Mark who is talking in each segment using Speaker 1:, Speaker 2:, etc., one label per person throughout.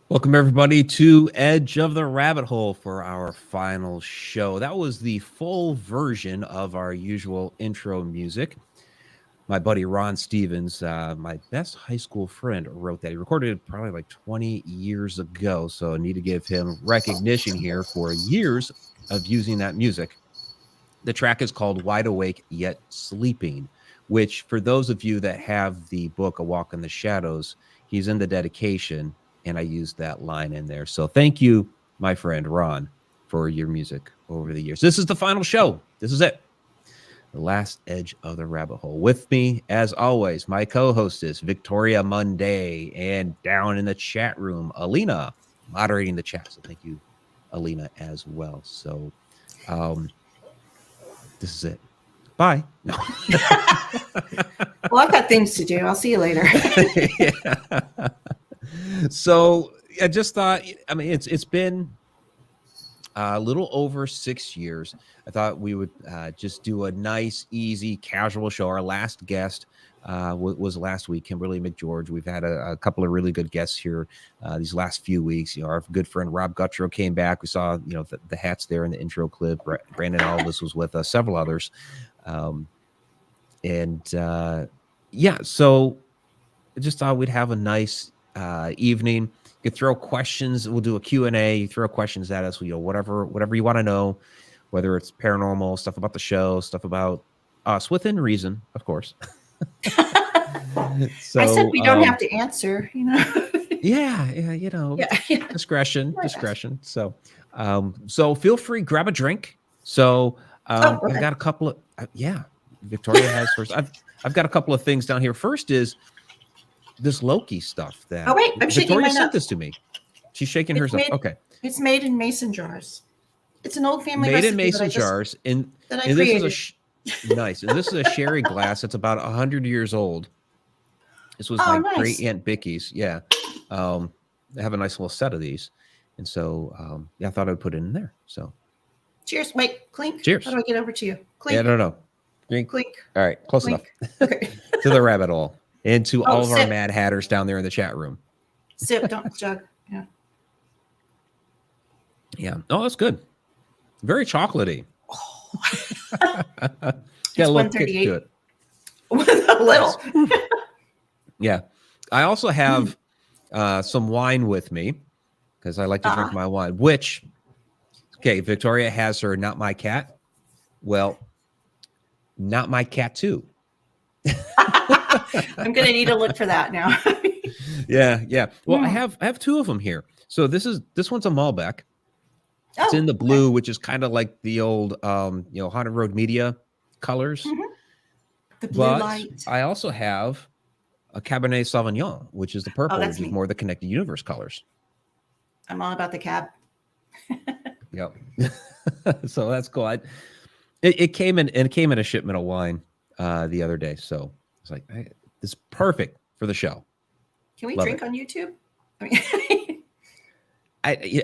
Speaker 1: Welcome, everybody, to Edge of the Rabbit Hole for our final show. That was the full version of our usual intro music. My buddy Ron Stevens, my best high school friend, wrote that. He recorded it probably like 20 years ago, so I need to give him recognition here for years of using that music. The track is called Wide Awake Yet Sleeping, which, for those of you that have the book A Walk in the Shadows, he's in the dedication, and I used that line in there. So thank you, my friend Ron, for your music over the years. This is the final show. This is it. The last Edge of the Rabbit Hole. With me, as always, my co-hostess, Victoria Mundae, and down in the chat room, Alina, moderating the chat. So thank you, Alina, as well. So this is it. Bye. No.
Speaker 2: Well, I've got things to do. I'll see you later.
Speaker 1: Yeah. So I just thought, I mean, it's been a little over 6 years. I thought we would just do a nice, easy, casual show. Our last guest was last week, Kimberly McGeorge. We've had a couple of really good guests here these last few weeks. You know, our good friend Rob Guttrow came back. We saw, you know, the hats there in the intro clip. Brandon Alvis was with us, several others. Yeah, so I just thought we'd have a nice evening. You could throw questions. We'll do a Q&A. You throw questions at us. You know, whatever you want to know, whether it's paranormal stuff about the show, stuff about us, within reason, of course. So,
Speaker 2: I said we don't have to answer, you know.
Speaker 1: Yeah, you know, yeah. discretion. So, so feel free, grab a drink. So, I've got a couple of Victoria has first. I've got a couple of things down here. First is this Loki stuff that
Speaker 2: I'm shaking
Speaker 1: Victoria
Speaker 2: my
Speaker 1: sent
Speaker 2: nuts.
Speaker 1: This to me. She's shaking hers up. Okay.
Speaker 2: It's made in mason jars. It's an old family
Speaker 1: made
Speaker 2: recipe
Speaker 1: in mason jars. And
Speaker 2: created.
Speaker 1: This is nice. And this is a sherry glass. It's about 100 years old. This was my great Aunt Vicky's. Yeah. I have a nice little set of these. And so I thought I'd put it in there. So
Speaker 2: cheers. Wait, clink.
Speaker 1: Cheers.
Speaker 2: How do I get over to you? Clink.
Speaker 1: Yeah, I don't know.
Speaker 2: Clink.
Speaker 1: All right, close enough.
Speaker 2: Okay.
Speaker 1: To the rabbit hole. And to all of
Speaker 2: sip.
Speaker 1: our Mad Hatters down there in the chat room.
Speaker 2: Sip, don't jug. Yeah.
Speaker 1: Yeah. Oh, that's good. Very chocolatey.
Speaker 2: Oh.
Speaker 1: Yeah,
Speaker 2: it's
Speaker 1: a little kick to it.
Speaker 2: With a little.
Speaker 1: Yeah. I also have some wine with me because I like to drink my wine, which, okay, Victoria has her Not My Cat. Well, Not My Cat too.
Speaker 2: I'm going to need to look for that now.
Speaker 1: Yeah. Well, I have two of them here. So this one's a Malbec. It's in the blue, which is kind of like the old, Haunted Road Media colors.
Speaker 2: Mm-hmm. The blue light. I
Speaker 1: also have a Cabernet Sauvignon, which is the purple, which is more the Connected Universe colors.
Speaker 2: I'm all about the cab.
Speaker 1: Yep. So that's cool. It came in a shipment of wine the other day. So it's like, it's perfect for the show.
Speaker 2: Can we drink on YouTube? I mean,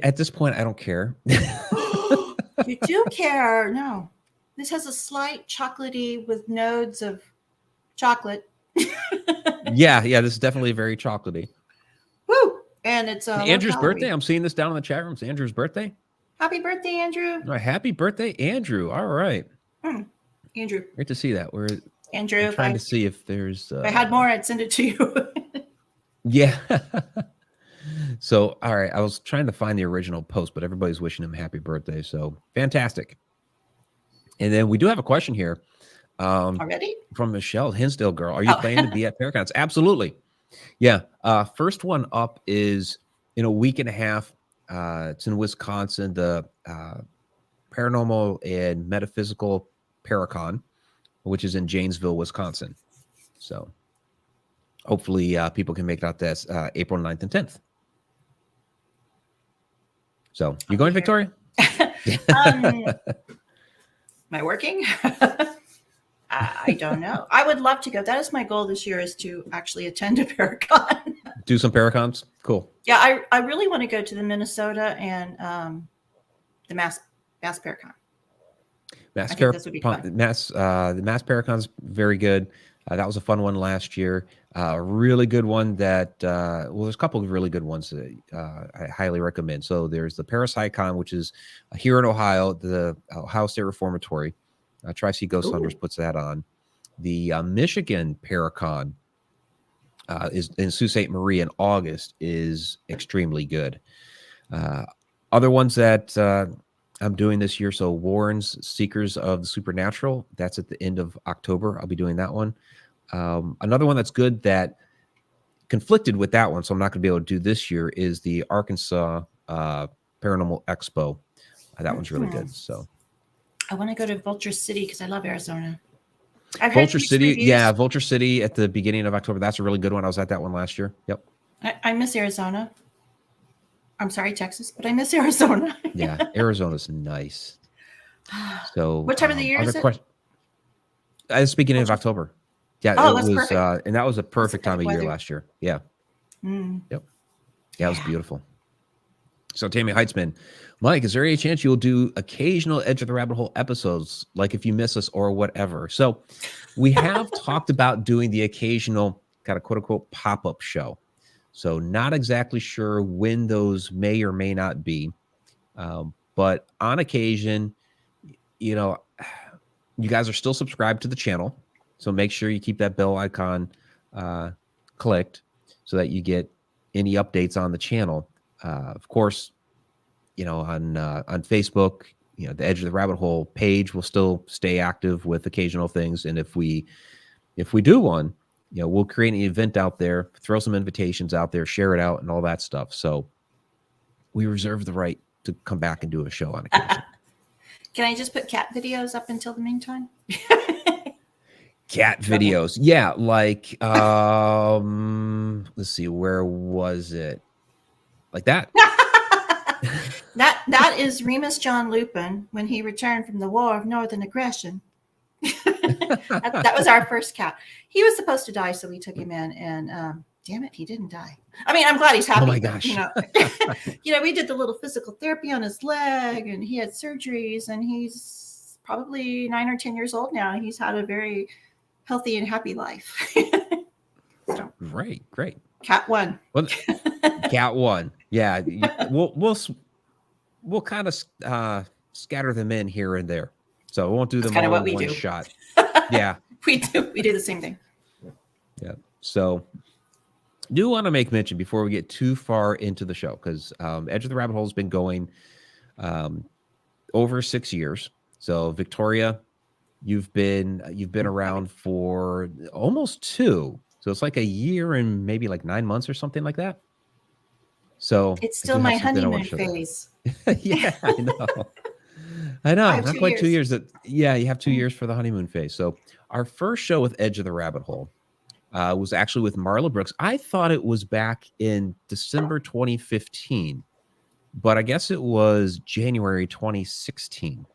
Speaker 1: at this point, I don't care.
Speaker 2: You do care. No. This has a slight chocolatey with nodes of chocolate.
Speaker 1: Yeah. This is definitely very chocolatey.
Speaker 2: Woo! And it's
Speaker 1: Andrew's birthday. I'm seeing this down in the chat room. It's Andrew's birthday.
Speaker 2: Happy birthday, Andrew.
Speaker 1: Happy birthday, Andrew. All right.
Speaker 2: Andrew.
Speaker 1: Great to see that.
Speaker 2: Andrew.
Speaker 1: I'm trying to see if there's...
Speaker 2: if I had more, I'd send it to you.
Speaker 1: Yeah. So, all right. I was trying to find the original post, but everybody's wishing him happy birthday. So fantastic. And then we do have a question here.
Speaker 2: Already?
Speaker 1: From Michelle Hinsdale girl. Are you planning to be at Paracons? Absolutely. Yeah. First one up is in a week and a half. It's in Wisconsin, the Paranormal and Metaphysical Paracon, which is in Janesville, Wisconsin. So hopefully people can make it out this April 9th and 10th. So you going, Victoria?
Speaker 2: Am I working? I don't know. I would love to go. That is my goal this year, is to actually attend a Paracon.
Speaker 1: Do some Paracons? Cool.
Speaker 2: Yeah, I really want to go to the Minnesota and the Mass Paracon.
Speaker 1: The Mass Paracon's very good. That was a fun one last year. A really good one that, well, there's a couple of really good ones that I highly recommend. So there's the Parapsychon, which is here in Ohio, the Ohio State Reformatory. Tri-C Ghost Hunters puts that on. The Michigan Paracon is in Sault Ste. Marie in August, is extremely good. Other ones that I'm doing this year, so Warren's Seekers of the Supernatural, that's at the end of October. I'll be doing that one. Another one that's good that conflicted with that one, so I'm not going to be able to do this year, is the Arkansas Paranormal Expo. That one's really good. So
Speaker 2: I want to go to Vulture City because I love Arizona.
Speaker 1: Vulture City, yeah, Vulture City at the beginning of October. That's a really good one. I was at that one last year. Yep.
Speaker 2: I miss Arizona. I'm sorry, Texas, but I miss Arizona.
Speaker 1: Yeah, Arizona's nice. So
Speaker 2: what time of the year is it?
Speaker 1: At the beginning of October. Yeah,
Speaker 2: it
Speaker 1: was
Speaker 2: perfect.
Speaker 1: And that was a perfect time of year last year. Yeah. Yep. Yeah, it was beautiful. So Tammy Heitzman, Mike, is there any chance you'll do occasional Edge of the Rabbit Hole episodes, like if you miss us or whatever? So we have talked about doing the occasional kind of quote unquote pop-up show. So not exactly sure when those may or may not be. But on occasion, you know, you guys are still subscribed to the channel. So make sure you keep that bell icon clicked so that you get any updates on the channel. Of course, you know, on Facebook, you know, the Edge of the Rabbit Hole page will still stay active with occasional things. And if we do one, you know, we'll create an event out there, throw some invitations out there, share it out and all that stuff. So we reserve the right to come back and do a show on occasion.
Speaker 2: Can I just put cat videos up until the meantime?
Speaker 1: Cat videos. Yeah. Like, let's see, where was it? Like that.
Speaker 2: That is Remus John Lupin when he returned from the War of Northern Aggression. that was our first cat. He was supposed to die, so we took him in, and damn it, he didn't die. I mean, I'm glad he's happy.
Speaker 1: Oh my gosh.
Speaker 2: You know, you know, we did the little physical therapy on his leg, and he had surgeries, and he's probably 9 or 10 years old now. He's had a very healthy and happy life. So,
Speaker 1: great.
Speaker 2: Cat one.
Speaker 1: Well, cat one. Yeah, we'll kind of scatter them in here and there. So we won't do them all in one shot. Yeah.
Speaker 2: We do the same thing.
Speaker 1: Yeah. So do want to make mention before we get too far into the show, because Edge of the Rabbit Hole has been going over 6 years. So Victoria, you've been around for almost 2. So it's like a year and maybe like 9 months or something like that. So
Speaker 2: it's still my honeymoon phase.
Speaker 1: Yeah, I know. Not quite 2 years. Yeah, you have 2 years for the honeymoon phase. So our first show with Edge of the Rabbit Hole was actually with Marla Brooks. I thought it was back in December 2015, but I guess it was January 2016.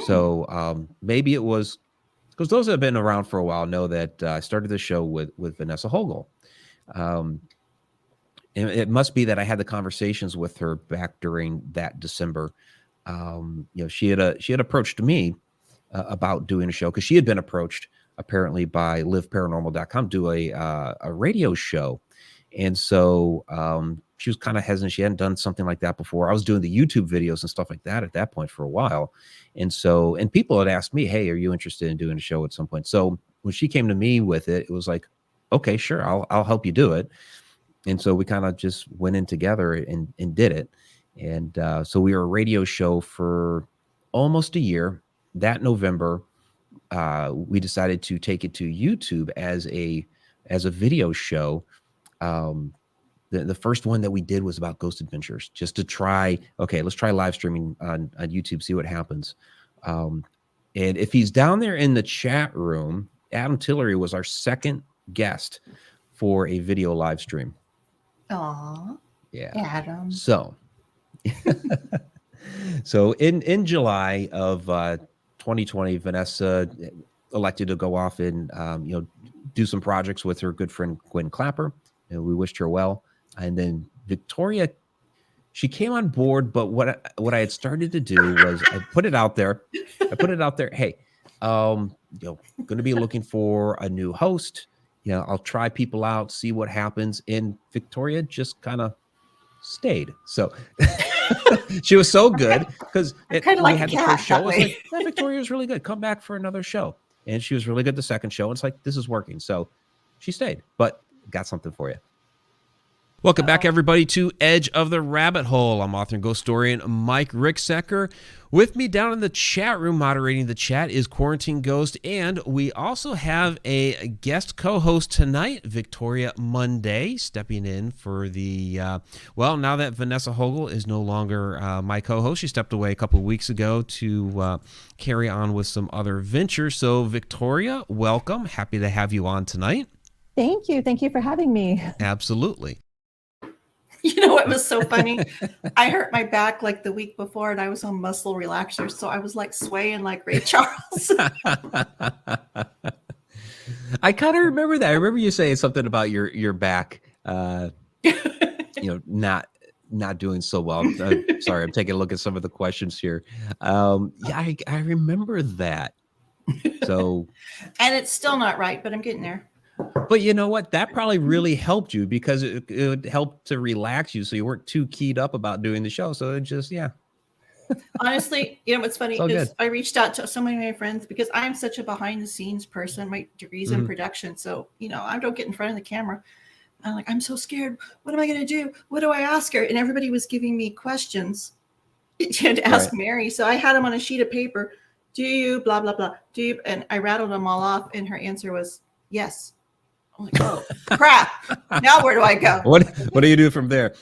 Speaker 1: So maybe it was, because those that have been around for a while know that I started the show with Vanessa Hogel. And it must be that I had the conversations with her back during that December. You know, she had approached me about doing a show, because she had been approached apparently by liveparanormal.com to do a radio show. And so she was kind of hesitant. She hadn't done something like that before. I was doing the YouTube videos and stuff like that at that point for a while. And people had asked me, hey, are you interested in doing a show at some point? So when she came to me with it, it was like, okay, sure, I'll help you do it. And so we kind of just went in together and did it. And so we were a radio show for almost a year. That November, we decided to take it to YouTube as a video show. The first one that we did was about ghost adventures, just to try, okay, let's try live streaming on YouTube, see what happens. And if he's down there in the chat room, Adam Tillery was our second guest for a video live stream.
Speaker 2: Aw,
Speaker 1: yeah,
Speaker 2: Adam.
Speaker 1: So in July of 2020, Vanessa elected to go off and do some projects with her good friend Gwen Clapper, and we wished her well. And then Victoria, she came on board, but what I had started to do was I put it out there. Hey, going to be looking for a new host. I'll try people out, see what happens. And Victoria just kind of stayed. So she was so good because we had the first show. It's like, yeah, Victoria was really good. Come back for another show. And she was really good the second show. And it's like, this is working. So she stayed, but got something for you. Welcome back, everybody, to Edge of the Rabbit Hole. I'm author and ghost historian Mike Ricksecker. With me down in the chat room moderating the chat is Quarantine Ghost, and we also have a guest co-host tonight, Victoria Mundae, stepping in for the, now that Vanessa Hogel is no longer my co-host. She stepped away a couple of weeks ago to carry on with some other ventures. So, Victoria, welcome. Happy to have you on tonight.
Speaker 3: Thank you. Thank you for having me.
Speaker 1: Absolutely.
Speaker 2: You know what was so funny? I hurt my back like the week before, and I was on muscle relaxers, so I was like swaying like Ray Charles.
Speaker 1: I kind of remember that. I remember you saying something about your back, not doing so well. Sorry, I'm taking a look at some of the questions here. I remember that. So,
Speaker 2: and it's still not right, but I'm getting there.
Speaker 1: But you know what? That probably really helped you because it helped to relax you, so you weren't too keyed up about doing the show. So it just, yeah.
Speaker 2: Honestly, what's funny is I reached out to so many of my friends because I'm such a behind-the-scenes person. My degree's in production, so I don't get in front of the camera. I'm like, I'm so scared. What am I going to do? What do I ask her? And everybody was giving me questions to ask Mary. So I had them on a sheet of paper. Do you blah blah blah? Do you? And I rattled them all off, and her answer was yes. I'm like, oh crap! Now where do I go?
Speaker 1: What do you do from there?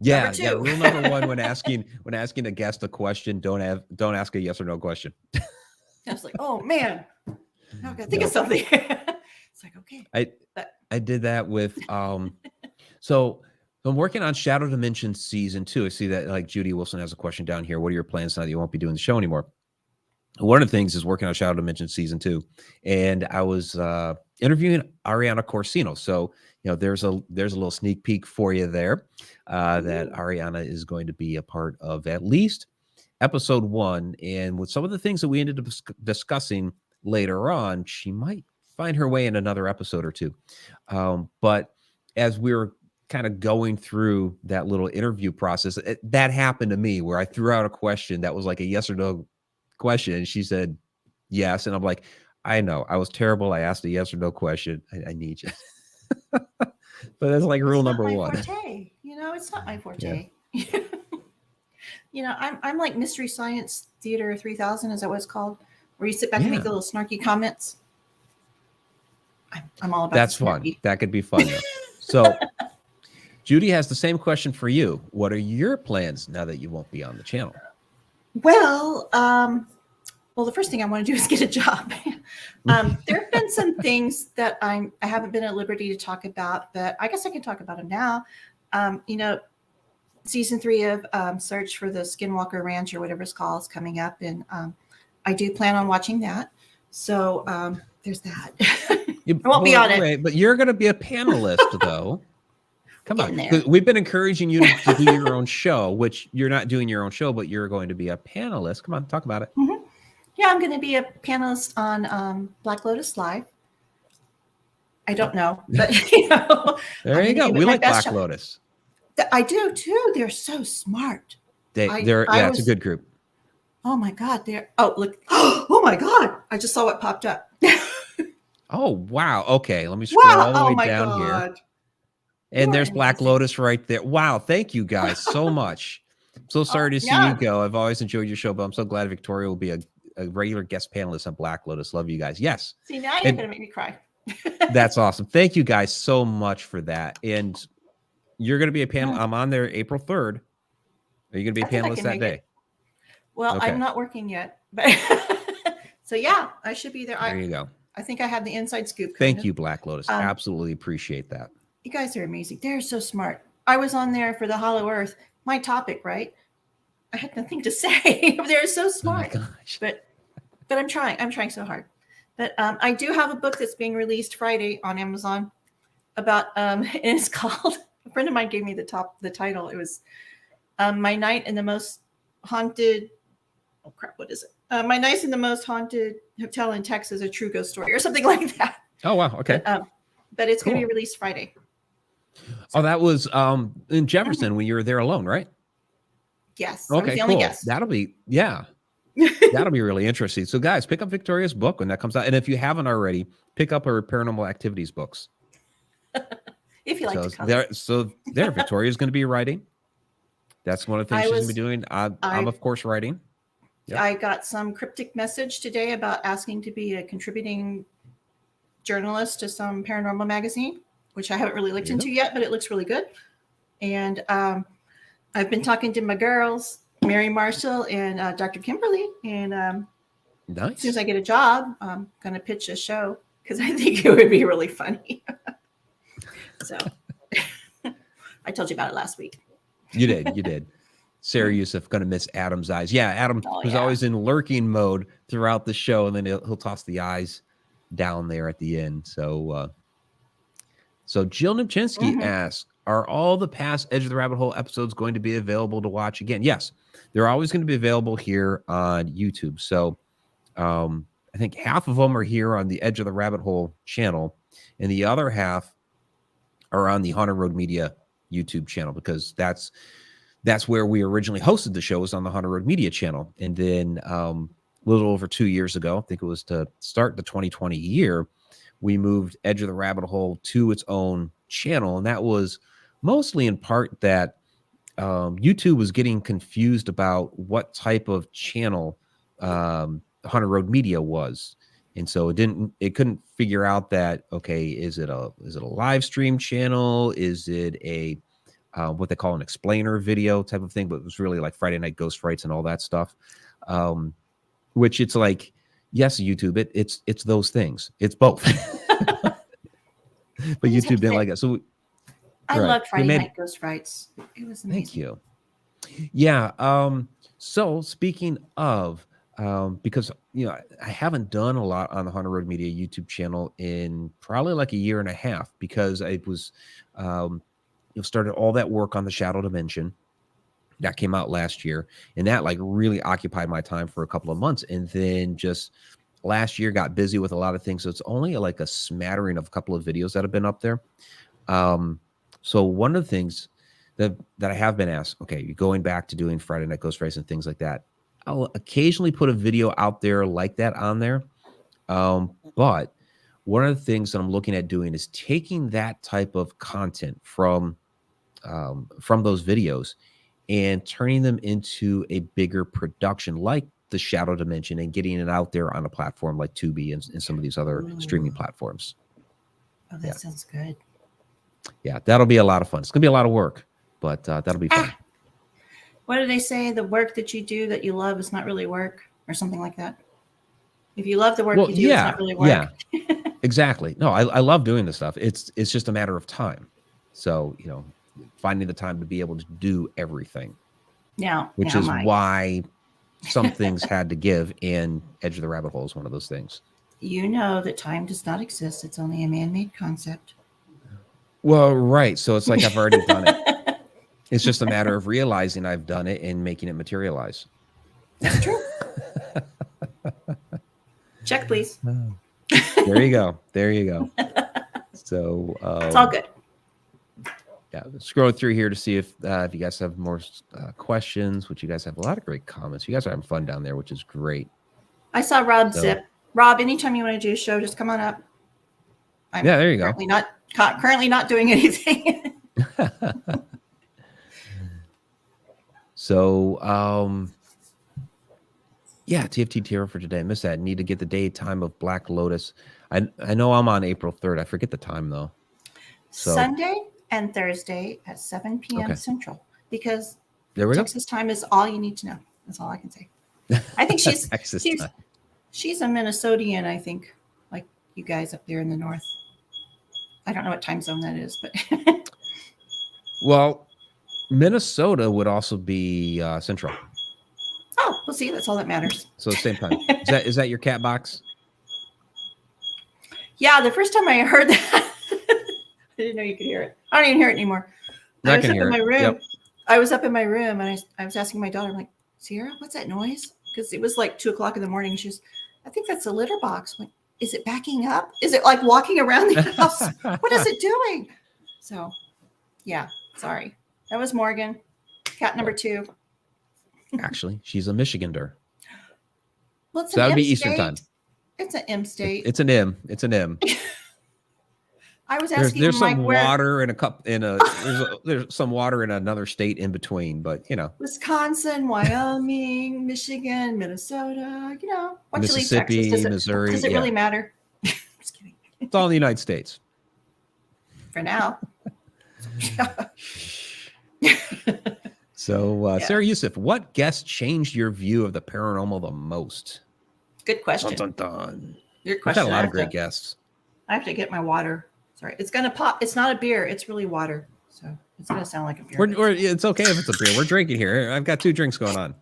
Speaker 1: Yeah, rule number one when asking a guest a question, don't ask a yes or no question.
Speaker 2: I was like, oh man, now I gotta think of something. It's like, okay.
Speaker 1: I did that with so I'm working on Shadow Dimension season 2. I see that like Judy Wilson has a question down here. What are your plans now that you won't be doing the show anymore? One of the things is working on Shadow Dimension season 2, and I was interviewing Ariana Corsino. So there's a little sneak peek for you there that Ariana is going to be a part of at least episode 1. And with some of the things that we ended up discussing later on, she might find her way in another episode or 2. But as we were kind of going through that little interview process, that happened to me where I threw out a question that was like a yes or no question, and she said yes, and I'm like, I know I was terrible. I asked a yes or no question. I need you. But that's like rule number one.
Speaker 2: Forte. It's not my forte. Yeah. I'm like Mystery Science Theater 3000, is that what it's called? Where you sit back and make the little snarky comments. I'm all about
Speaker 1: that's fun. That could be fun. So Judy has the same question for you. What are your plans now that you won't be on the channel?
Speaker 2: Well, the first thing I want to do is get a job. There have been some things that I haven't been at liberty to talk about, but I guess I can talk about them now. Season 3 of Search for the Skinwalker Ranch or whatever it's called is coming up, and I do plan on watching that. So there's that. I won't be on it.
Speaker 1: But you're going to be a panelist, though. Come on. We've been encouraging you to do your own show, which you're not doing your own show, but you're going to be a panelist. Come on, talk about it.
Speaker 2: Mm-hmm. Yeah, I'm going to be a panelist on Black Lotus Live. I don't know, but
Speaker 1: there you go. We like Black Lotus.
Speaker 2: I do too. They're so smart.
Speaker 1: They're it's a good group.
Speaker 2: Oh my God. Oh, look. Oh my God. I just saw what popped up.
Speaker 1: Oh, wow. Okay. Let me scroll all the
Speaker 2: Wow.
Speaker 1: way
Speaker 2: Oh my
Speaker 1: down
Speaker 2: God.
Speaker 1: here. And
Speaker 2: You are
Speaker 1: there's Black
Speaker 2: amazing.
Speaker 1: Lotus right there. Wow. Thank you guys so much. So sorry to see you go. I've always enjoyed your show, but I'm so glad Victoria will be a regular guest panelist on Black Lotus. Love you guys. Yes.
Speaker 2: See, now you're going to make me cry.
Speaker 1: That's awesome. Thank you guys so much for that. And you're going to be a panel. I'm on there April 3rd. Are you going to be a panelist that day?
Speaker 2: Well, okay. I'm not working yet, but so yeah, I should be there.
Speaker 1: There you go.
Speaker 2: I think I have the inside scoop.
Speaker 1: Thank you, Black Lotus. Absolutely appreciate that.
Speaker 2: You guys are amazing. They're so smart. I was on there for the Hollow Earth, my topic, right? I had nothing to say. They're so smart.
Speaker 1: Oh my gosh.
Speaker 2: But I'm trying. I'm trying so hard. But I do have a book that's being released Friday on Amazon about and it's called, a friend of mine gave me the title. It was My Night in the Most Haunted, oh crap, what is it? My Night in the Most Haunted Hotel in Texas, a true ghost story or something like that.
Speaker 1: Oh wow, okay.
Speaker 2: But it's going to be released Friday.
Speaker 1: So, oh, that was in Jefferson when you were there alone, right?
Speaker 2: Yes.
Speaker 1: Okay,
Speaker 2: the
Speaker 1: cool.
Speaker 2: only guest.
Speaker 1: That'll be that'll be really interesting. So guys, pick up Victoria's book when that comes out. And if you haven't already, pick up her Paranormal Activities books.
Speaker 2: If you like to come.
Speaker 1: There, Victoria's going to be writing. That's one of the things she's going to be doing. I'm of course writing.
Speaker 2: Yep. I got some cryptic message today about asking to be a contributing journalist to some paranormal magazine, which I haven't really looked into yet, but it looks really good. And I've been talking to my girls, Mary Marshall and Dr. Kimberly. And
Speaker 1: nice.
Speaker 2: As soon as I get a job, I'm going to pitch a show because I think it would be really funny. So I told you about it last week.
Speaker 1: You did. Sarah Youssef going to miss Adam's eyes. Yeah, Adam was always in lurking mode throughout the show, and then he'll toss the eyes down there at the end. So Jill Nimchinsky asks, are all the past Edge of the Rabbit Hole episodes going to be available to watch again? Yes, they're always going to be available here on YouTube. So I think half of them are here on the Edge of the Rabbit Hole channel, and the other half are on the Haunted Road Media YouTube channel, because that's where we originally hosted the show, was on the Haunted Road Media channel. And then a little over 2 years ago, I think it was to start the 2020 year, we moved Edge of the Rabbit Hole to its own channel. And that was mostly in part that YouTube was getting confused about what type of channel Haunted Road Media was. And so it couldn't figure out that, okay, is it a live stream channel? Is it a what they call an explainer video type of thing? But it was really like Friday Night Ghost Frights and all that stuff. Which it's like, yes, YouTube, it's those things. It's both. But YouTube didn't like it. So
Speaker 2: I loved Friday Night Ghost Frights. It was amazing.
Speaker 1: Thank you. Yeah. So speaking of, because I haven't done a lot on the Haunted Road Media YouTube channel in probably like a year and a half, because I was started all that work on the Shadow Dimension that came out last year, and that like really occupied my time for a couple of months, and then just last year got busy with a lot of things, so it's only like a smattering of a couple of videos that have been up there. So one of the things that I have been asked, okay, you're going back to doing Friday Night Ghost Frights and things like that, I'll occasionally put a video out there like that on there. But one of the things that I'm looking at doing is taking that type of content from those videos and turning them into a bigger production like the Shadow Dimension, and getting it out there on a platform like Tubi and some of these other streaming platforms.
Speaker 2: Oh, that sounds good.
Speaker 1: Yeah, that'll be a lot of fun. It's going to be a lot of work, but that'll be fun.
Speaker 2: What do they say? The work that you do that you love is not really work, or something like that. If you love the work you do, it's not really work.
Speaker 1: Yeah, exactly. No, I love doing this stuff. It's just a matter of time. So, finding the time to be able to do everything.
Speaker 2: Yeah.
Speaker 1: Which is why some things had to give, and Edge of the Rabbit Hole is one of those things.
Speaker 2: You know that time does not exist. It's only a man-made concept.
Speaker 1: Well, right. So it's like I've already done it. It's just a matter of realizing I've done it and making it materialize.
Speaker 2: That's true. Check, please.
Speaker 1: There you go. So
Speaker 2: it's all good.
Speaker 1: Yeah, Yeah, scrolling through here to see if you guys have more questions, which you guys have a lot of great comments. You guys are having fun down there, which is great.
Speaker 2: I saw Rob Zip. Rob, anytime you want to do a show, just come on up.
Speaker 1: Yeah, there you go.
Speaker 2: Currently not doing anything.
Speaker 1: So, yeah, TFT Tarot for today. I missed that. Need to get the day time of Black Lotus. I know I'm on April 3rd. I forget the time though. So,
Speaker 2: Sunday and Thursday at 7 p.m. Central, because Texas time is all you need to know. That's all I can say. I think she's a Minnesotian, I think, like you guys up there in the north. I don't know what time zone that is, but
Speaker 1: well, Minnesota would also be Central.
Speaker 2: Oh, we'll see. That's all that matters.
Speaker 1: So same time. Is that your cat box?
Speaker 2: Yeah, the first time I heard that, I didn't know you could hear it. I don't even hear it anymore. I was up in my room. Yep. I was up in my room and I was asking my daughter, I'm like, Sierra, what's that noise? Because it was like 2:00 in the morning. She was, I think that's a litter box. I'm like, is it backing up? Is it like walking around the house? What is it doing? So, yeah, sorry. That was Morgan, cat number 2.
Speaker 1: Actually, she's a Michigander.
Speaker 2: Well,
Speaker 1: so that would be Eastern time.
Speaker 2: It's an M state.
Speaker 1: It's an M. It's an M.
Speaker 2: I was asking.
Speaker 1: There's some water in a cup. There's some water in another state in between, but you know.
Speaker 2: Wisconsin, Wyoming, Michigan, Minnesota. You know, once
Speaker 1: Mississippi,
Speaker 2: you leave Texas,
Speaker 1: Missouri.
Speaker 2: Does it really matter? Just kidding.
Speaker 1: It's all in the United States.
Speaker 2: For now.
Speaker 1: So, Sarah Youssef, what guest changed your view of the paranormal the most?
Speaker 2: Good question.
Speaker 1: Dun, dun, dun.
Speaker 2: Your question.
Speaker 1: We've had a lot of great guests.
Speaker 2: I have to get my water. Sorry, it's gonna pop. It's not a beer. It's really water. So it's gonna sound like a beer.
Speaker 1: It's okay if it's a beer. We're drinking here. I've got 2 drinks going on.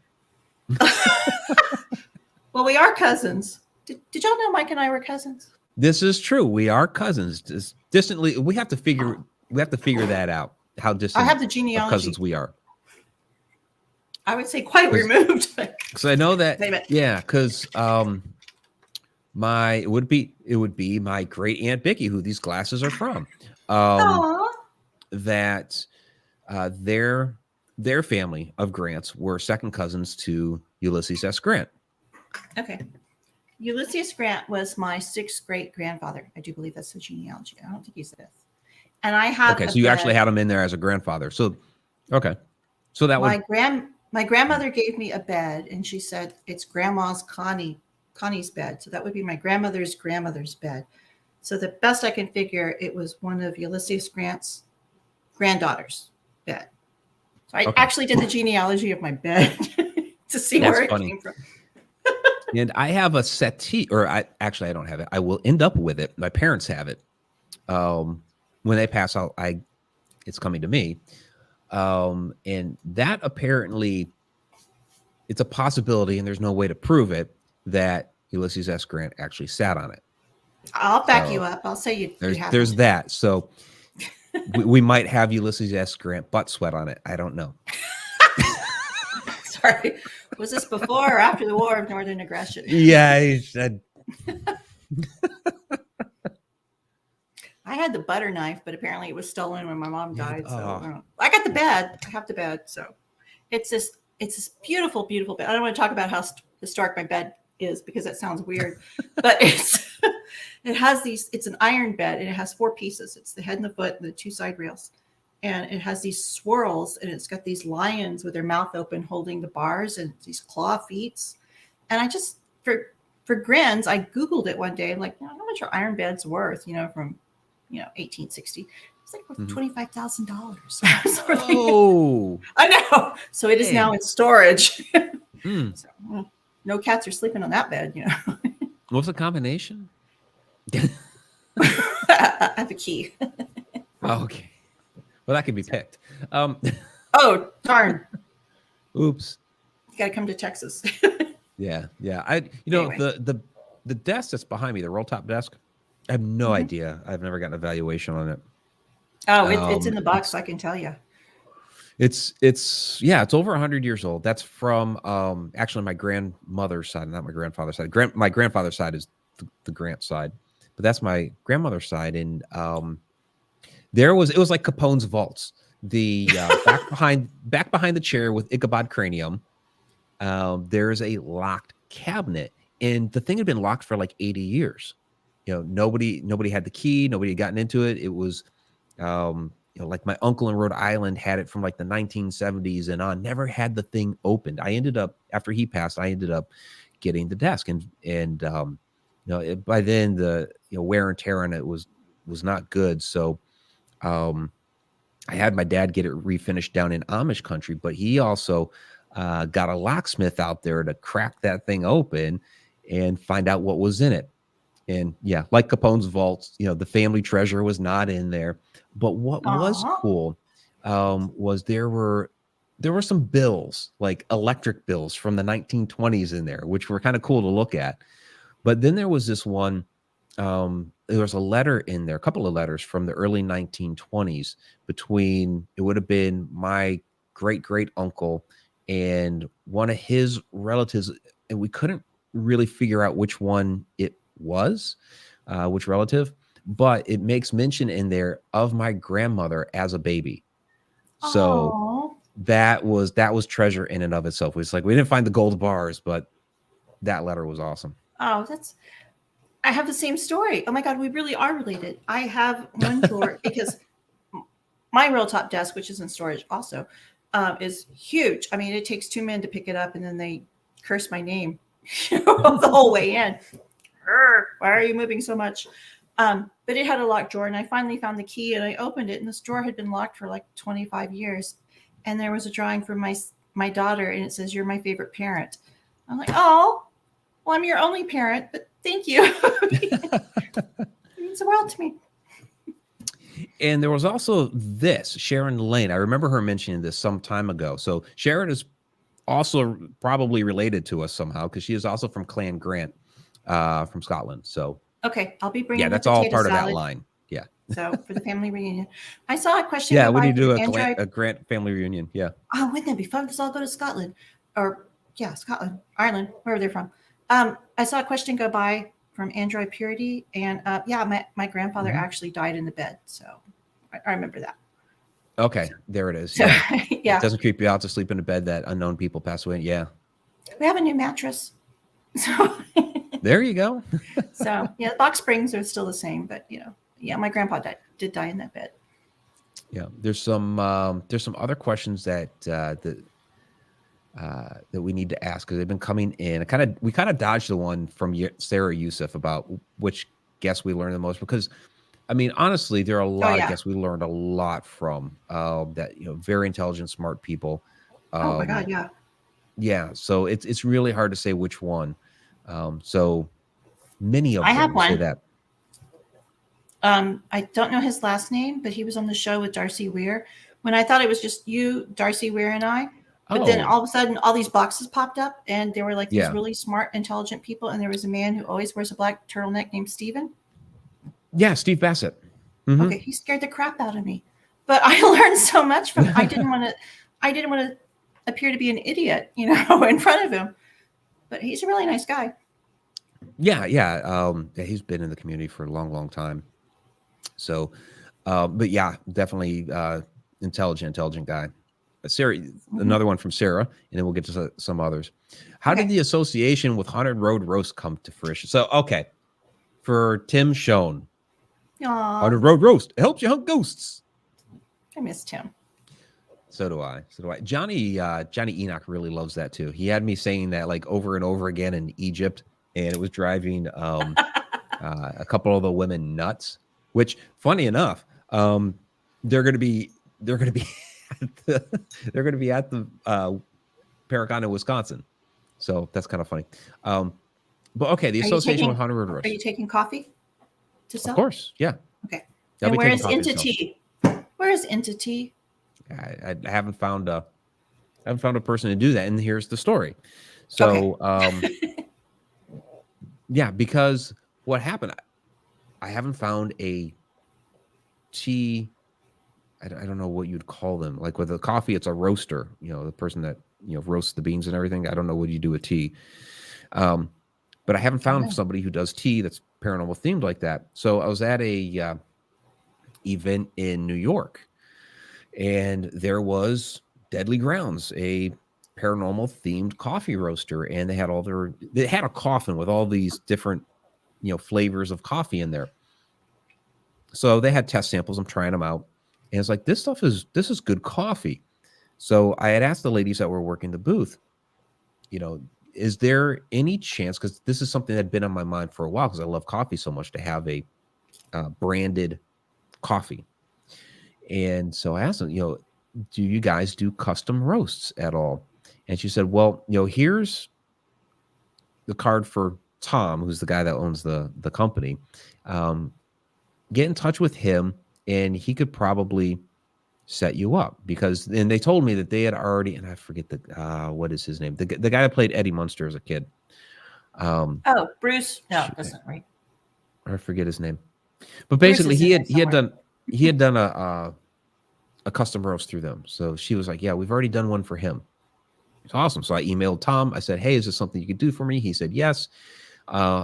Speaker 2: Well, we are cousins. Did y'all know Mike and I were cousins?
Speaker 1: This is true. We are cousins. Just distantly. We have to figure that out. How distant?
Speaker 2: I have the genealogy.
Speaker 1: Cousins we are.
Speaker 2: I would say quite removed.
Speaker 1: Because I know that. Yeah, because it would be my great aunt Vicky, who these glasses are from. That their family of Grants were second cousins to Ulysses S. Grant.
Speaker 2: Okay. Ulysses Grant was my 6th great grandfather. I do believe that's the genealogy. I don't think he's 5th. And I have
Speaker 1: so you actually had him in there as a grandfather. So so that
Speaker 2: my grandmother gave me a bed and she said it's grandma's Connie's bed. So that would be my grandmother's grandmother's bed. So the best I can figure, it was one of Ulysses Grant's granddaughter's bed. So I actually did the genealogy of my bed to see where it came from.
Speaker 1: And I have a settee, or I don't have it. I will end up with it. My parents have it. When they pass out, it's coming to me. And that apparently, it's a possibility, and there's no way to prove it, that Ulysses S. Grant actually sat on it.
Speaker 2: I'll back you up. I'll say you.
Speaker 1: There's that. So we might have Ulysses S. Grant butt sweat on it. I don't know.
Speaker 2: Sorry. Was this before or after the War of Northern Aggression?
Speaker 1: Yeah, I said.
Speaker 2: I had the butter knife, but apparently it was stolen when my mom died. So I got the bed. I have the bed. So it's this beautiful, beautiful bed. I don't want to talk about how historic my bed is because that sounds weird, but it's an iron bed and it has 4 pieces. It's the head and the foot and the 2 side rails. And it has these swirls and it's got these lions with their mouth open holding the bars and these claw feet. And I just, for grins, I Googled it one day, like, how much are iron beds worth, from 1860. It's like worth $25,000.
Speaker 1: Oh,
Speaker 2: I know. So it is now in storage. So, no cats are sleeping on that bed,
Speaker 1: What's the combination?
Speaker 2: I have a key.
Speaker 1: Oh, okay. Well, that could be picked.
Speaker 2: Oh, darn.
Speaker 1: Oops.
Speaker 2: You got to come to Texas.
Speaker 1: Yeah. Anyway. The desk that's behind me, the roll top desk, I have no idea. I've never gotten a valuation on it.
Speaker 2: Oh, it's in the box. I can tell you.
Speaker 1: It's over 100 years old. That's from actually my grandmother's side, not my grandfather's side. My grandfather's side is the Grant side, but that's my grandmother's side. And it was like Capone's vaults. The back behind the chair with Ichabod Cranium, there's a locked cabinet, and the thing had been locked for like 80 years. Nobody had the key, nobody had gotten into it. It was like my uncle in Rhode Island had it from like the 1970s and on, never had the thing opened. I ended up, after he passed, I ended up getting the desk, and by then the wear and tear on it was not good. So I had my dad get it refinished down in Amish country, but he also got a locksmith out there to crack that thing open and find out what was in it. And yeah, like Capone's vault, the family treasure was not in there. But what was cool was there were some bills, like electric bills from the 1920s in there, which were kind of cool to look at. But then there was this one, there was a letter in there, a couple of letters from the early 1920s between, it would have been my great uncle and one of his relatives. And we couldn't really figure out which one it was, which relative, but it makes mention in there of my grandmother as a baby. So that was treasure in and of itself. It was like, we didn't find the gold bars, but that letter was awesome.
Speaker 2: Oh, I have the same story. Oh my God, we really are related. I have one drawer because my roll top desk, which is in storage also, is huge. I mean, it takes 2 men to pick it up, and then they curse my name the whole way in. Why are you moving so much? But it had a locked drawer, and I finally found the key, and I opened it, and this drawer had been locked for like 25 years. And there was a drawing from my daughter, and it says, "You're my favorite parent." I'm like, oh, well, I'm your only parent, but thank you. It means the world to me.
Speaker 1: And there was also this, Sharon Lane. I remember her mentioning this some time ago. So Sharon is also probably related to us somehow, because she is also from Clan Grant, from Scotland. So
Speaker 2: okay, I'll be bringing.
Speaker 1: Yeah, that's all part of that line. Yeah.
Speaker 2: So for the family reunion, I saw a question.
Speaker 1: Yeah, we need to do a Grant family reunion. Yeah.
Speaker 2: Oh, wouldn't that be fun? Let's all go to Scotland, or Scotland, Ireland, wherever they're from. I saw a question go by from Android Purity, and my grandfather actually died in the bed, so I remember that.
Speaker 1: Okay, there it is.
Speaker 2: So, yeah.
Speaker 1: It doesn't creep you out to sleep in a bed that unknown people pass away. Yeah.
Speaker 2: We have a new mattress. So
Speaker 1: there you go.
Speaker 2: So yeah, the box springs are still the same, but my grandpa did die in that bed.
Speaker 1: Yeah, there's some other questions that we need to ask, because they've been coming in. We kind of dodged the one from Sarah Youssef about which guests we learned the most, because I mean, honestly, there are a lot of guests we learned a lot from, that very intelligent, smart people.
Speaker 2: Oh my God, yeah.
Speaker 1: Yeah, so it's really hard to say which one. So many of them
Speaker 2: have one.
Speaker 1: say that.
Speaker 2: I don't know his last name, but he was on the show with Darcy Weir. When I thought it was just you, Darcy Weir, and I, but then all of a sudden, all these boxes popped up, and there were like these really smart, intelligent people, and there was a man who always wears a black turtleneck named Steven.
Speaker 1: Yeah, Steve Bassett. Mm-hmm.
Speaker 2: Okay, he scared the crap out of me, but I learned so much from him. I didn't want to appear to be an idiot, in front of him. But he's a really nice guy.
Speaker 1: Yeah. He's been in the community for a long, long time. So, but yeah, definitely intelligent guy. Sarah, another one from Sarah, and then we'll get to some others. How did the association with Haunted Road Roast come to fruition? So, okay, for Tim Schoen, Haunted Road Roast, it helps you hunt ghosts.
Speaker 2: I miss Tim.
Speaker 1: So do I. Johnny Enoch really loves that too. He had me saying that like over and over again in Egypt, and it was driving a couple of the women nuts. Which, funny enough, they're going to be at the Paracon in Wisconsin. So that's kind of funny. But okay, the association with Haunted Road Roast.
Speaker 2: Are you taking coffee to sell?
Speaker 1: Of course, yeah.
Speaker 2: Okay. And where is Entity? Where is Entity?
Speaker 1: I haven't found a person to do that, and here's the story. So, yeah, because what happened, I haven't found a tea. I don't know what you'd call them. Like with the coffee, it's a roaster. The person that roasts the beans and everything. I don't know what you do with tea, but I haven't found somebody who does tea that's paranormal themed like that. So I was at a event in New York. And there was Deadly Grounds, a paranormal themed coffee roaster, and they had a coffin with all these different, flavors of coffee in there. So they had test samples. I'm trying them out, and it's like this is good coffee. So I had asked the ladies that were working the booth, is there any chance, because this is something that had been on my mind for a while because I love coffee so much, to have a branded coffee. And so I asked them, do you guys do custom roasts at all? And she said, well, here's the card for Tom, who's the guy that owns the company. Get in touch with him and he could probably set you up, and they told me that they had already, and I forget what is his name? The guy that played Eddie Munster as a kid.
Speaker 2: Bruce. No, that's not right.
Speaker 1: I forget his name. But basically he had done a custom roast through them. So she was like, yeah, we've already done one for him. It's awesome. So I emailed Tom. I said, hey, is this something you could do for me? He said, yes.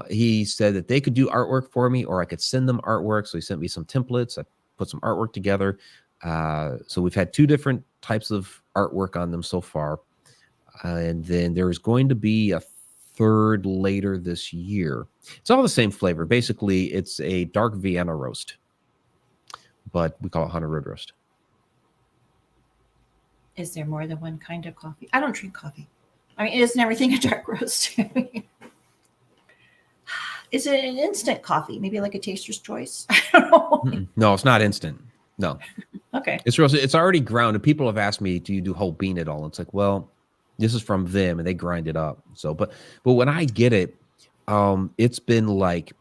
Speaker 1: He said that they could do artwork for me, or I could send them artwork. So he sent me some templates. I put some artwork together. So we've had 2 different types of artwork on them so far. And then there's going to be a 3rd later this year. It's all the same flavor. Basically, it's a dark Vienna roast, but we call it Haunted Road Roast.
Speaker 2: Is there more than one kind of coffee? I don't drink coffee. I mean, isn't everything a dark roast? Is it an instant coffee? Maybe like a taster's choice? I don't know.
Speaker 1: No, it's not instant. No.
Speaker 2: Okay.
Speaker 1: It's roasted. It's already ground. And people have asked me, do you do whole bean at all? It's like, well, this is from them and they grind it up. So, but when I get it, it's been like,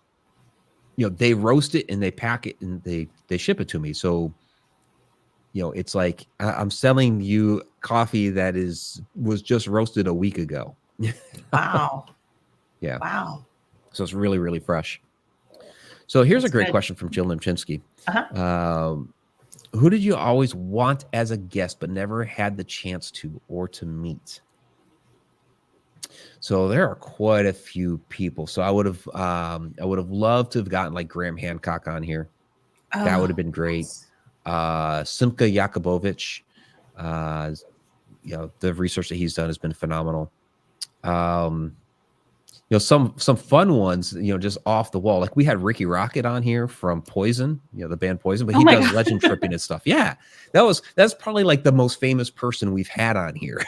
Speaker 1: they roast it and they pack it and they ship it to me. So, it's like I'm selling you coffee that was just roasted a week ago.
Speaker 2: Wow.
Speaker 1: Yeah.
Speaker 2: Wow.
Speaker 1: So it's really, really fresh. So here's
Speaker 2: That's
Speaker 1: a great
Speaker 2: good.
Speaker 1: question from Jill Nimchinsky.
Speaker 2: Uh-huh.
Speaker 1: Who did you always want as a guest but never had the chance to or to meet? So there are quite a few people. So I would have loved to have gotten like Graham Hancock on here. That would have been great. Simka Yakubovich, the research that he's done has been phenomenal. Some fun ones, just off the wall. Like we had Ricky Rocket on here from Poison, the band Poison, but he does legend tripping and stuff. Yeah, that's probably like the most famous person we've had on here.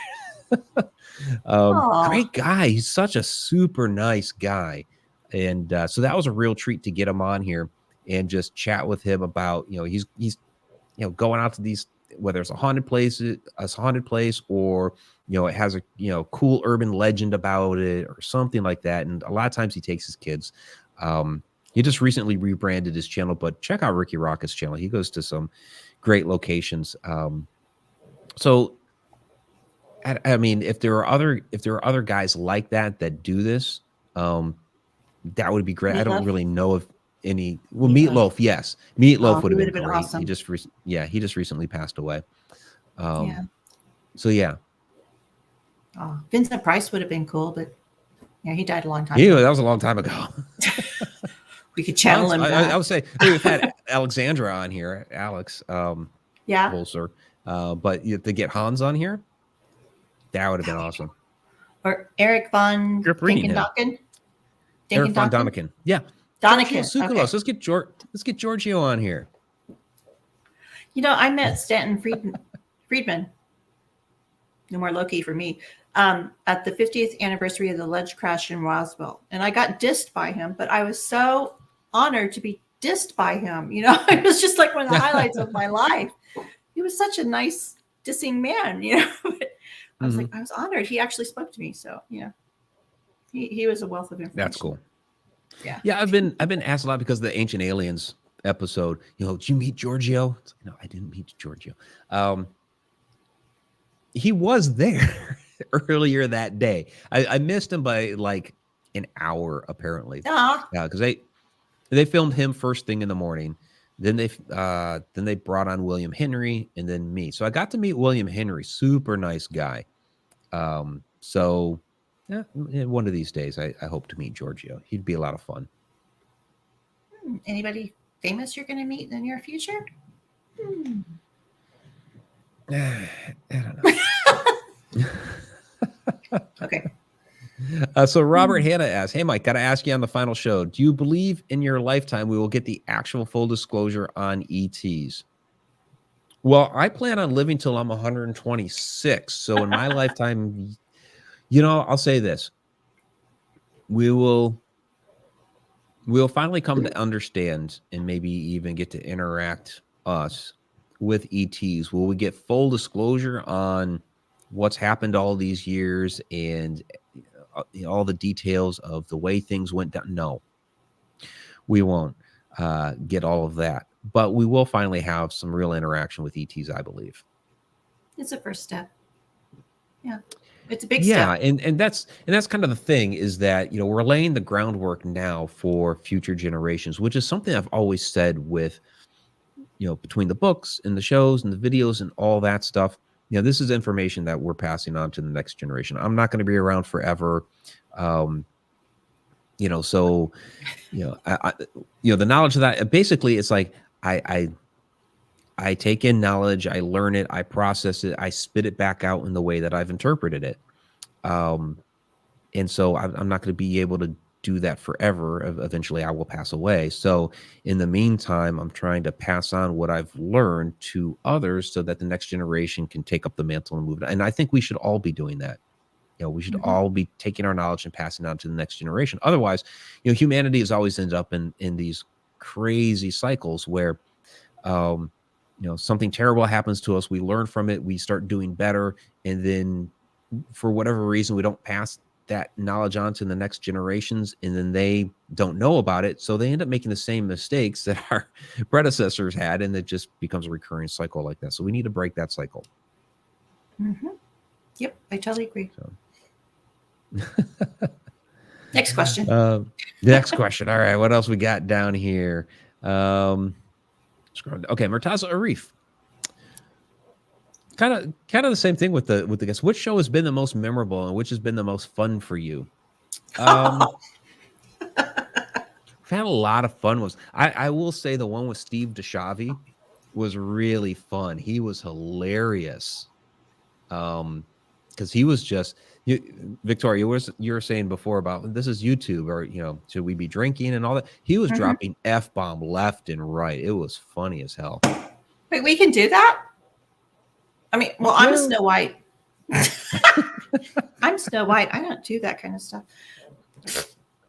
Speaker 1: Great guy. He's such a super nice guy. And so that was a real treat to get him on here and just chat with him about, he's going out to these, whether it's a haunted place or, it has a, cool urban legend about it or something like that. And a lot of times he takes his kids. He just recently rebranded his channel, but check out Ricky Rocket's channel. He goes to some great locations. So I mean, if there are other guys like that do this, that would be great.
Speaker 2: Meatloaf?
Speaker 1: I don't really know if any. Well, Meatloaf, yes, Meatloaf would have been great.
Speaker 2: Awesome.
Speaker 1: He just recently passed away.
Speaker 2: Yeah.
Speaker 1: So yeah.
Speaker 2: Oh, Vincent Price would have been cool, but he died a long time
Speaker 1: Yeah,
Speaker 2: ago.
Speaker 1: that was a long time ago.
Speaker 2: We could channel him.
Speaker 1: I would say we've had Alexandra on here, Alex.
Speaker 2: Yeah.
Speaker 1: Bolser. But to get Hans on here, that would have been awesome.
Speaker 2: Or Eric von
Speaker 1: Dinkendocken. Eric von Doniken. Yeah.
Speaker 2: Doniken.
Speaker 1: Okay. Let's get Giorgio on here.
Speaker 2: I met Stanton Friedman. No more Loki for me. At the 50th anniversary of the ledge crash in Roswell. And I got dissed by him, but I was so honored to be dissed by him. It was just like one of the highlights of my life. He was such a nice dissing man, But I was like, I was honored. He actually spoke to me. So, he was a wealth of information.
Speaker 1: That's cool.
Speaker 2: Yeah.
Speaker 1: Yeah. I've been asked a lot because of the Ancient Aliens episode, did you meet Giorgio? No, I didn't meet Giorgio. He was there earlier that day. I missed him by like an hour, apparently. Yeah, because they filmed him first thing in the morning. Then they brought on William Henry and then me. So I got to meet William Henry, super nice guy. So yeah, one of these days I hope to meet Giorgio. He'd be a lot of fun.
Speaker 2: Anybody famous you're going to meet in the near future?
Speaker 1: I don't know.
Speaker 2: Okay.
Speaker 1: So Robert Hanna asks, hey, Mike, got to ask you on the final show, do you believe in your lifetime we will get the actual full disclosure on ETs? Well, I plan on living till I'm 126. So in my lifetime, I'll say this. We'll finally come to understand and maybe even get to interact us with ETs. Will we get full disclosure on what's happened all these years and all the details of the way things went down? No, we won't get all of that, but we will finally have some real interaction with ETs, I believe.
Speaker 2: It's a first step. Yeah. It's a big
Speaker 1: step.
Speaker 2: step.
Speaker 1: And that's kind of the thing, is that, we're laying the groundwork now for future generations, which is something I've always said with, between the books and the shows and the videos and all that stuff. This is information that we're passing on to the next generation. I'm not going to be around forever. So, the knowledge of that, basically it's like, I take in knowledge, I learn it, I process it, I spit it back out in the way that I've interpreted it. And so I'm not going to be able to do that forever. Eventually I will pass away. So in the meantime, I'm trying to pass on what I've learned to others so that the next generation can take up the mantle and move it. And I think we should all be doing that. We should all be taking our knowledge and passing it on to the next generation. Otherwise, humanity has always ended up in these crazy cycles where, something terrible happens to us. We learn from it. We start doing better. And then for whatever reason, we don't pass that knowledge on to the next generations. And then they don't know about it. So they end up making the same mistakes that our predecessors had. And it just becomes a recurring cycle like that. So we need to break that cycle.
Speaker 2: Mm-hmm. Yep. I totally agree.
Speaker 1: So.
Speaker 2: Next question.
Speaker 1: Next question. All right. What else we got down here? Okay. Murtaza Arif. Kind of the same thing with the guests. Which show has been the most memorable and which has been the most fun for you? We've had a lot of fun ones. I will say the one with Steve DeShavi was really fun. He was hilarious. Because he was just, Victoria, you were saying before about this is YouTube, or should we be drinking and all that? He was dropping F-bomb left and right. It was funny as hell.
Speaker 2: Wait, we can do that? I mean, well, I'm Snow White. I'm Snow White. I don't do that kind of stuff.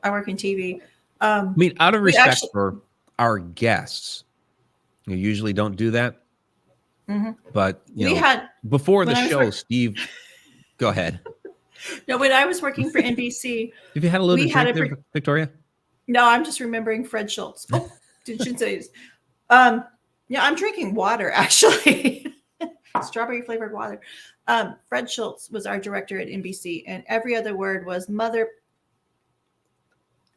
Speaker 2: I work in TV.
Speaker 1: I mean, out of respect for our guests, you usually don't do that. But before the show, Steve, go ahead.
Speaker 2: No, when I was working for NBC,
Speaker 1: have you had a little drink there, Victoria?
Speaker 2: No, I'm just remembering Fred Schultz. Oh, did you say? Yeah, I'm drinking water actually. Strawberry flavored water. Fred Schultz was our director at NBC, and every other word was mother.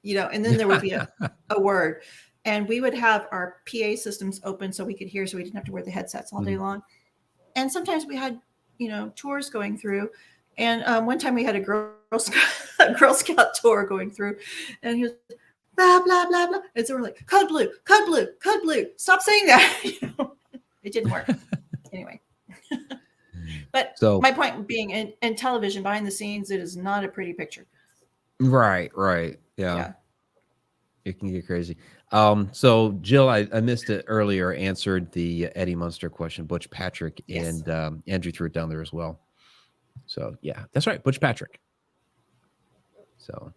Speaker 2: And then there would be a word. And we would have our PA systems open so we could hear, so we didn't have to wear the headsets all day long. And sometimes we had, tours going through. And one time we had a Girl Scout tour going through, and he was blah, blah, blah, blah. And so we're like, code blue, code blue, code blue. Stop saying that. It didn't work. Anyway. But my point being, in television, behind the scenes, it is not a pretty picture.
Speaker 1: Right. Yeah. It can get crazy. So Jill, I missed it earlier, answered the Eddie Munster question, Butch Patrick, and Andrew threw it down there as well. So yeah, that's right. Butch Patrick. So,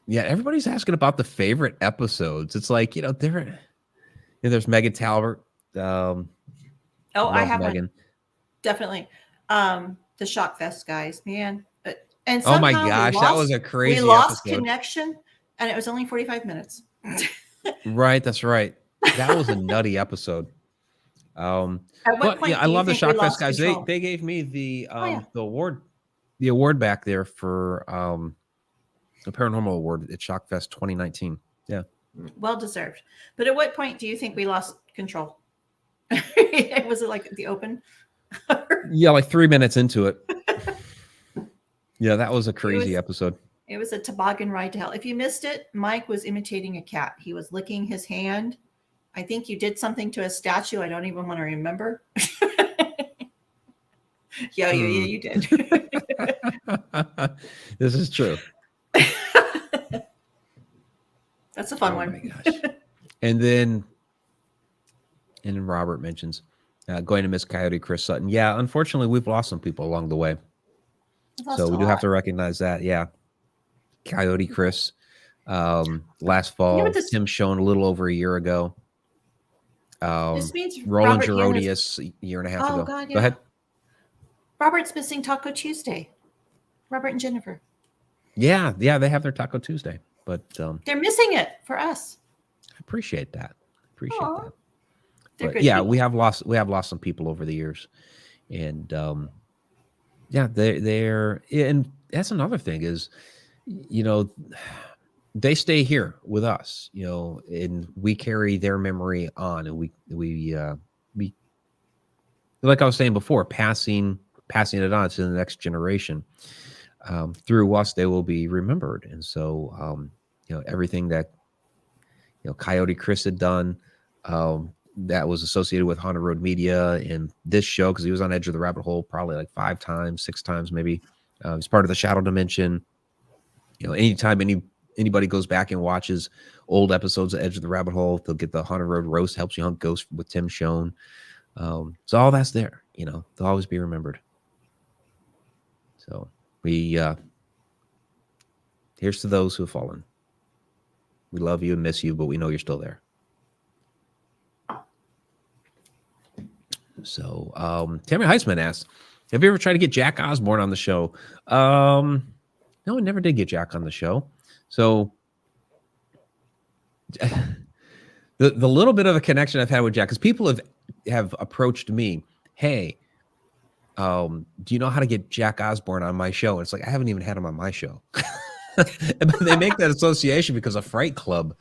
Speaker 1: yeah, everybody's asking about the favorite episodes. It's like, there's Megan Talbert. I
Speaker 2: have
Speaker 1: Megan.
Speaker 2: one. Definitely. The Shock Fest guys, man. And
Speaker 1: oh my gosh, that was a crazy
Speaker 2: We lost
Speaker 1: episode.
Speaker 2: Connection, and it was only 45 minutes.
Speaker 1: Right, that's right. That was a nutty episode.
Speaker 2: At what point
Speaker 1: I love the Shock Fest guys.
Speaker 2: Control?
Speaker 1: They gave me the award back there for the Paranormal Award at Shock Fest 2019. Yeah.
Speaker 2: Well deserved. But at what point do you think we lost control? Was it like the open?
Speaker 1: Yeah, like 3 minutes into it. Yeah, that was a crazy episode.
Speaker 2: It was a toboggan ride to hell. If you missed it, Mike was imitating a cat. He was licking his hand I think you did something to a statue. I don't even want to remember. Yeah, you did.
Speaker 1: This is true.
Speaker 2: That's a fun one.
Speaker 1: Oh my gosh. And then Robert mentions going to miss Coyote Chris Sutton. Yeah, unfortunately, we've lost some people along the way. So we do have to recognize that. Yeah. Coyote Chris. Last fall, Tim Schoen a little over a year ago.
Speaker 2: This means
Speaker 1: Roland Gerodius a year and a half ago.
Speaker 2: God, yeah.
Speaker 1: Go ahead.
Speaker 2: Robert's missing Taco Tuesday. Robert and Jennifer.
Speaker 1: Yeah, they have their Taco Tuesday, but
Speaker 2: they're missing it for us.
Speaker 1: I appreciate that.
Speaker 2: Aww.
Speaker 1: But yeah, people. we have lost some people over the years, and yeah, they're and that's another thing is, they stay here with us, and we carry their memory on, and we like I was saying before, passing it on to the next generation. Through us, they will be remembered, and so everything that Coyote Chris had done that was associated with Haunted Road Media and this show, because he was on Edge of the Rabbit Hole probably like 5 times, 6 times maybe. He's part of the Shadow Dimension. Anytime anybody goes back and watches old episodes of Edge of the Rabbit Hole, they'll get the Haunted Road Roast Helps You Hunt Ghosts with Tim Schoen. So all that's there, they'll always be remembered. So we here's to those who have fallen. We love you and miss you, but we know you're still there. So Tammy Heisman asks, have you ever tried to get Jack Osborne on the show? No, I never did get Jack on the show. So the little bit of a connection I've had with Jack, because people have approached me, hey, do you know how to get Jack Osborne on my show? And it's like, I haven't even had him on my show. But they make that association because of Fright Club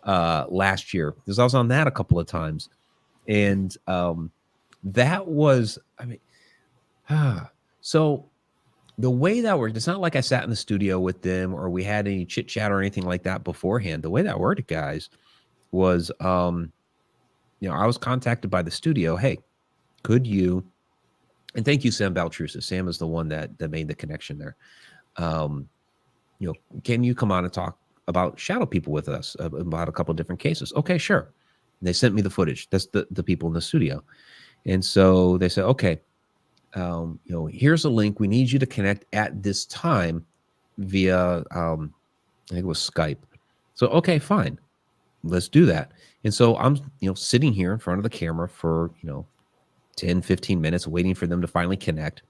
Speaker 1: last year, because I was on that a couple of times. And that was, so the way that worked, it's not like I sat in the studio with them or we had any chit chat or anything like that beforehand. The way that worked, guys, was, I was contacted by the studio. Hey, could you, and thank you, Sam Baltrusa. Sam is the one that made the connection there. Can you come on and talk about shadow people with us about a couple of different cases? Okay, sure. And they sent me the footage. That's the people in the studio. And so they said, okay, here's a link. We need you to connect at this time via, I think it was Skype. So, okay, fine. Let's do that. And so I'm, sitting here in front of the camera for, 10, 15 minutes waiting for them to finally connect.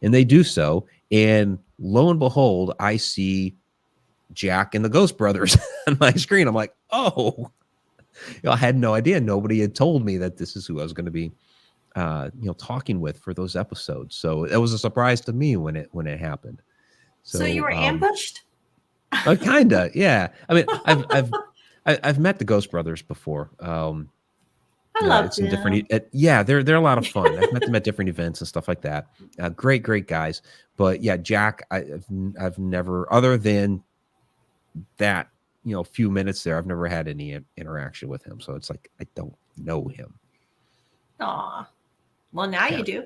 Speaker 1: And they do so. And lo and behold, I see Jack and the Ghost Brothers on my screen. I'm like, oh, I had no idea. Nobody had told me that this is who I was going to be, talking with for those episodes. So it was a surprise to me when it happened.
Speaker 2: So you were ambushed?
Speaker 1: Kinda, yeah. I mean, I've met the Ghost Brothers before.
Speaker 2: I love them.
Speaker 1: They're a lot of fun. I've met them at different events and stuff like that. Great guys. But yeah, Jack, I've never, other than that, few minutes there, I've never had any interaction with him. So it's like I don't know him.
Speaker 2: Aw. Well, now you do.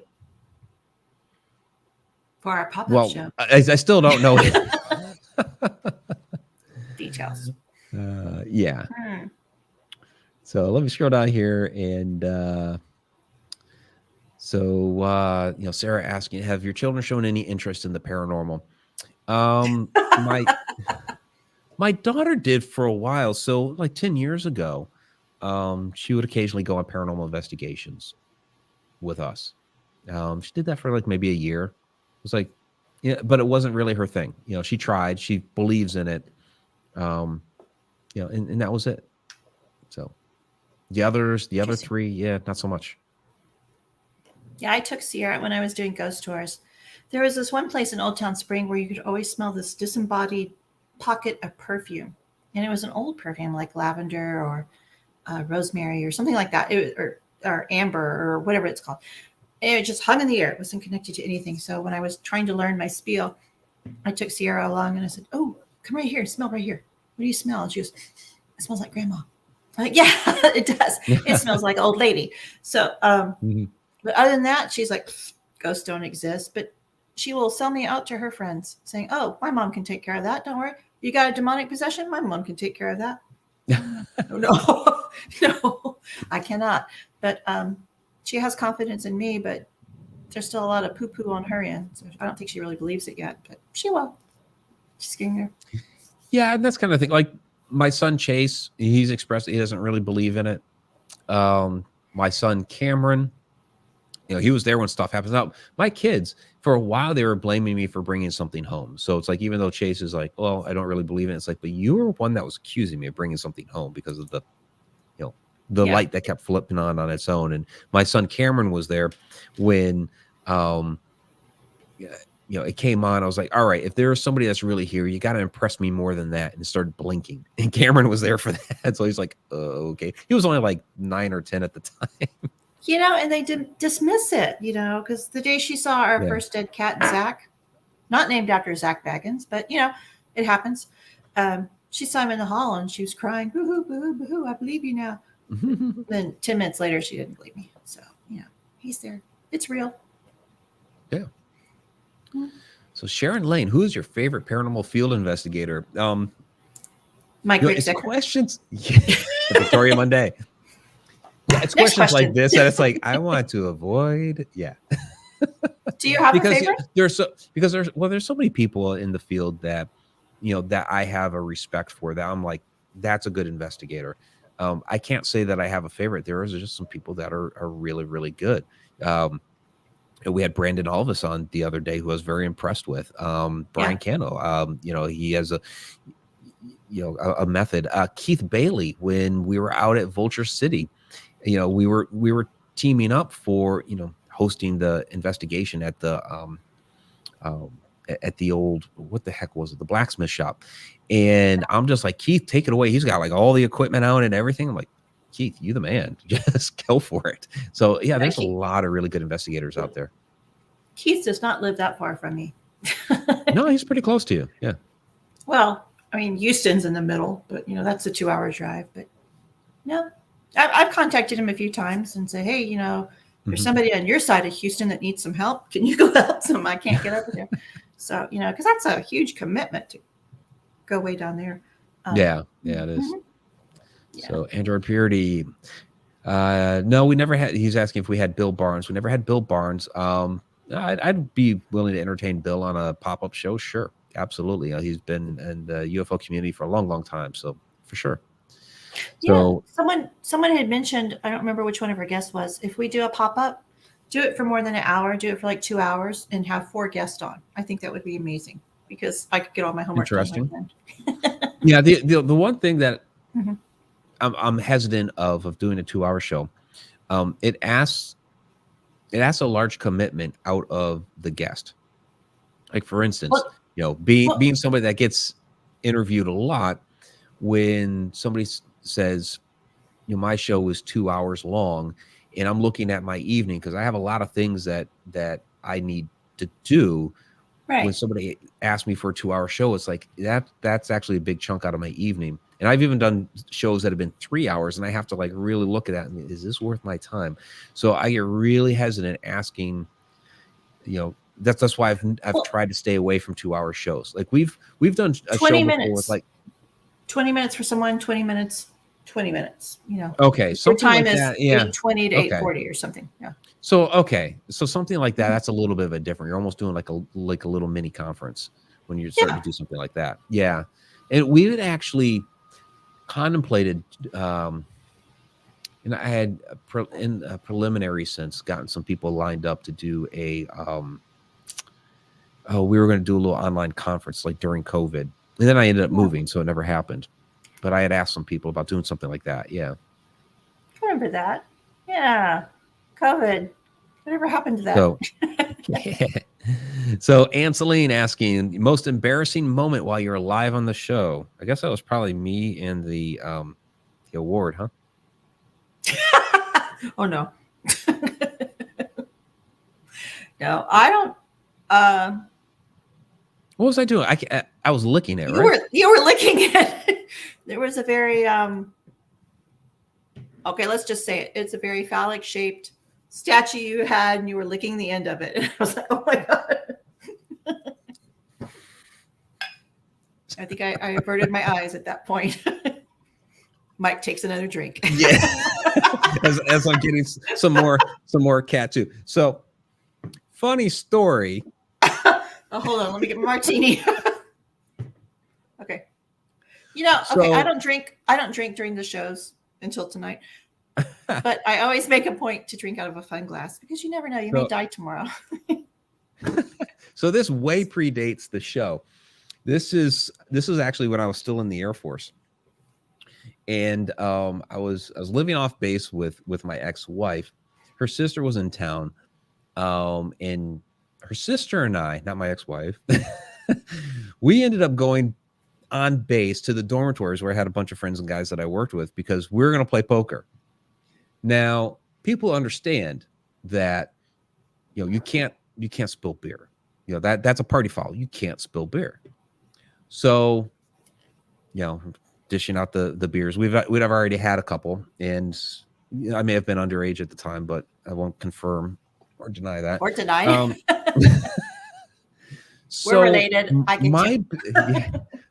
Speaker 2: For our pop-up show.
Speaker 1: I still don't know him.
Speaker 2: Details.
Speaker 1: Yeah. So let me scroll down here, and Sarah asking, have your children shown any interest in the paranormal? My daughter did for a while. So like 10 years ago, she would occasionally go on paranormal investigations with us. She did that for like maybe a year. It was like, yeah, but it wasn't really her thing. She tried. She believes in it. And that was it. So. The other 3, yeah, not so much.
Speaker 2: Yeah, I took Sierra when I was doing ghost tours. There was this one place in Old Town Spring where you could always smell this disembodied pocket of perfume. And it was an old perfume like lavender or rosemary or something like that. Or amber or whatever it's called. And it just hung in the air. It wasn't connected to anything. So when I was trying to learn my spiel, I took Sierra along and I said, oh, come right here. Smell right here. What do you smell? And she goes, it smells like grandma. Yeah, it does. It smells like old lady. So, but other than that, she's like, ghosts don't exist. But she will sell me out to her friends saying, oh, my mom can take care of that. Don't worry. You got a demonic possession? My mom can take care of that. No, no, I cannot. But she has confidence in me, but there's still a lot of poo-poo on her end. So I don't think she really believes it yet, but she will. She's getting there.
Speaker 1: Yeah, and that's kind of thing. Like my son Chase, he's expressed he doesn't really believe in it. My son Cameron, he was there when stuff happens. Now, my kids, for a while, they were blaming me for bringing something home. So it's like, even though Chase is like, well, I don't really believe in it. It's like, but you were one that was accusing me of bringing something home because of the light that kept flipping on its own. And my son Cameron was there when, it came on. I was like, all right, if there's somebody that's really here, you got to impress me more than that. And started blinking. And Cameron was there for that. So he's like, okay. He was only like 9 or 10 at the time.
Speaker 2: And they didn't dismiss it, because the day she saw our first dead cat, Zach, not named after Zach Baggins, but, it happens. She saw him in the hall and she was crying, boo-hoo, boo-hoo, boo-hoo, I believe you now. Then 10 minutes later, she didn't believe me. So, he's there. It's real.
Speaker 1: Yeah. So Sharon Lane, who is your favorite paranormal field investigator?
Speaker 2: Mike
Speaker 1: it's
Speaker 2: Ricksecker.
Speaker 1: Questions. Victoria Mundae. Yeah, it's questions like this that it's like I want to avoid. Yeah.
Speaker 2: Do you have a favorite?
Speaker 1: There's so many people in the field that that I have a respect for, that I'm like, that's a good investigator. I can't say that I have a favorite. There is just some people that are really, really good. We had Brandon Alvis on the other day, who I was very impressed with. Brian Cano, he has a method. Keith Bailey, when we were out at Vulture City, we were teaming up for hosting the investigation at the old, what the heck was it, the blacksmith shop. And I'm just like, Keith, take it away. He's got like all the equipment out and everything. I'm like, Keith, you the man. Just go for it. So yeah, there's a lot of really good investigators out there.
Speaker 2: Keith does not live that far from me.
Speaker 1: No, he's pretty close to you. Yeah.
Speaker 2: Well, I mean, Houston's in the middle, but that's a 2-hour drive. But no, I've contacted him a few times and say, hey, there's somebody on your side of Houston that needs some help. Can you go help them? I can't get over there. So, because that's a huge commitment to go way down there.
Speaker 1: Yeah, it is. Yeah. So Android Purity. No, we never had. He's asking if we had Bill Barnes. We never had Bill Barnes. I'd be willing to entertain Bill on a pop-up show. Sure, absolutely. He's been in the UFO community for a long, long time. So for sure. So
Speaker 2: someone had mentioned, I don't remember which one of our guests was, if we do a pop-up, do it for more than an hour, do it for like 2 hours, and have 4 guests on. I think that would be amazing, because I could get all my homework done.
Speaker 1: Interesting. Yeah, the one thing that I'm hesitant of doing a 2-hour show, it asks a large commitment out of the guest. Like, for instance, being somebody that gets interviewed a lot, when somebody says, my show is 2 hours long, and I'm looking at my evening because I have a lot of things that I need to do. Right. When somebody asks me for a 2-hour show, it's like that's actually a big chunk out of my evening. And I've even done shows that have been 3 hours, and I have to like really look at that. And is this worth my time? So I get really hesitant asking. That's why I've tried to stay away from 2-hour shows. Like we've done a
Speaker 2: 20
Speaker 1: show
Speaker 2: minutes.
Speaker 1: before with like
Speaker 2: 20 minutes for someone, 20 minutes.
Speaker 1: Okay,
Speaker 2: something time
Speaker 1: like
Speaker 2: is
Speaker 1: that. Yeah,
Speaker 2: 8:20 to 8:40 or something. Yeah.
Speaker 1: So so something like that. That's a little bit of a different. You're almost doing like a little mini conference when you're starting to do something like that. Yeah, and we had actually contemplated. And I had in a preliminary sense gotten some people lined up to do a. We were going to do a little online conference like during COVID, and then I ended up moving, so it never happened. But I had asked some people about doing something like that. Yeah.
Speaker 2: I remember that. Yeah. COVID. Whatever happened to that?
Speaker 1: So Anne Celine asking, most embarrassing moment while you're live on the show. I guess that was probably me and the award, huh?
Speaker 2: Oh, no. No, I don't.
Speaker 1: What was I doing? I was licking it, right?
Speaker 2: You were licking it. There was a very Okay, let's just say it. It's a very phallic shaped statue you had, and you were licking the end of it. And I was like, oh my God. I think I averted my eyes at that point. Mike takes another drink.
Speaker 1: Yeah. as I'm getting some more cat too. So funny story.
Speaker 2: Oh, hold on. Let me get my martini. Okay. Okay,
Speaker 1: So,
Speaker 2: I don't drink during the shows until tonight. But I always make a point to drink out of a fun glass because you never know. You may die tomorrow.
Speaker 1: So this way predates the show. This is actually when I was still in the Air Force. And I was living off base with my ex-wife. Her sister was in town. And her sister and I, not my ex-wife, we ended up going on base to the dormitories where I had a bunch of friends and guys that I worked with because we were going to play poker. Now, people understand that, you can't spill beer. That's a party foul. You can't spill beer. So, dishing out the beers. We'd have already had a couple, and I may have been underage at the time, but I won't confirm or deny that.
Speaker 2: Or deny.
Speaker 1: So
Speaker 2: we're related. I can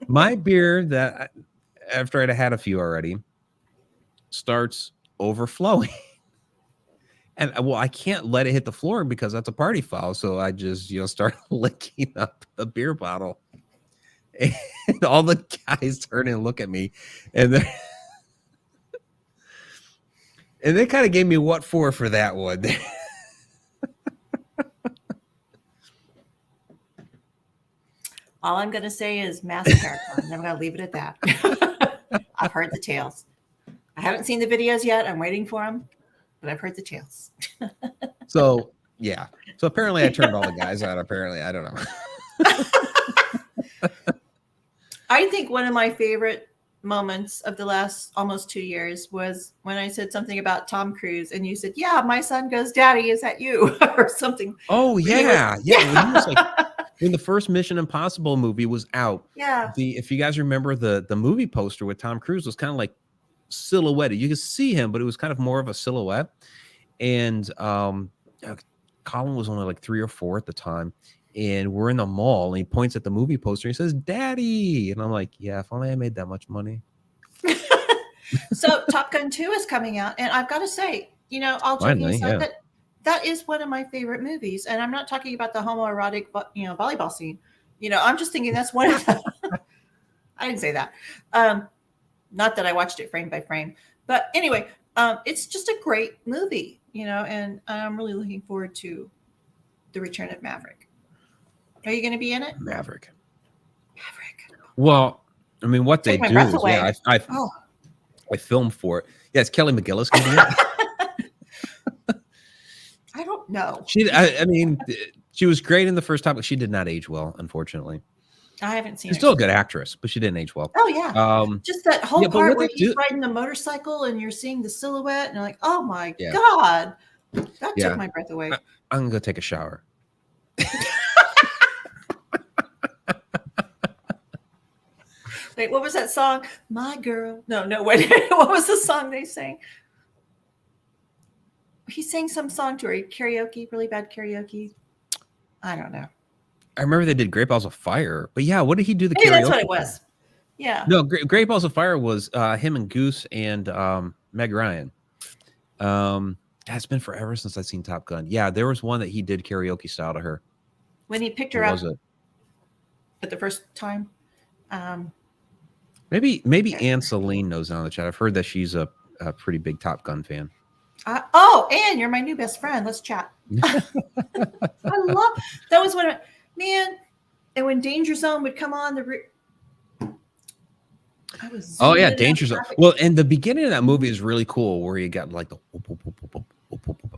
Speaker 1: my beer that after I'd had a few already starts overflowing. And I can't let it hit the floor because that's a party foul. So I just, start licking up the beer bottle. And all the guys turn and look at me, and they kind of gave me what for that one.
Speaker 2: All I'm going to say is massacre. I'm never going to leave it at that. I've heard the tales. I haven't seen the videos yet. I'm waiting for them, but I've heard the tales.
Speaker 1: So, yeah. So apparently I turned all the guys out. Apparently, I don't know.
Speaker 2: I think one of my favorite moments of the last almost 2 years was when I said something about Tom Cruise and you said, yeah, my son goes, Daddy, is that you? Or something.
Speaker 1: Oh, yeah. Yeah. When, he was when the first Mission Impossible movie was out, if you guys remember the movie poster with Tom Cruise was kind of like silhouetted. You could see him, but it was kind of more of a silhouette. And Colin was only like 3 or 4 at the time. And we're in the mall, and he points at the movie poster. And he says, Daddy. And I'm like, yeah, if only I made that much money.
Speaker 2: So Top Gun 2 is coming out. And I've got to say, all joking aside, that is one of my favorite movies. And I'm not talking about the homoerotic, volleyball scene. I'm just thinking that's one of them. I didn't say that. Not that I watched it frame by frame. But anyway, it's just a great movie, and I'm really looking forward to the return of Maverick. Are you going to be in it?
Speaker 1: Maverick. Well, I mean, what they do is, I filmed for it. Yeah, it's Kelly McGillis going to be in it.
Speaker 2: I don't know.
Speaker 1: I mean, she was great in the first time, but she did not age well, unfortunately.
Speaker 2: I haven't seen
Speaker 1: She's
Speaker 2: her.
Speaker 1: still a good actress, but she didn't age well.
Speaker 2: Oh, yeah. Just that whole part where he's riding the motorcycle and you're seeing the silhouette and you're like, oh, my God. That took my breath away.
Speaker 1: I'm going to go take a shower.
Speaker 2: Wait, what was that song? My girl. No, wait. What was the song they sang? He sang some song to her. Karaoke, really bad karaoke. I don't know.
Speaker 1: I remember they did Great Balls of Fire. But yeah, what did he do the karaoke?
Speaker 2: That's what it was. Yeah.
Speaker 1: No, Great Balls of Fire was him and Goose and Meg Ryan. It's been forever since I've seen Top Gun. Yeah, there was one that he did karaoke style to her.
Speaker 2: When he picked her up at the first time.
Speaker 1: Maybe Anne Celine knows on the chat. I've heard that she's a pretty big Top Gun fan.
Speaker 2: Anne, you're my new best friend. Let's chat. I love that. Was one of man, and when Danger Zone would come on
Speaker 1: Danger Zone. Well, and the beginning of that movie is really cool, where you got like the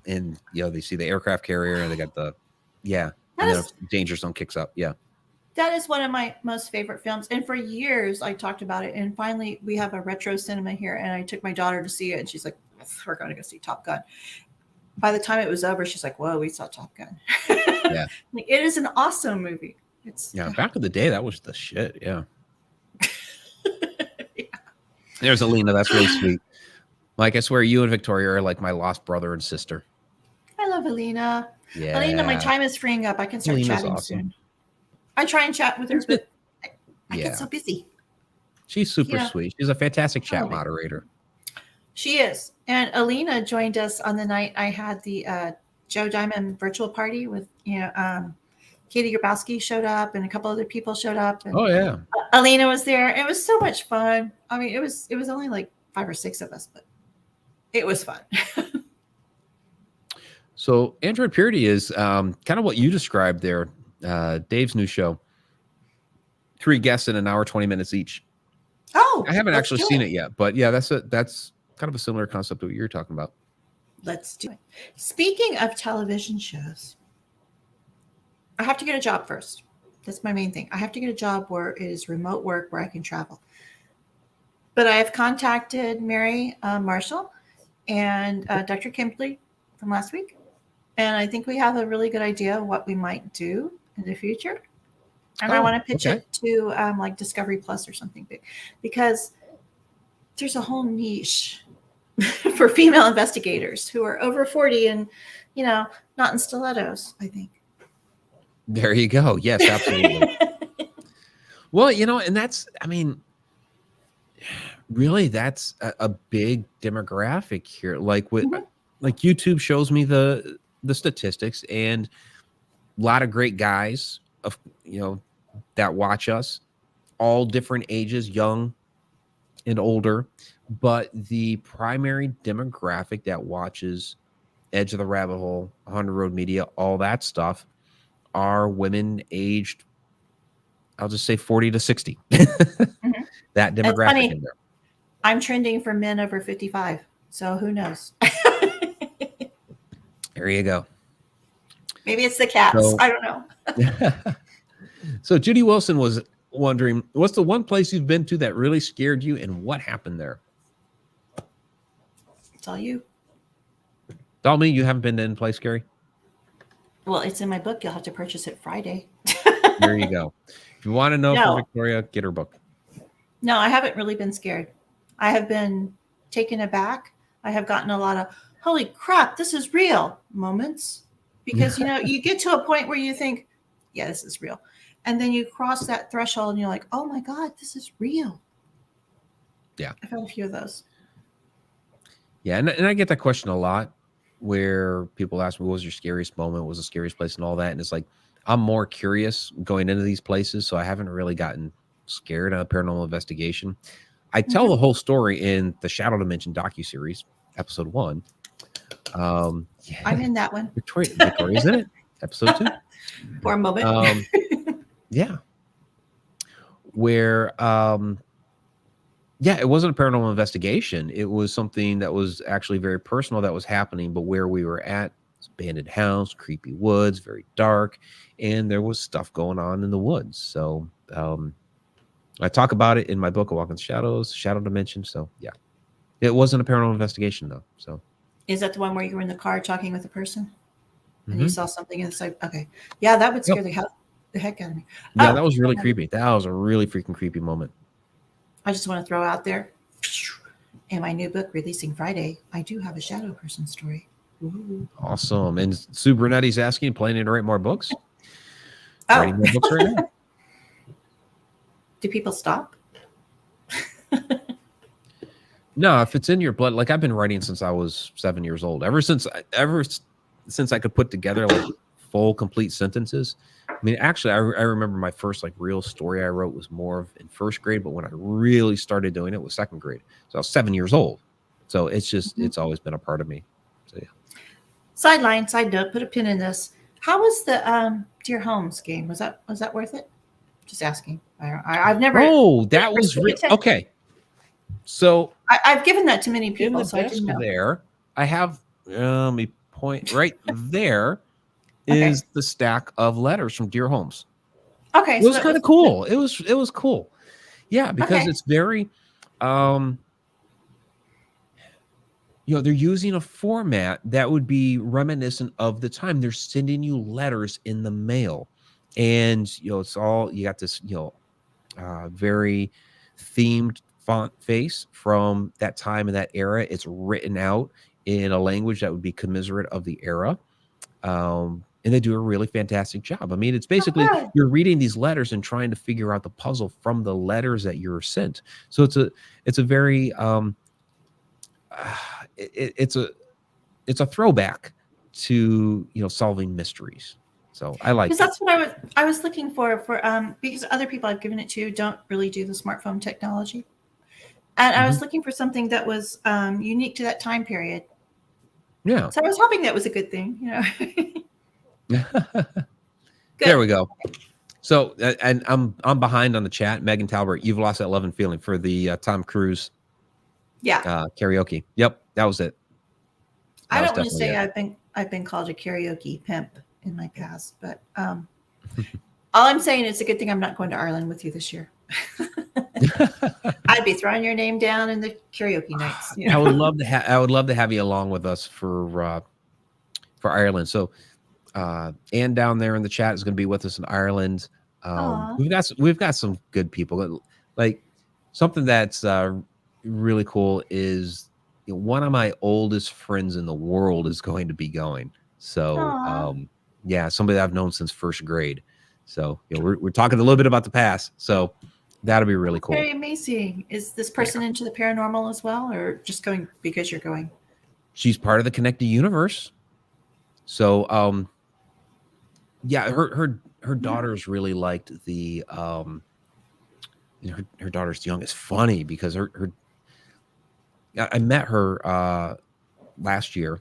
Speaker 1: and they see the aircraft carrier, and they got the Danger Zone kicks up. Yeah.
Speaker 2: That is one of my most favorite films. And for years, I talked about it. And finally, we have a retro cinema here. And I took my daughter to see it. And she's like, we're going to go see Top Gun. By the time it was over, she's like, whoa, we saw Top Gun. Yeah. It is an awesome movie.
Speaker 1: Back in the day, that was the shit. Yeah. There's Alina. That's really sweet. Mike, I swear you and Victoria are like my lost brother and sister.
Speaker 2: I love Alina.
Speaker 1: Yeah.
Speaker 2: Alina, my time is freeing up. I can start
Speaker 1: Alina's
Speaker 2: chatting
Speaker 1: awesome.
Speaker 2: soon. I try and chat with her, but I
Speaker 1: Yeah.
Speaker 2: get so busy.
Speaker 1: She's super
Speaker 2: Yeah.
Speaker 1: sweet. She's a fantastic chat
Speaker 2: Totally.
Speaker 1: moderator.
Speaker 2: She is. And Alina joined us on the night I had the Joe Diamond virtual party with, Katie Grabowski showed up and a couple other people showed up. And
Speaker 1: Oh yeah.
Speaker 2: Alina was there. It was so much fun. I mean, it was only like 5 or 6 of us, but it was fun.
Speaker 1: So Android Purity is kind of what you described there. Dave's new show. 3 guests in an hour, 20 minutes each.
Speaker 2: Oh,
Speaker 1: I haven't
Speaker 2: let's
Speaker 1: actually
Speaker 2: do
Speaker 1: seen
Speaker 2: it.
Speaker 1: it yet, but yeah, that's kind of a similar concept to what you're talking about.
Speaker 2: Let's do it. Speaking of television shows, I have to get a job first. That's my main thing. I have to get a job where it is remote work where I can travel. But I have contacted Mary Marshall and Dr. Kimberly from last week. And I think we have a really good idea of what we might do in the future. And I want to pitch it to like Discovery Plus or something big, because there's a whole niche for female investigators who are over 40 and, not in stilettos, I think.
Speaker 1: There you go. Yes, absolutely. Well, and that's, I mean, really, that's a big demographic here. Like like YouTube shows me the statistics, and a lot of great guys of that watch us, all different ages, young and older. But the primary demographic that watches Edge of the Rabbit Hole, 100 Road Media, all that stuff, are women aged, I'll just say 40 to 60. That demographic in there.
Speaker 2: I'm trending for men over 55, so who knows?
Speaker 1: There you go.
Speaker 2: Maybe it's the cats.
Speaker 1: So,
Speaker 2: I don't know.
Speaker 1: So Judy Wilson was wondering, what's the one place you've been to that really scared you, and what happened there?
Speaker 2: It's all you.
Speaker 1: Tell me you haven't been to any place scary?
Speaker 2: Well, it's in my book. You'll have to purchase it Friday.
Speaker 1: There you go. If you want to know from Victoria, get her book.
Speaker 2: No, I haven't really been scared. I have been taken aback. I have gotten a lot of, holy crap, this is real moments. Because, you get to a point where you think, yeah, this is real. And then you cross that threshold and you're like, oh my God, this is real.
Speaker 1: Yeah.
Speaker 2: I've had a few of those.
Speaker 1: Yeah. And I get that question a lot, where people ask me, what was your scariest moment? What was the scariest place and all that? And it's like, I'm more curious going into these places. So I haven't really gotten scared on a paranormal investigation. I tell the whole story in the Shadow Dimension docuseries, episode 1. Yeah.
Speaker 2: I'm in that one.
Speaker 1: Victoria's in it, episode 2.
Speaker 2: For a moment.
Speaker 1: Yeah. Where, it wasn't a paranormal investigation. It was something that was actually very personal that was happening, but where we were at, abandoned house, creepy woods, very dark, and there was stuff going on in the woods. So I talk about it in my book, A Walk in the Shadows, Shadow Dimension. So yeah, it wasn't a paranormal investigation though. So
Speaker 2: is that the one where you were in the car talking with a person and you saw something inside? Okay, yeah, that would scare the heck out of me.
Speaker 1: Yeah, that was really creepy. That was a really freaking creepy moment.
Speaker 2: I just want to throw out there, in my new book releasing Friday, I do have a shadow person story. Ooh.
Speaker 1: Awesome. And Sue Brunetti's asking, planning to write more books? Writing more books right now.
Speaker 2: Do people stop?
Speaker 1: No, if it's in your blood, like I've been writing since I was 7 years old. Ever since I could put together like full complete sentences. I mean, actually, I remember my first like real story I wrote was more of in first grade, but when I really started doing it was second grade. So I was 7 years old. So it's just it's always been a part of me. So yeah.
Speaker 2: Side note, put a pin in this. How was the Dear Homes game? Was that worth it? Just asking. I've never.
Speaker 1: Oh, that was okay. So
Speaker 2: I've given that to many people.
Speaker 1: In the desk there, I have let me point right there is the stack of letters from Dear Homes.
Speaker 2: Okay,
Speaker 1: it was kind of cool. It was cool. Yeah, because it's very they're using a format that would be reminiscent of the time. They're sending you letters in the mail, and it's all, you got this very themed font face from that time and that era. It's written out in a language that would be commiserate of the era. And they do a really fantastic job. I mean, it's basically you're reading these letters and trying to figure out the puzzle from the letters that you're sent. So it's a very it's a throwback to solving mysteries. So I like
Speaker 2: because that's what I was looking for because other people I've given it to don't really do the smartphone technology, and I was looking for something that was unique to that time period.
Speaker 1: Yeah.
Speaker 2: So I was hoping that was a good thing, Good.
Speaker 1: There we go. So, and I'm behind on the chat. Megan Talbert, you've lost that love and feeling for the Tom Cruise karaoke. Yep, that was it.
Speaker 2: I don't want to say I've been called a karaoke pimp in my past, but all I'm saying is it's a good thing I'm not going to Ireland with you this year. I'd be throwing your name down in the karaoke nights.
Speaker 1: I would love to have you along with us for Ireland. So Anne down there in the chat is going to be with us in Ireland. We've got some good people. Like something that's really cool is one of my oldest friends in the world is going to be going. So somebody that I've known since first grade. So we're talking a little bit about the past. So that'll be really cool.
Speaker 2: Very amazing. Is this person into the paranormal as well, or just going because you're going?
Speaker 1: She's part of the Connected Universe. So her daughters really liked the her daughter's young. It's funny because I met her last year,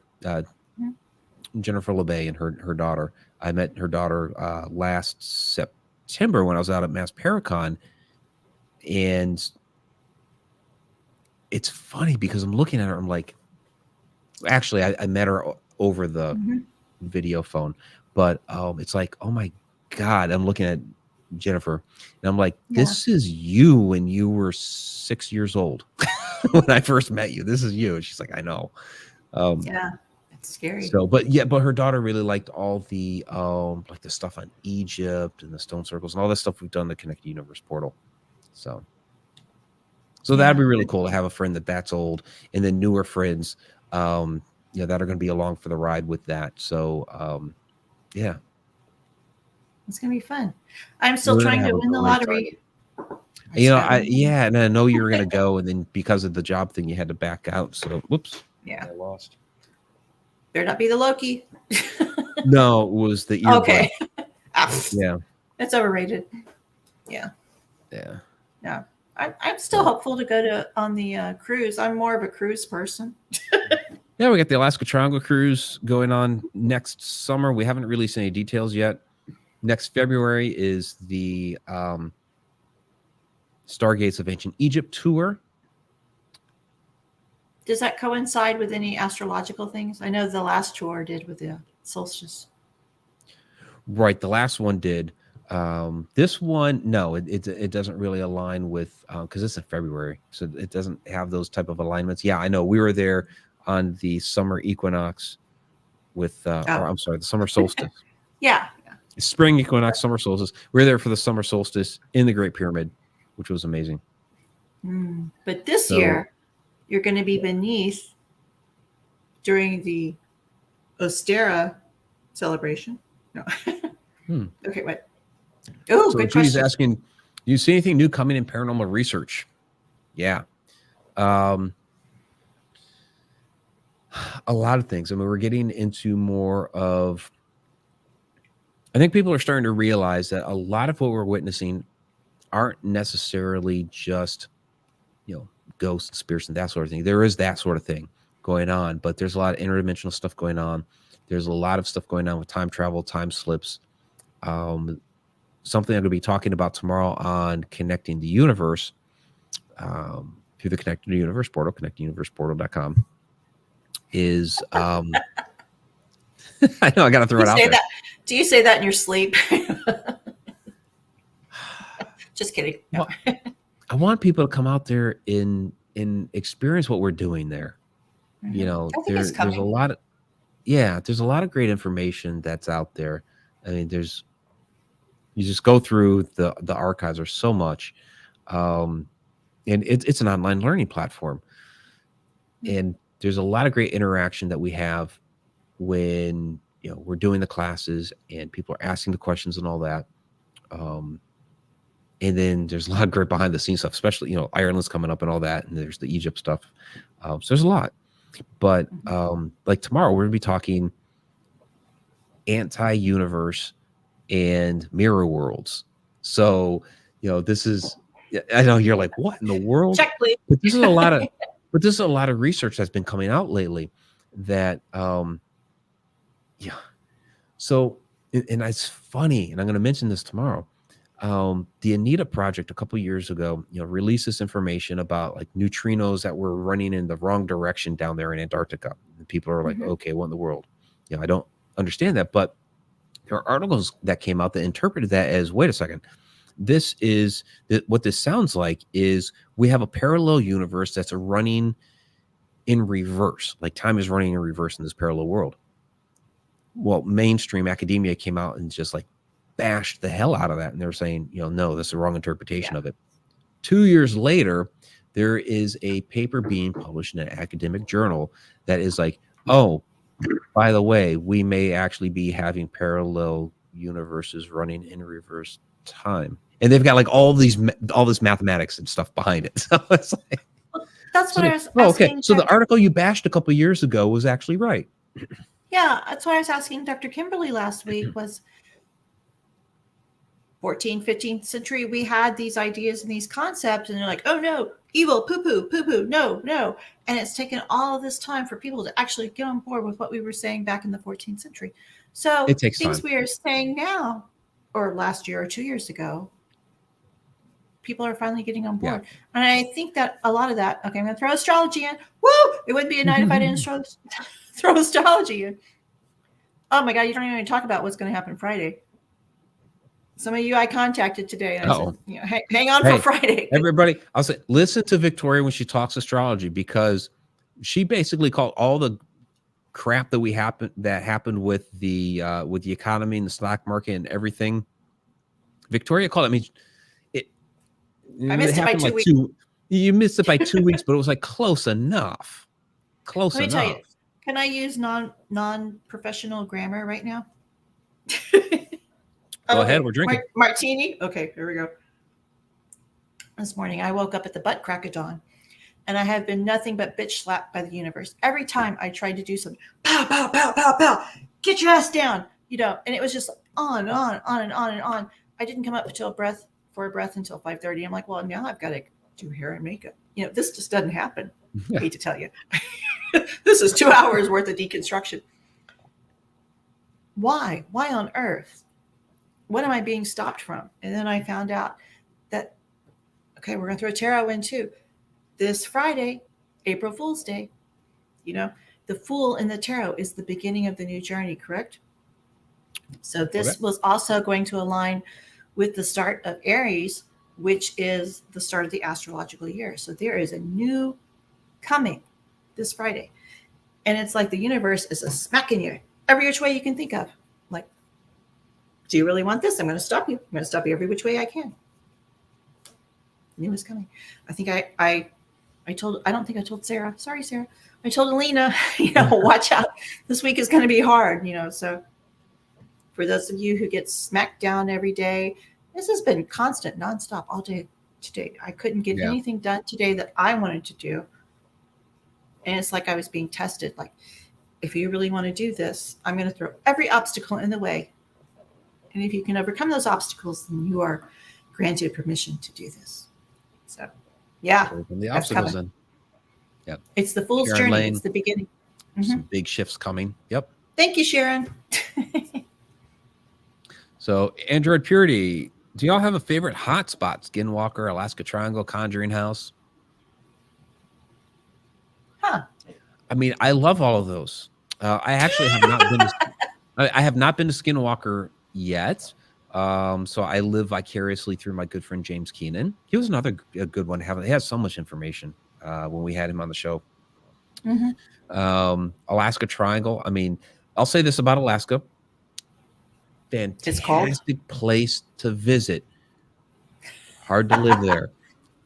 Speaker 1: Jennifer LeBay and her daughter. I met her daughter last September when I was out at Mass Paracon, and it's funny because I'm looking at her. I'm like, actually, I met her over the video phone, but it's like, oh my God, I'm looking at Jennifer and I'm like, this is you when you were 6 years old. When I first met you, this is you. And she's like, I know.
Speaker 2: It's scary.
Speaker 1: So, but her daughter really liked all the like the stuff on Egypt and the stone circles and all this stuff we've done in the Connected Universe portal. So that'd be really cool to have a friend that's old, and then newer friends that are going to be along for the ride with that. So
Speaker 2: it's gonna be fun. I'm still trying to win the lottery.
Speaker 1: And I know you were going to go, and then because of the job thing, you had to back out. So, whoops.
Speaker 2: Yeah.
Speaker 1: I lost.
Speaker 2: Better not be the Loki.
Speaker 1: No, it was the earbud.
Speaker 2: Okay.
Speaker 1: Yeah.
Speaker 2: It's overrated. Yeah. I'm still hopeful to go on the cruise. I'm more of a cruise person.
Speaker 1: Yeah, we got the Alaska Triangle cruise going on next summer. We haven't released any details yet. Next February is the Stargates of Ancient Egypt tour.
Speaker 2: Does that coincide with any astrological things? I know the last tour did with the solstice.
Speaker 1: Right, the last one did. This one, no, it doesn't really align with because it's in February, so it doesn't have those type of alignments. Yeah, I know. We were there on the summer equinox with, the summer solstice.
Speaker 2: Yeah.
Speaker 1: Spring equinox, summer solstice. We were there for the summer solstice in the Great Pyramid, which was amazing.
Speaker 2: But this year, you're going to be beneath during the Ostera celebration. No. Okay, wait. Oh,
Speaker 1: so
Speaker 2: good
Speaker 1: Judy's
Speaker 2: question.
Speaker 1: asking, do you see anything new coming in paranormal research? Yeah. A lot of things. I mean, we're getting into more of, I think people are starting to realize that a lot of what we're witnessing aren't necessarily just, ghosts, spirits, and that sort of thing. There is that sort of thing going on, but there's a lot of interdimensional stuff going on. There's a lot of stuff going on with time travel, time slips. Something I'm going to be talking about tomorrow on Connecting the Universe through the Connected Universe portal, connectuniverseportal.com is I know I got to throw it out there.
Speaker 2: Do you say that in your sleep? Just kidding. No.
Speaker 1: Well, I want people to come out there and experience what we're doing there. There's a lot of there's a lot of great information that's out there. I mean, you just go through the archives. There's so much. and it's an online learning platform. And there's a lot of great interaction that we have when we're doing the classes and people are asking the questions and all that. And then there's a lot of great behind the scenes stuff, especially Ireland's coming up and all that, and there's the Egypt stuff. So there's a lot. But like tomorrow we're gonna be talking anti-universe and mirror worlds. So this is, I know you're like, what in the world?
Speaker 2: Check, please.
Speaker 1: But this is a lot of research that's been coming out lately that so, and it's funny, and I'm going to mention this tomorrow. The Anita Project a couple years ago released this information about like neutrinos that were running in the wrong direction down there in Antarctica, and people are like, okay, what in the world? I don't understand that. But there are articles that came out that interpreted that as, wait a second, this is what this sounds like is we have a parallel universe that's running in reverse, like time is running in reverse in this parallel world. Well, mainstream academia came out and just like bashed the hell out of that, and they're saying, no, that's the wrong interpretation of it. 2 years later, there is a paper being published in an academic journal that is like, oh, by the way, we may actually be having parallel universes running in reverse time, and they've got like all this mathematics and stuff behind it. So it's like,
Speaker 2: that's what I was asking.
Speaker 1: Okay, so the article you bashed a couple years ago was actually right.
Speaker 2: Yeah, that's what I was asking Dr. Kimberly last week was 14th, 15th century, we had these ideas and these concepts, and they're like, oh no, evil, poo-poo, no. And it's taken all of this time for people to actually get on board with what we were saying back in the 14th century. So
Speaker 1: it takes
Speaker 2: things
Speaker 1: time.
Speaker 2: we are saying now, or last year or 2 years ago, people are finally getting on board. Yeah. And I think that a lot of that, okay, I'm going to throw astrology in. Woo! It wouldn't be a night if I didn't throw astrology in. Oh my God, you don't even talk about what's going to happen Friday. Some of you I contacted today, and I said, hang on for Friday.
Speaker 1: Everybody, I'll say, listen to Victoria when she talks astrology, because she basically called all the crap that happened with the economy and the stock market and everything. Victoria called it.
Speaker 2: I missed it by 2 weeks.
Speaker 1: You missed it by 2 weeks, but it was like close enough. Let me tell you,
Speaker 2: can I use non-professional grammar right now?
Speaker 1: Go ahead, we're drinking.
Speaker 2: Martini? Okay, here we go. This morning, I woke up at the butt crack of dawn, and I have been nothing but bitch slapped by the universe. Every time I tried to do something, pow, pow, pow, pow, pow, get your ass down, and it was just on and on and on and on. I didn't come up for a breath until 5:30. I'm like, well, now I've got to do hair and makeup. This just doesn't happen. I hate to tell you. This is 2 hours worth of deconstruction. Why? Why on earth? What am I being stopped from? And then I found out that, okay, we're going to throw tarot in too. This Friday, April Fool's Day, the Fool in the tarot is the beginning of the new journey, correct? So this was also going to align with the start of Aries, which is the start of the astrological year. So there is a new coming this Friday. And it's like the universe is smacking you every which way you can think of. Like, do you really want this? I'm going to stop you. I'm going to stop you every which way I can. New is coming. I think I don't think I told Sarah. Sorry, Sarah. I told Alina, watch out. This week is going to be hard, So for those of you who get smacked down every day, this has been constant, nonstop all day today. I couldn't get anything done today that I wanted to do. And it's like I was being tested. Like, if you really want to do this, I'm going to throw every obstacle in the way. And if you can overcome those obstacles, then you are granted permission to do this. So, yeah.
Speaker 1: The obstacles then. Yep.
Speaker 2: It's the fool's journey. Lane. It's the beginning.
Speaker 1: Some big shifts coming. Yep.
Speaker 2: Thank you, Sharon.
Speaker 1: So, Android Purity, do y'all have a favorite hotspot? Skinwalker, Alaska Triangle, Conjuring House?
Speaker 2: Huh.
Speaker 1: I mean, I love all of those. I actually have not been. I have not been to Skinwalker yet. So I live vicariously through my good friend James Keenan. He was another good one to have. He has so much information when we had him on the show. Alaska Triangle. I mean, I'll say this about Alaska. Fantastic place to visit. Hard to live there.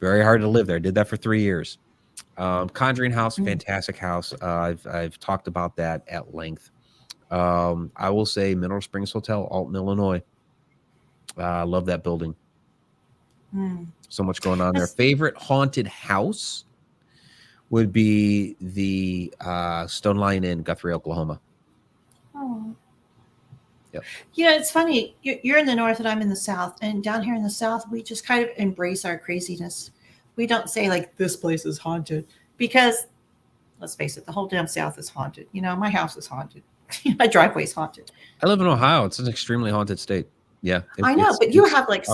Speaker 1: Very hard to live there. Did that for 3 years. Conjuring House, fantastic house. I've talked about that at length. I will say Mineral Springs Hotel, Alton, Illinois. I love that building. So much going on there. Favorite haunted house would be the Stone Lion Inn, Guthrie, Oklahoma.
Speaker 2: Oh.
Speaker 1: Yep.
Speaker 2: It's funny. You're in the north and I'm in the south. And down here in the south, we just kind of embrace our craziness. We don't say like, this place is haunted. Because, let's face it, the whole damn south is haunted. My house is haunted. My driveway is haunted.
Speaker 1: I live in Ohio. It's an extremely haunted state. Yeah.
Speaker 2: I know, but you have like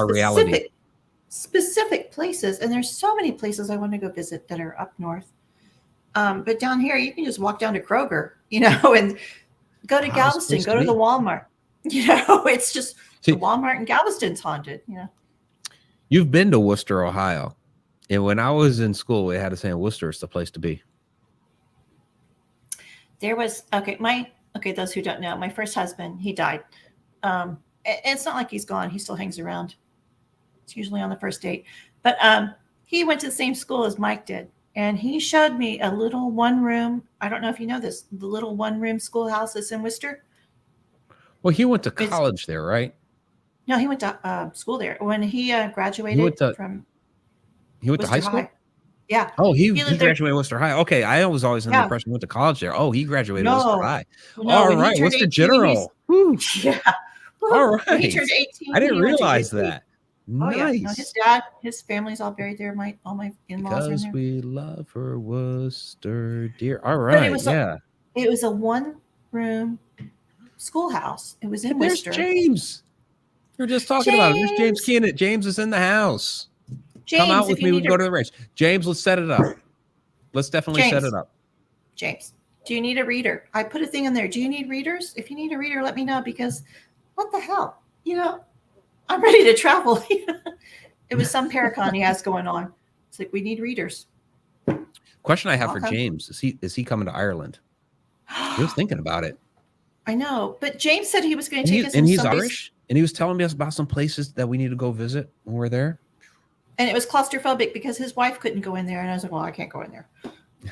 Speaker 1: specific
Speaker 2: places. And there's so many places I want to go visit that are up north. But down here, you can just walk down to Kroger, and go to Galveston, go to the Walmart. It's just the Walmart in Galveston's haunted.
Speaker 1: You've been to Worcester, Ohio. And when I was in school, we had to say Worcester is the place to be.
Speaker 2: There was, those who don't know, my first husband, he died. It's not like he's gone. He still hangs around. It's usually on the first date. But he went to the same school as Mike did. And he showed me a little one-room, I don't know if you know this, the little one-room schoolhouse that's in Worcester.
Speaker 1: Well, he went to college there, right?
Speaker 2: No, he went to school there. When he graduated
Speaker 1: He went to high school?
Speaker 2: Yeah.
Speaker 1: Oh, he graduated Worcester High. Okay, I was always under the impression he went to college there. Oh, he graduated Worcester High. All right, what's the general?
Speaker 2: Yeah.
Speaker 1: All right.
Speaker 2: He turned 18.
Speaker 1: I didn't realize that.
Speaker 2: Oh,
Speaker 1: nice.
Speaker 2: Yeah. No, his dad, his family's all buried there. All my in-laws are in there.
Speaker 1: Because we love her, Worcester, dear. All right,
Speaker 2: it was a one-room schoolhouse. It was in Worcester.
Speaker 1: There's James. We were just talking about it. There's James Keenan. James is in the house.
Speaker 2: James,
Speaker 1: come out with me. We can go to the ranch. James, let's set it up. Let's definitely set it up.
Speaker 2: James, do you need a reader? I put a thing in there. Do you need readers? If you need a reader, let me know, because what the hell? I'm ready to travel. It was some Paracon he has going on. It's like, we need readers.
Speaker 1: Question I have for James. Is he coming to Ireland? He was thinking about it.
Speaker 2: I know, but James said he was going to take us.
Speaker 1: And he's Irish. And he was telling me about some places that we need to go visit when we're there.
Speaker 2: And it was claustrophobic because his wife couldn't go in there. And I was like, well, I can't go in there.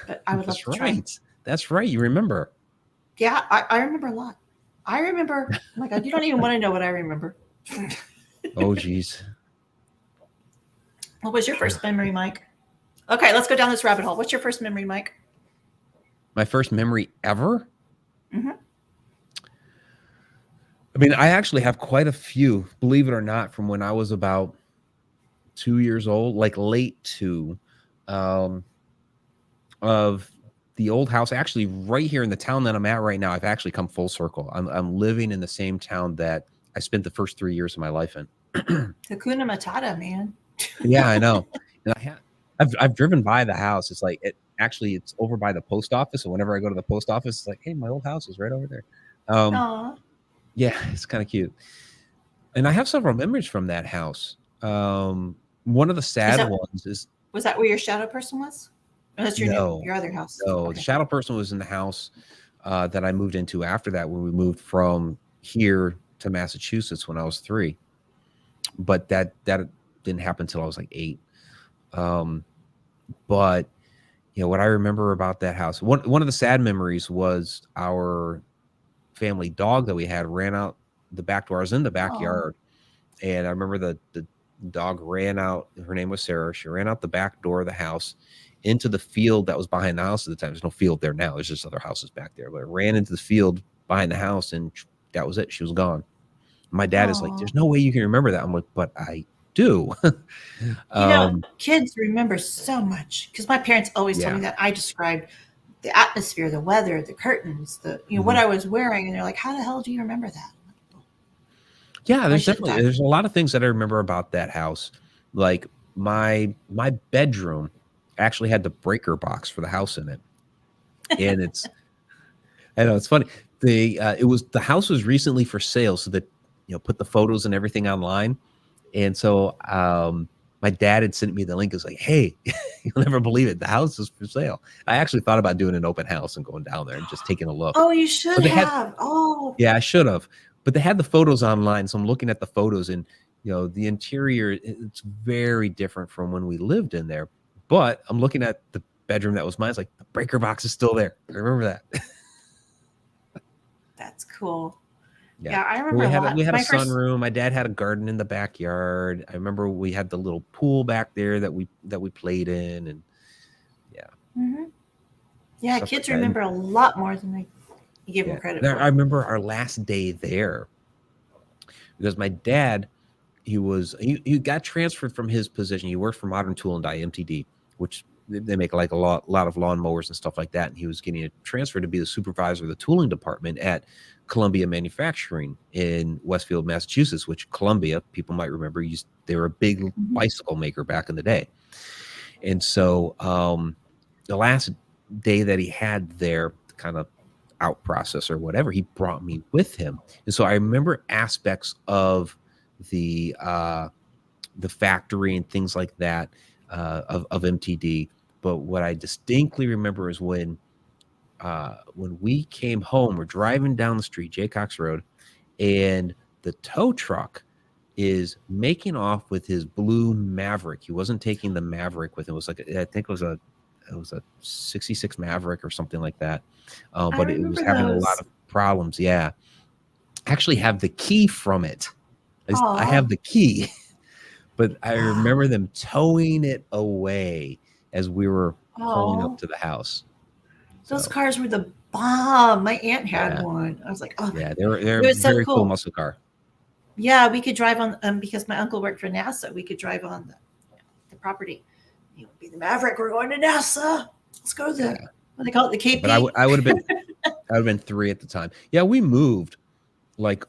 Speaker 2: But I would love to try.
Speaker 1: That's right. You remember.
Speaker 2: Yeah, I remember a lot. I remember, oh my God, you don't even want to know what I remember.
Speaker 1: Oh, geez.
Speaker 2: What was your first memory, Mike? Okay, let's go down this rabbit hole. What's your first memory, Mike?
Speaker 1: My first memory ever?
Speaker 2: Mm-hmm.
Speaker 1: I mean, I actually have quite a few, believe it or not, from when I was about 2 years old, like late 2, of the old house. Actually, right here in the town that I'm at right now, I've actually come full circle. I'm living in the same town that I spent the first 3 years of my life in.
Speaker 2: Hakuna Matata, man.
Speaker 1: Yeah, I know. And I've driven by the house. It's like it's over by the post office. So whenever I go to the post office, it's like, hey, my old house is right over there.
Speaker 2: Aww.
Speaker 1: Yeah, it's kind of cute. And I have several memories from that house. One of the sad ones is...
Speaker 2: Was that where your shadow person was? Or that's your other house?
Speaker 1: No,
Speaker 2: okay.
Speaker 1: The shadow person was in the house that I moved into after that, when we moved from here to Massachusetts when I was 3. But that didn't happen until I was like 8. But what I remember about that house, one of the sad memories was our family dog that we had ran out the back door. I was in the backyard, and I remember the dog ran out. Her name was Sarah. She ran out the back door of the house into the field that was behind the house at the time. There's no field there now. There's just other houses back there. But it ran into the field behind the house, and that was it. She was gone. My dad is like, there's no way you can remember that. I'm like, but I do.
Speaker 2: Kids remember so much, because my parents always told me that. I described the atmosphere, the weather, the curtains, what I was wearing, and they're like, how the hell do you remember that?
Speaker 1: Yeah, there's a lot of things that I remember about that house. Like my bedroom actually had the breaker box for the house in it. And I know it's funny. The house was recently for sale, so that put the photos and everything online. And so my dad had sent me the link. It's like, hey, you'll never believe it, the house is for sale. I actually thought about doing an open house and going down there and just taking a look.
Speaker 2: Oh, you should have.
Speaker 1: Yeah, I should have. But they had the photos online, so I'm looking at the photos, and the interior, it's very different from when we lived in there. But I'm looking at the bedroom that was mine. It's like the breaker box is still there. I remember that.
Speaker 2: That's cool.
Speaker 1: Yeah.
Speaker 2: Yeah, I remember
Speaker 1: We
Speaker 2: a
Speaker 1: had
Speaker 2: lot.
Speaker 1: we had a
Speaker 2: My first,
Speaker 1: sunroom. My dad had a garden in the backyard. I remember we had the little pool back there that we played in, and
Speaker 2: Mhm. Yeah,
Speaker 1: stuff like
Speaker 2: kids
Speaker 1: that. And,
Speaker 2: remember a lot more than they you give them credit
Speaker 1: I
Speaker 2: for.
Speaker 1: remember our last day there because my dad, he got transferred from his position. He worked for Modern Tool and Die, MTD, which they make like a lot of lawnmowers and stuff like that. And he was getting a transfer to be the supervisor of the tooling department at Columbia Manufacturing in Westfield, Massachusetts, which Columbia, people might remember, they were a big bicycle maker back in the day. And so the last day that he had there, kind of out process or whatever, he brought me with him. And so I remember aspects of the factory and things like that of MTD. But what I distinctly remember is when we came home, we're driving down the street, Jaycox Road, and the tow truck is making off with his blue Maverick. He wasn't taking the Maverick with him. It was like, I think it was a 66 Maverick or something like that. But it was
Speaker 2: remember
Speaker 1: having a
Speaker 2: those.
Speaker 1: lot of problems. Yeah. I actually have the key from it. I have the key, but I remember them towing it away as we were pulling up to the house.
Speaker 2: Those cars were the bomb. My aunt had one. I was like, oh,
Speaker 1: yeah, they're
Speaker 2: it was so
Speaker 1: very
Speaker 2: cool.
Speaker 1: cool muscle car.
Speaker 2: Yeah, we could drive on because my uncle worked for NASA. We could drive on the property. It would be the Maverick. We're going to NASA. Let's go to the what do they call it, the KP.
Speaker 1: But I would have been 3 at the time. Yeah, we moved like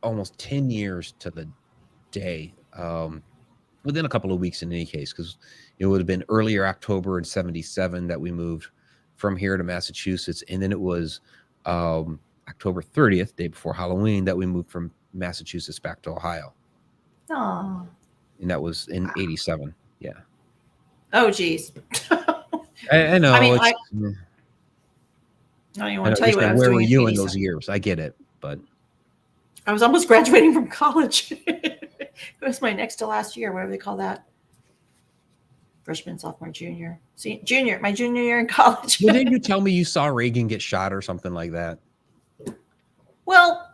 Speaker 1: almost 10 years to the day. Within a couple of weeks in any case, because it would have been earlier October in 77 that we moved from here to Massachusetts. And then it was October 30th, day before Halloween, that we moved from Massachusetts back to Ohio.
Speaker 2: Oh.
Speaker 1: And that was in 87. Yeah.
Speaker 2: Oh, geez.
Speaker 1: I know.
Speaker 2: I mean, I don't even want to tell you what I was
Speaker 1: where
Speaker 2: doing
Speaker 1: were you in
Speaker 2: 87.
Speaker 1: those years? I get it, but
Speaker 2: I was almost graduating from college. It was my next to last year, whatever they call that. Freshman, sophomore, junior. See, my junior year in college.
Speaker 1: Well, didn't you tell me you saw Reagan get shot or something like that?
Speaker 2: Well,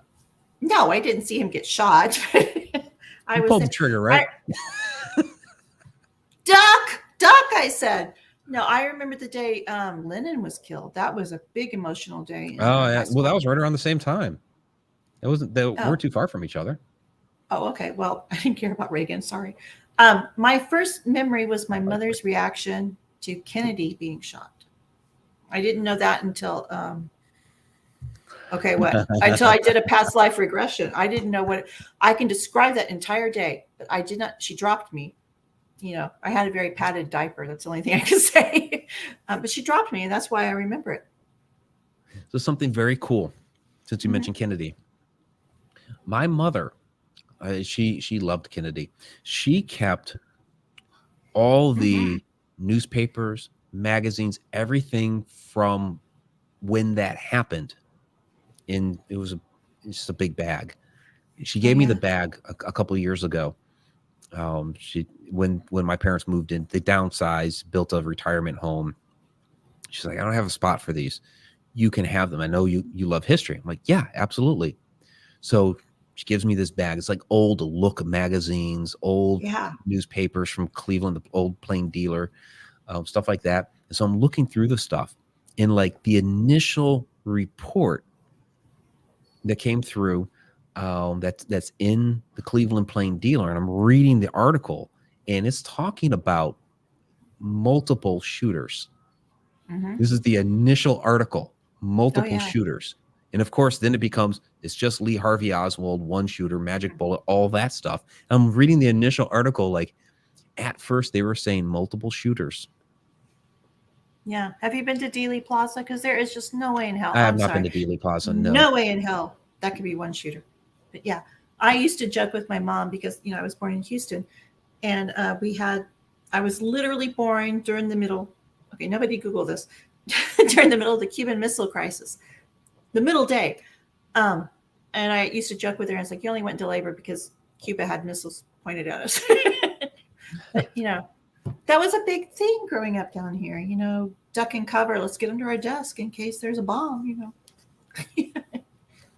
Speaker 2: no, I didn't see him get shot.
Speaker 1: You pulled the trigger, right?
Speaker 2: Duck, I said. No, I remember the day Lennon was killed. That was a big emotional day.
Speaker 1: Oh, yeah. Well, that was right around the same time. It wasn't. They weren't too far from each other.
Speaker 2: Oh, okay. Well, I didn't care about Reagan. Sorry. My first memory was my mother's reaction to Kennedy being shot. I didn't know that until until I did a past life regression. I didn't know what I can describe that entire day, but I did not. She dropped me. I had a very padded diaper. That's the only thing I can say. But she dropped me, and that's why I remember it.
Speaker 1: So something very cool, since you mentioned Kennedy. My mother, she loved Kennedy. She kept all the newspapers, magazines, everything from when that happened. It was just a big bag. She gave me the bag a couple of years ago. When my parents moved in, they downsized, built a retirement home. She's like, I don't have a spot for these. You can have them. I know you love history. I'm like, yeah, absolutely. So she gives me this bag. It's like old Look magazines, old newspapers from Cleveland, the old Plain Dealer, stuff like that. And so I'm looking through the stuff, and like the initial report that came through, that's in the Cleveland Plain Dealer, and I'm reading the article, and it's talking about multiple shooters. This is the initial article, multiple shooters. And of course, then it becomes, it's just Lee Harvey Oswald, one shooter, magic bullet, all that stuff. I'm reading the initial article, like at first they were saying multiple shooters.
Speaker 2: Yeah. Have you been to Dealey Plaza? Because there is just no way in hell.
Speaker 1: I have not been to Dealey Plaza.
Speaker 2: No way in hell that could be one shooter. But yeah, I used to joke with my mom because, I was born in Houston, and I was literally born during the middle. Okay, nobody Google this. During the middle of the Cuban Missile Crisis, the middle day. And I used to joke with her. And I was like, you only went into labor because Cuba had missiles pointed at us. But, that was a big thing growing up down here. Duck and cover. Let's get under our desk in case there's a bomb.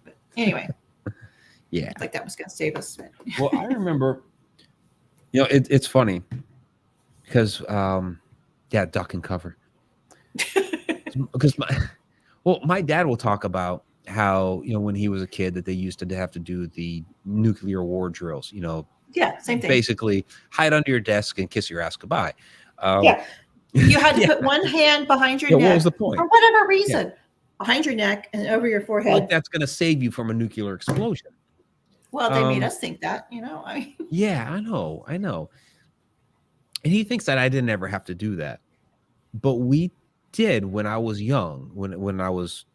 Speaker 2: But anyway.
Speaker 1: Yeah.
Speaker 2: Like that was going to save us.
Speaker 1: Well, I remember, it's funny because, duck and cover. Because my dad will talk about how, when he was a kid that they used to have to do the nuclear war drills,
Speaker 2: Yeah, same thing.
Speaker 1: Basically hide under your desk and kiss your ass goodbye.
Speaker 2: You had to put one hand behind your neck.
Speaker 1: What was the point?
Speaker 2: For whatever reason, behind your neck and over your forehead.
Speaker 1: Like that's going to save you from a nuclear explosion.
Speaker 2: Well, they made us think that,
Speaker 1: Yeah, I know. And he thinks that I didn't ever have to do that. But we did when I was young, when I was,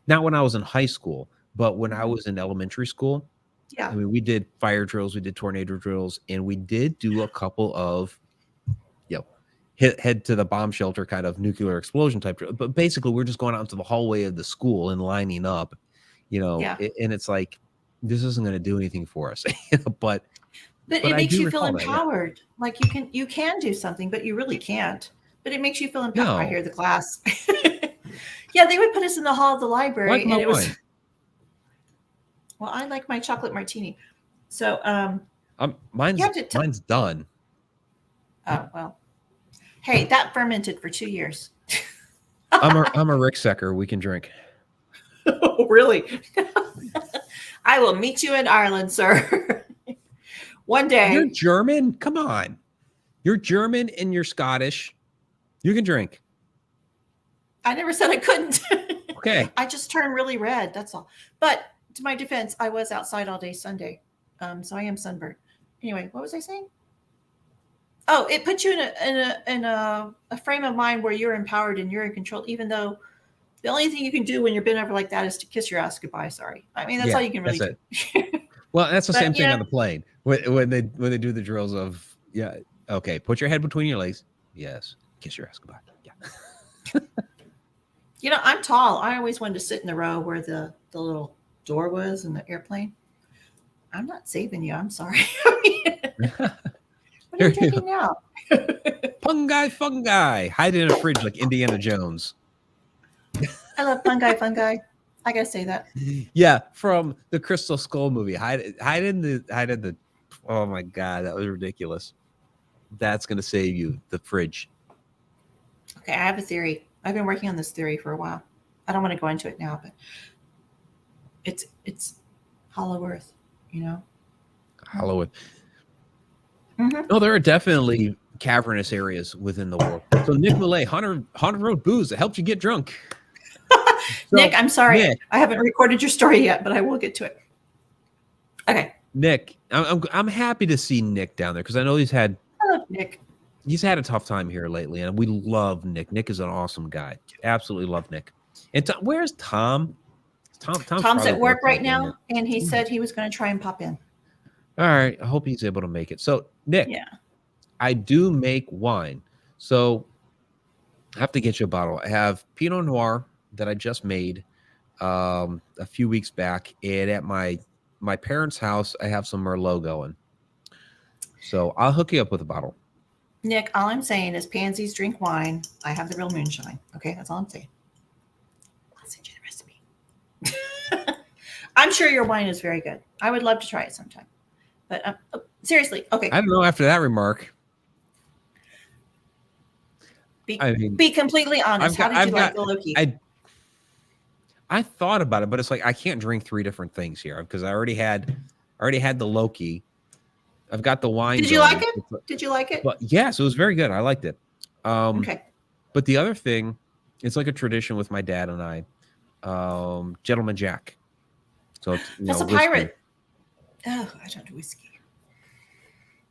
Speaker 1: not when I was in high school, but when I was in elementary school.
Speaker 2: Yeah.
Speaker 1: I mean, we did fire drills, we did tornado drills, and we did do a couple of, head to the bomb shelter kind of nuclear explosion type drill. But basically, we're just going out into the hallway of the school and lining up, and it's like, this isn't going to do anything for us. But
Speaker 2: it makes you feel empowered. Like you can do something, but you really can't. But it makes you feel empowered.
Speaker 1: No.
Speaker 2: I hear the class. Yeah, they would put us in the hall of the library, and it was. Well, I like my chocolate martini. So
Speaker 1: mine's done.
Speaker 2: Oh well. Hey, that fermented for 2 years.
Speaker 1: I'm a Ricksecker. We can drink.
Speaker 2: Oh, really? I will meet you in Ireland, sir. One day.
Speaker 1: You're German? Come on. You're German and you're Scottish. You can drink.
Speaker 2: I never said I couldn't.
Speaker 1: Okay.
Speaker 2: I just turned really red. That's all. But to my defense, I was outside all day Sunday. So I am sunburned. Anyway, what was I saying? Oh, it puts you in a frame of mind where you're empowered and you're in control, even though the only thing you can do when you're bent over like that is to kiss your ass goodbye. Sorry. I mean, that's all you can really do.
Speaker 1: Well, that's the same thing on the plane when they do the drills of, okay, put your head between your legs. Yes. Kiss your ass goodbye. Yeah.
Speaker 2: I'm tall. I always wanted to sit in the row where the little door was in the airplane. I'm not saving you. I'm sorry. What are you drinking now?
Speaker 1: Fungi. Hide in a fridge like Indiana Jones.
Speaker 2: I love fungi. I gotta say that.
Speaker 1: Yeah, from the Crystal Skull movie. Hide in the. Oh my God, that was ridiculous. That's gonna save you. The fridge.
Speaker 2: Okay, I have a theory. I've been working on this theory for a while. I don't want to go into it now, but it's Hollow Earth.
Speaker 1: Hollow Earth.
Speaker 2: Mm-hmm.
Speaker 1: No, there are definitely cavernous areas within the world. So Nick Millay, Haunted Road Booze, that helped you get drunk.
Speaker 2: Nick, I'm sorry. Nick, I haven't recorded your story yet, but I will get to it. Okay.
Speaker 1: Nick, I'm happy to see Nick down there because I know
Speaker 2: I love Nick.
Speaker 1: He's had a tough time here lately, and we love Nick. Nick is an awesome guy. Absolutely love Nick. And where's Tom?
Speaker 2: Tom's at work right now, and he said he was going to try and pop in.
Speaker 1: All right. I hope he's able to make it. So, Nick, I do make wine. So I have to get you a bottle. I have Pinot Noir that I just made a few weeks back. And at my parents' house, I have some Merlot going. So I'll hook you up with a bottle.
Speaker 2: Nick, all I'm saying is pansies drink wine. I have the real moonshine. Okay, that's all I'm saying. I'll send you the recipe. I'm sure your wine is very good. I would love to try it sometime. But seriously, okay.
Speaker 1: I don't know after that remark.
Speaker 2: Be completely honest. How did you like the Loki?
Speaker 1: I thought about it, but it's like I can't drink 3 different things here because I already had the Loki. I've got the wine.
Speaker 2: Did you like it? Did you like it?
Speaker 1: But yes, it was very good. I liked it.
Speaker 2: Okay.
Speaker 1: But the other thing, it's like a tradition with my dad and I. Gentleman Jack. So it's,
Speaker 2: that's a
Speaker 1: whiskey.
Speaker 2: pirate. Oh, I don't do whiskey.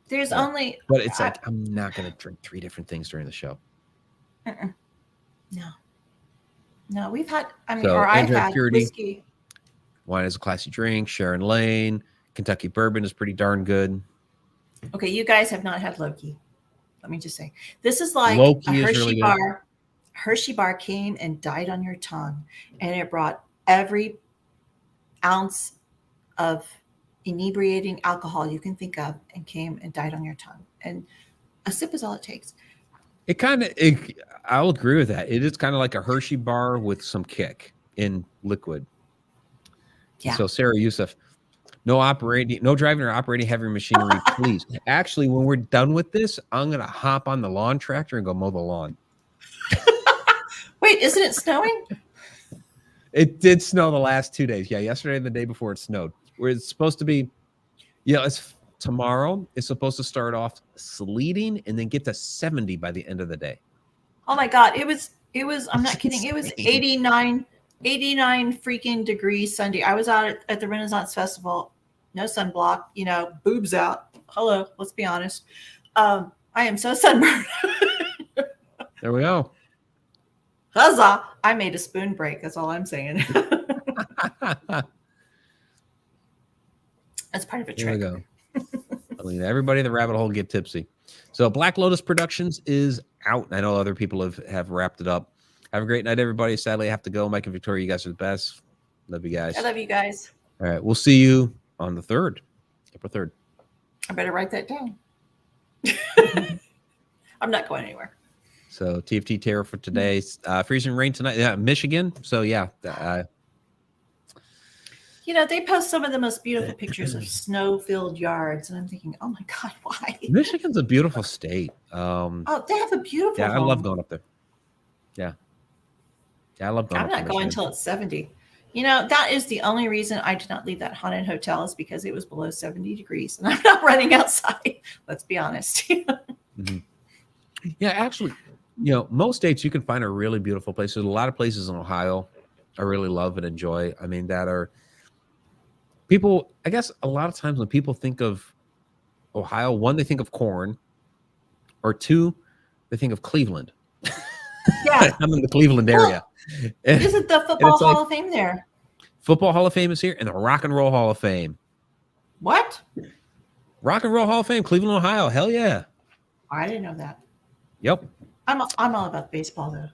Speaker 2: There's only.
Speaker 1: But it's like I'm not going to drink 3 different things during the show.
Speaker 2: No, we've had. I mean,
Speaker 1: So,
Speaker 2: or I've
Speaker 1: Andrea
Speaker 2: had
Speaker 1: Purity.
Speaker 2: whiskey.
Speaker 1: Wine is a classy drink. Sharon Lane. Kentucky bourbon is pretty darn good.
Speaker 2: Okay, you guys have not had Loki. Let me just say, this is like
Speaker 1: Loki
Speaker 2: a
Speaker 1: is
Speaker 2: Hershey
Speaker 1: really good.
Speaker 2: bar. Hershey bar came and died on your tongue, and it brought every ounce of inebriating alcohol you can think of and came and died on your tongue. And a sip is all it takes.
Speaker 1: I'll agree with that. It is kind of like a Hershey bar with some kick in liquid.
Speaker 2: Yeah.
Speaker 1: So Sarah Youssef, no driving or operating heavy machinery, please. Actually, when we're done with this, I'm going to hop on the lawn tractor and go mow the lawn.
Speaker 2: Wait, isn't it snowing?
Speaker 1: It did snow the last 2 days. Yeah, yesterday and the day before it snowed. Where it's supposed to be, it's tomorrow. It's supposed to start off sleeting and then get to 70 by the end of the day.
Speaker 2: Oh my God. It was, I'm not kidding. It was 89 freaking degrees Sunday. I was out at the Renaissance Festival. No sunblock, boobs out. Hello, let's be honest. I am so sunburned.
Speaker 1: There we go.
Speaker 2: Huzzah! I made a spoon break. That's all I'm saying. That's part of a trick.
Speaker 1: There we go. Everybody in the rabbit hole get tipsy. So Black Lotus Productions is out. I know other people have wrapped it up. Have a great night, everybody. Sadly, I have to go. Mike and Victoria, you guys are the best. Love you guys.
Speaker 2: I love you guys.
Speaker 1: All right. We'll see you on the 3rd, April 3rd.
Speaker 2: I better write that down. I'm not going anywhere.
Speaker 1: So TFT Terror for today. Freezing rain tonight. Yeah, Michigan. So yeah.
Speaker 2: They post some of the most beautiful pictures of snow-filled yards, and I'm thinking, oh my God, why?
Speaker 1: Michigan's a beautiful state.
Speaker 2: They have a beautiful
Speaker 1: I
Speaker 2: home.
Speaker 1: love going up there. Yeah, I love going
Speaker 2: I'm
Speaker 1: up there.
Speaker 2: not going until it's 70. That is the only reason I did not leave that haunted hotel is because it was below 70 degrees, and I'm not running outside. Let's be honest.
Speaker 1: Mm-hmm. Yeah, actually, most states you can find a really beautiful place. There's a lot of places in Ohio I really love and enjoy. I mean, that are people, I guess a lot of times when people think of Ohio, one, they think of corn, or two, they think of Cleveland.
Speaker 2: Yeah.
Speaker 1: I'm in the Cleveland area.
Speaker 2: Isn't the Football Hall of Fame there?
Speaker 1: Football Hall of Fame is here, and the Rock and Roll Hall of Fame.
Speaker 2: What?
Speaker 1: Rock and Roll Hall of Fame, Cleveland, Ohio. Hell yeah.
Speaker 2: I didn't know that.
Speaker 1: Yep.
Speaker 2: I'm all about baseball, though.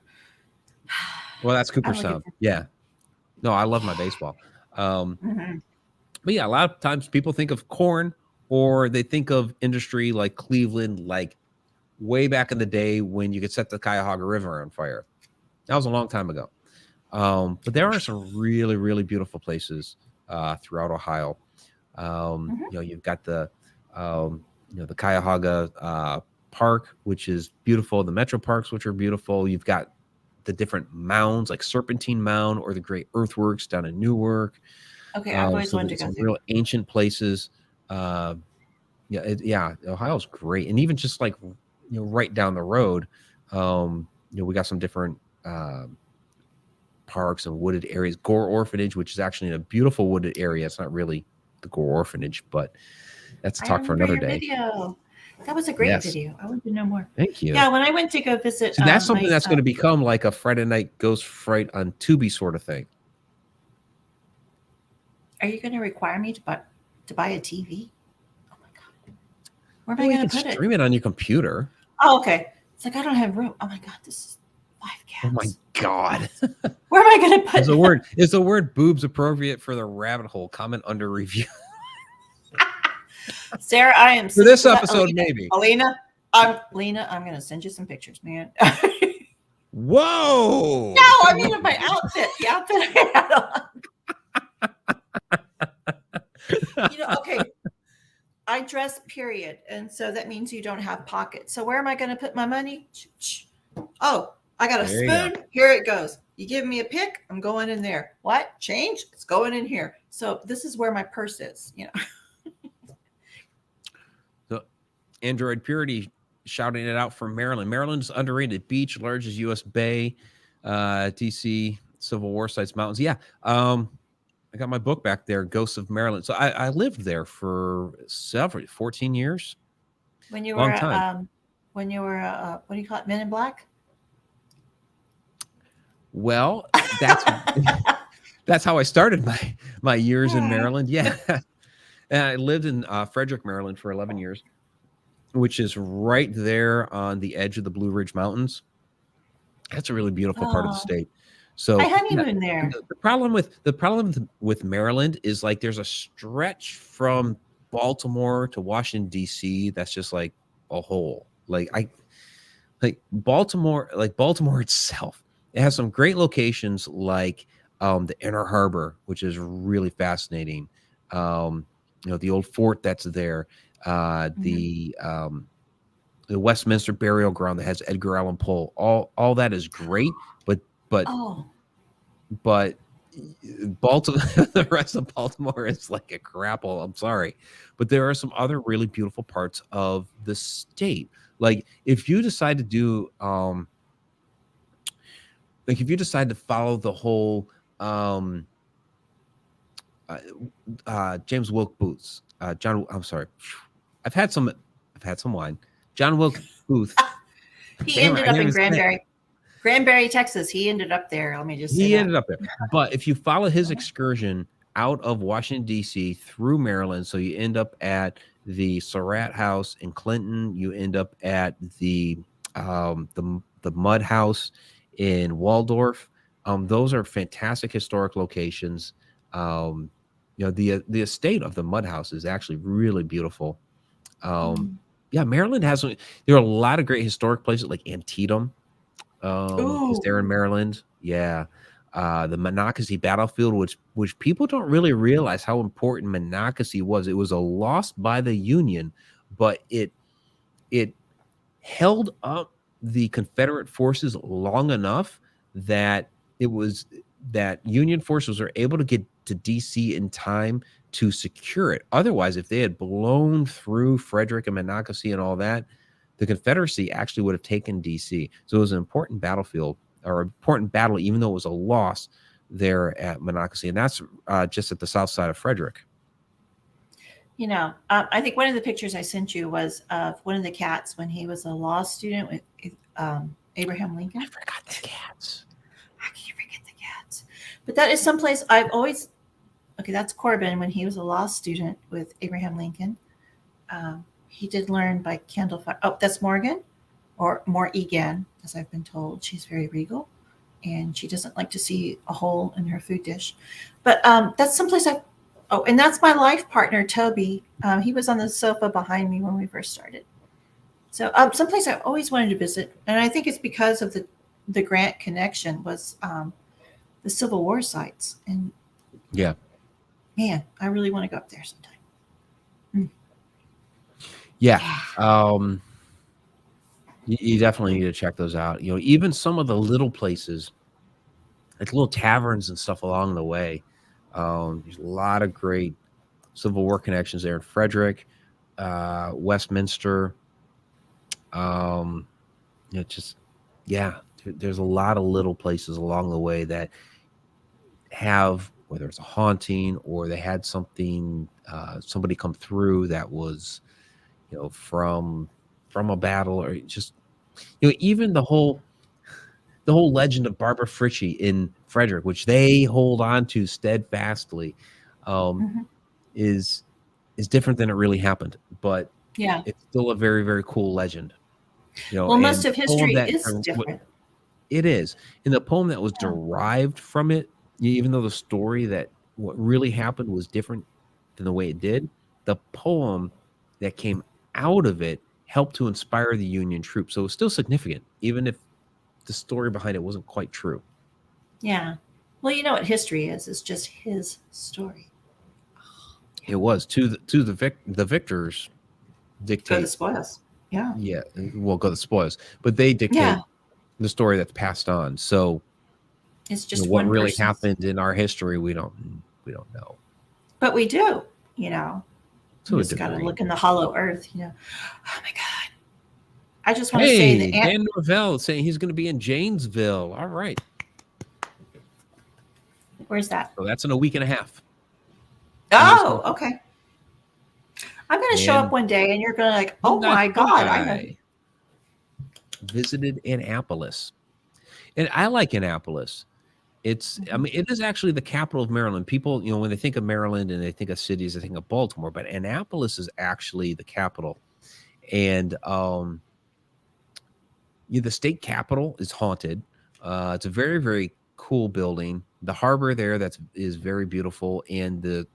Speaker 1: Well, that's Cooperstown. Yeah. No, I love my baseball.
Speaker 2: Mm-hmm.
Speaker 1: But yeah, a lot of times people think of corn, or they think of industry like Cleveland, like way back in the day when you could set the Cuyahoga River on fire. That was a long time ago. But there are some really, really beautiful places throughout Ohio. You've got the Cuyahoga Park, which is beautiful. The Metro Parks, which are beautiful. You've got the different mounds like Serpentine Mound or the Great Earthworks down in Newark.
Speaker 2: Okay, I've always wanted to go there.
Speaker 1: Real ancient places. Ohio's great, and even just like right down the road, we got some different parks and wooded areas. Gore Orphanage, which is actually in a beautiful wooded area. It's not really the Gore Orphanage, but that's a talk for another day.
Speaker 2: Video. That was a great video. I want to know more.
Speaker 1: Thank you.
Speaker 2: Yeah, when I went to go visit,
Speaker 1: so that's something that's going to become like a Friday night ghost fright on Tubi sort of thing.
Speaker 2: Are you going to require me to buy a TV? Oh my God. Where am I going to put it?
Speaker 1: Stream it on your computer.
Speaker 2: Oh, okay. It's like I don't have room. Oh my God, this is 5 cats.
Speaker 1: Oh my God.
Speaker 2: Where am I going to put it?
Speaker 1: Is the word boobs appropriate for the rabbit hole? Comment under review.
Speaker 2: Sarah, I am
Speaker 1: for this episode, maybe.
Speaker 2: Lena, I'm going to send you some pictures, man.
Speaker 1: Whoa!
Speaker 2: No, I mean of my outfit. The outfit I had on. Okay. I dress, period. And so that means you don't have pockets. So where am I going to put my money? Oh, I got a spoon. Here it goes. You give me a pick, I'm going in there. What? Change? It's going in here. So this is where my purse is,
Speaker 1: So Android Purity shouting it out from Maryland. Maryland's underrated beach, largest U.S. bay, DC Civil War sites, mountains. Yeah. I got my book back there, Ghosts of Maryland. So I lived there for 14 years.
Speaker 2: When you were, what do you call it? Men in Black?
Speaker 1: Well, that's how I started my years in Maryland. Yeah. And I lived in Frederick, Maryland for 11 years, which is right there on the edge of the Blue Ridge Mountains. That's a really beautiful part of the state. So
Speaker 2: I honeymoon there.
Speaker 1: the problem with Maryland is like there's a stretch from Baltimore to Washington D.C. that's just like a hole. Like Baltimore itself. It has some great locations like the Inner Harbor, which is really fascinating. The old fort that's there, the Westminster Burial Ground that has Edgar Allan Poe. All that is great, but
Speaker 2: Oh,
Speaker 1: Baltimore, the rest of Baltimore is like a crap hole. I'm sorry, but there are some other really beautiful parts of the state. Like if you decide to do, if you decide to follow the whole James Wilkes Booth, John. I'm sorry, I've had some wine. John Wilkes Booth.
Speaker 2: he
Speaker 1: Damn it,
Speaker 2: ended
Speaker 1: I
Speaker 2: up
Speaker 1: can't
Speaker 2: in
Speaker 1: even say it.
Speaker 2: Granbury, Texas. He ended up there. Let me just say
Speaker 1: He
Speaker 2: that.
Speaker 1: ended up there. But if you follow his excursion out of Washington, D.C. through Maryland, so you end up at the Surratt House in Clinton, you end up at the Mud House in Waldorf. Those are fantastic historic locations. The estate of the Mud House is actually really beautiful. Yeah, Maryland has there are a lot of great historic places like Antietam. Is there in Maryland? Yeah. The Monocacy Battlefield, which people don't really realize how important Monocacy was. It was a loss by the Union, but it held up the Confederate forces long enough that Union forces were able to get to DC in time to secure it. Otherwise, if they had blown through Frederick and Monocacy and all that, the Confederacy actually would have taken DC. So it was an important battlefield or important battle, even though it was a loss there at Monocacy. And that's just at the south side of Frederick.
Speaker 2: I think one of the pictures I sent you was of one of the cats when he was a law student with Abraham Lincoln.
Speaker 1: I forgot the cats.
Speaker 2: How can you forget the cats? But that is someplace I've always... Okay, that's Corbin when he was a law student with Abraham Lincoln. He did learn by candlelight. Oh, that's Morgan, or Egan, as I've been told. She's very regal, and she doesn't like to see a hole in her food dish. But that's someplace I've... Oh, and that's my life partner, Toby. He was on the sofa behind me when we first started. So someplace I've always wanted to visit, and I think it's because of the Grant connection, was the Civil War sites. And
Speaker 1: yeah,
Speaker 2: man, I really want to go up there sometime.
Speaker 1: Yeah. You definitely need to check those out. Even some of the little places, like little taverns and stuff along the way. There's a lot of great Civil War connections there in Frederick, Westminster. There's a lot of little places along the way that have, whether it's a haunting or they had something, somebody come through that was, from a battle, or just, even the whole legend of Barbara Fritchie in Frederick, which they hold on to steadfastly, is different than it really happened. But
Speaker 2: yeah,
Speaker 1: it's still a very, very cool legend.
Speaker 2: Well, most of history is different.
Speaker 1: It is. And the poem that was derived from it, even though the story that what really happened was different than the way it did, the poem that came out of it helped to inspire the Union troops. So it was still significant, even if the story behind it wasn't quite true.
Speaker 2: Yeah. Well, you know what history is. It's just his story.
Speaker 1: It was to the victors dictate.
Speaker 2: Go the spoils. Yeah.
Speaker 1: Yeah. Well, go the spoils, but they dictate the story that's passed on. So
Speaker 2: it's just
Speaker 1: what really happened in our history. We don't know, but
Speaker 2: we do, So you just got to look in the hollow earth, Oh my God. I just want to say that
Speaker 1: Dan Norvell is saying he's going to be in Janesville. All right.
Speaker 2: Where's that?
Speaker 1: So that's in a week and a half.
Speaker 2: Oh, okay. I'm going to show up one day and you're going to like, oh my God. I
Speaker 1: visited Annapolis. And I like Annapolis. It is actually the capital of Maryland. People, when they think of Maryland and they think of cities, they think of Baltimore, but Annapolis is actually the capital. And the state capital is haunted. It's a very, very cool building. The harbor there is very beautiful, and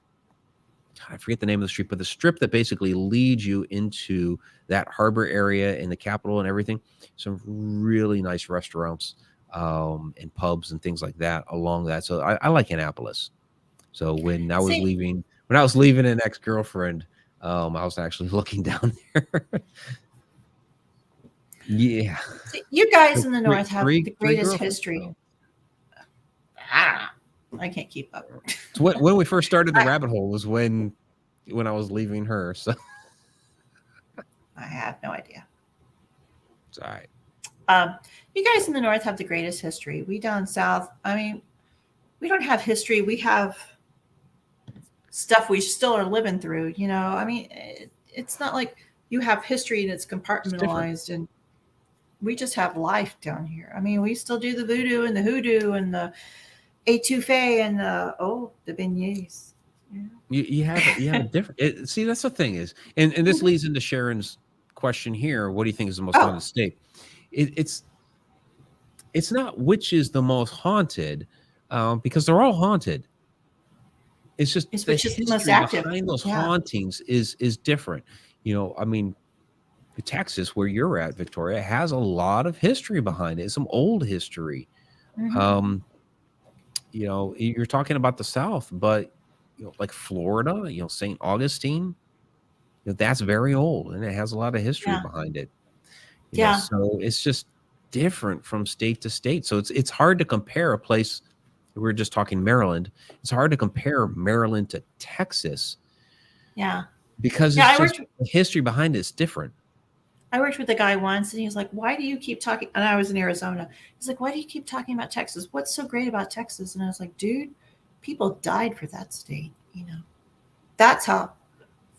Speaker 1: I forget the name of the street, but the strip that basically leads you into that harbor area in the Capitol and everything. Some really nice restaurants and pubs and things like that along that. So I like Annapolis. So when I was leaving an ex-girlfriend, I was actually looking down there. Yeah.
Speaker 2: See, you guys in the North have the greatest history. I can't keep up.
Speaker 1: So when we first started the rabbit hole was when I was leaving her. So
Speaker 2: I have no idea.
Speaker 1: It's all right.
Speaker 2: You guys in the North have the greatest history. We down South, I mean, we don't have history. We have stuff we still are living through. You know, I mean, it's not like you have history and it's compartmentalized, and we just have life down here. I mean, we still do the voodoo and the hoodoo and the étouffée and the beignets. Yeah.
Speaker 1: You have a different. See, that's the thing is, and this leads into Sharon's question here. What do you think is the most haunted state? It's not which is the most haunted, because they're all haunted. It's just the history behind those hauntings is different. You know, I mean, Texas, where you're at, Victoria, has a lot of history behind it. Some old history. Mm-hmm. You know, you're talking about the South, but like Florida, St. Augustine, that's very old and it has a lot of history behind it. You know, so it's just different from state to state. So it's hard to compare a place. We're just talking Maryland. It's hard to compare Maryland to Texas. Yeah. Because the history behind it is different.
Speaker 2: I worked with a guy once and he was like, why do you keep talking? And I was in Arizona. He's like, why do you keep talking about Texas? What's so great about Texas? And I was like, dude, people died for that state. That's how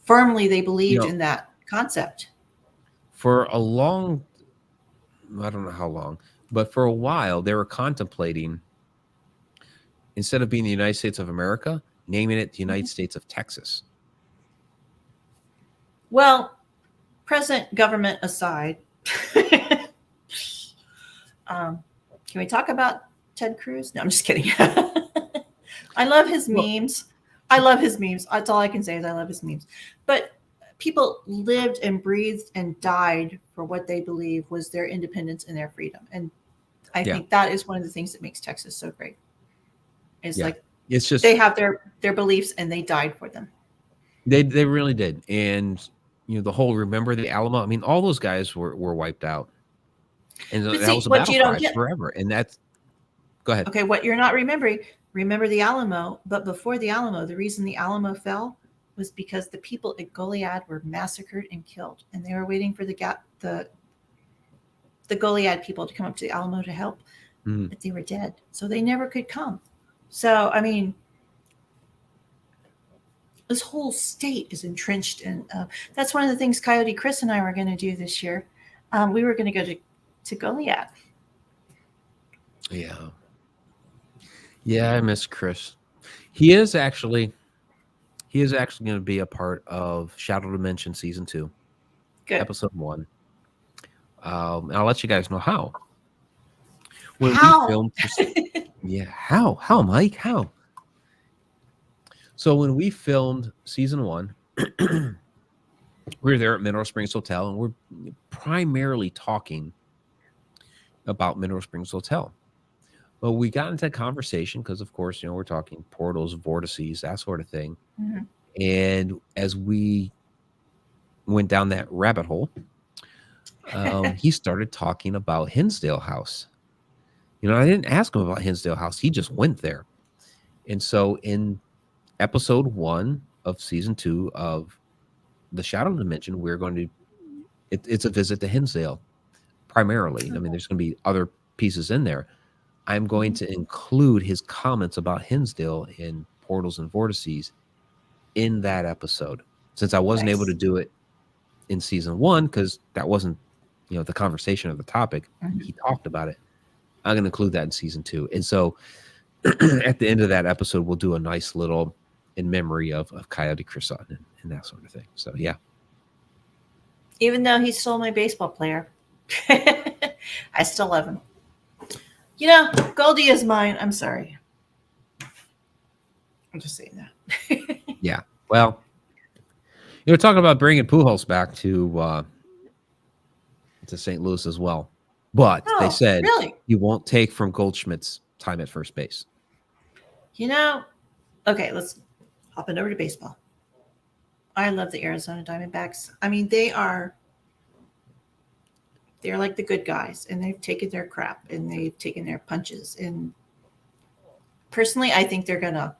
Speaker 2: firmly they believed in that concept.
Speaker 1: For a long, I don't know how long, but for a while they were contemplating, instead of being the United States of America, naming it the United States of Texas.
Speaker 2: Well, present government aside, can we talk about Ted Cruz? No, I'm just kidding. I love his memes. I love his memes. That's all I can say is I love his memes. But people lived and breathed and died for what they believe was their independence and their freedom. And I think that is one of the things that makes Texas so great. It's like it's just they have their beliefs and they died for them.
Speaker 1: They really did. And the whole remember the Alamo. I mean, all those guys were wiped out, and that was a battle cry forever. And that's go ahead.
Speaker 2: Okay, what you're not remembering? Remember the Alamo, but before the Alamo, the reason the Alamo fell was because the people at Goliad were massacred and killed, and they were waiting for the Goliad people to come up to the Alamo to help, but they were dead, so they never could come. So, I mean, this whole state is entrenched in. That's one of the things Coyote Chris and I were going to do this year. We were going to go to Goliad.
Speaker 1: Yeah, I miss Chris. He is actually going to be a part of Shadow Dimension Season 2, Episode 1. And I'll let you guys know how. When we filmed, how, Mike? How? So when we filmed Season 1, we were there at Mineral Springs Hotel, and we're primarily talking about Mineral Springs Hotel. But we got into a conversation because, of course, we're talking portals, vortices, that sort of thing. Mm-hmm. And as we went down that rabbit hole, he started talking about Hinsdale House. I didn't ask him about Hinsdale House. He just went there. And so in Episode 1 of Season 2 of the Shadow Dimension, we're going to it's a visit to Hinsdale primarily. I mean, there's going to be other pieces in there. I'm going to include his comments about Hinsdale in portals and vortices in that episode, since I wasn't able to do it in Season 1 because that wasn't the conversation of the topic. He talked about it. I'm going to include that in Season 2. And so at the end of that episode, we'll do a nice little in memory of Coyote Chris and that sort of thing. So, yeah.
Speaker 2: Even though he stole my baseball player, I still love him. You know, Goldie is mine. I'm sorry. I'm just saying that.
Speaker 1: Yeah. Well, you were talking about bringing Pujols back to St. Louis as well, but they
Speaker 2: Oh,
Speaker 1: said
Speaker 2: really?
Speaker 1: you won't take from Goldschmidt's time at first base.
Speaker 2: You know, okay, let's hop over to baseball. I love the Arizona Diamondbacks. I mean, they're like the good guys, and they've taken their crap and they've taken their punches. And personally, I think they're gonna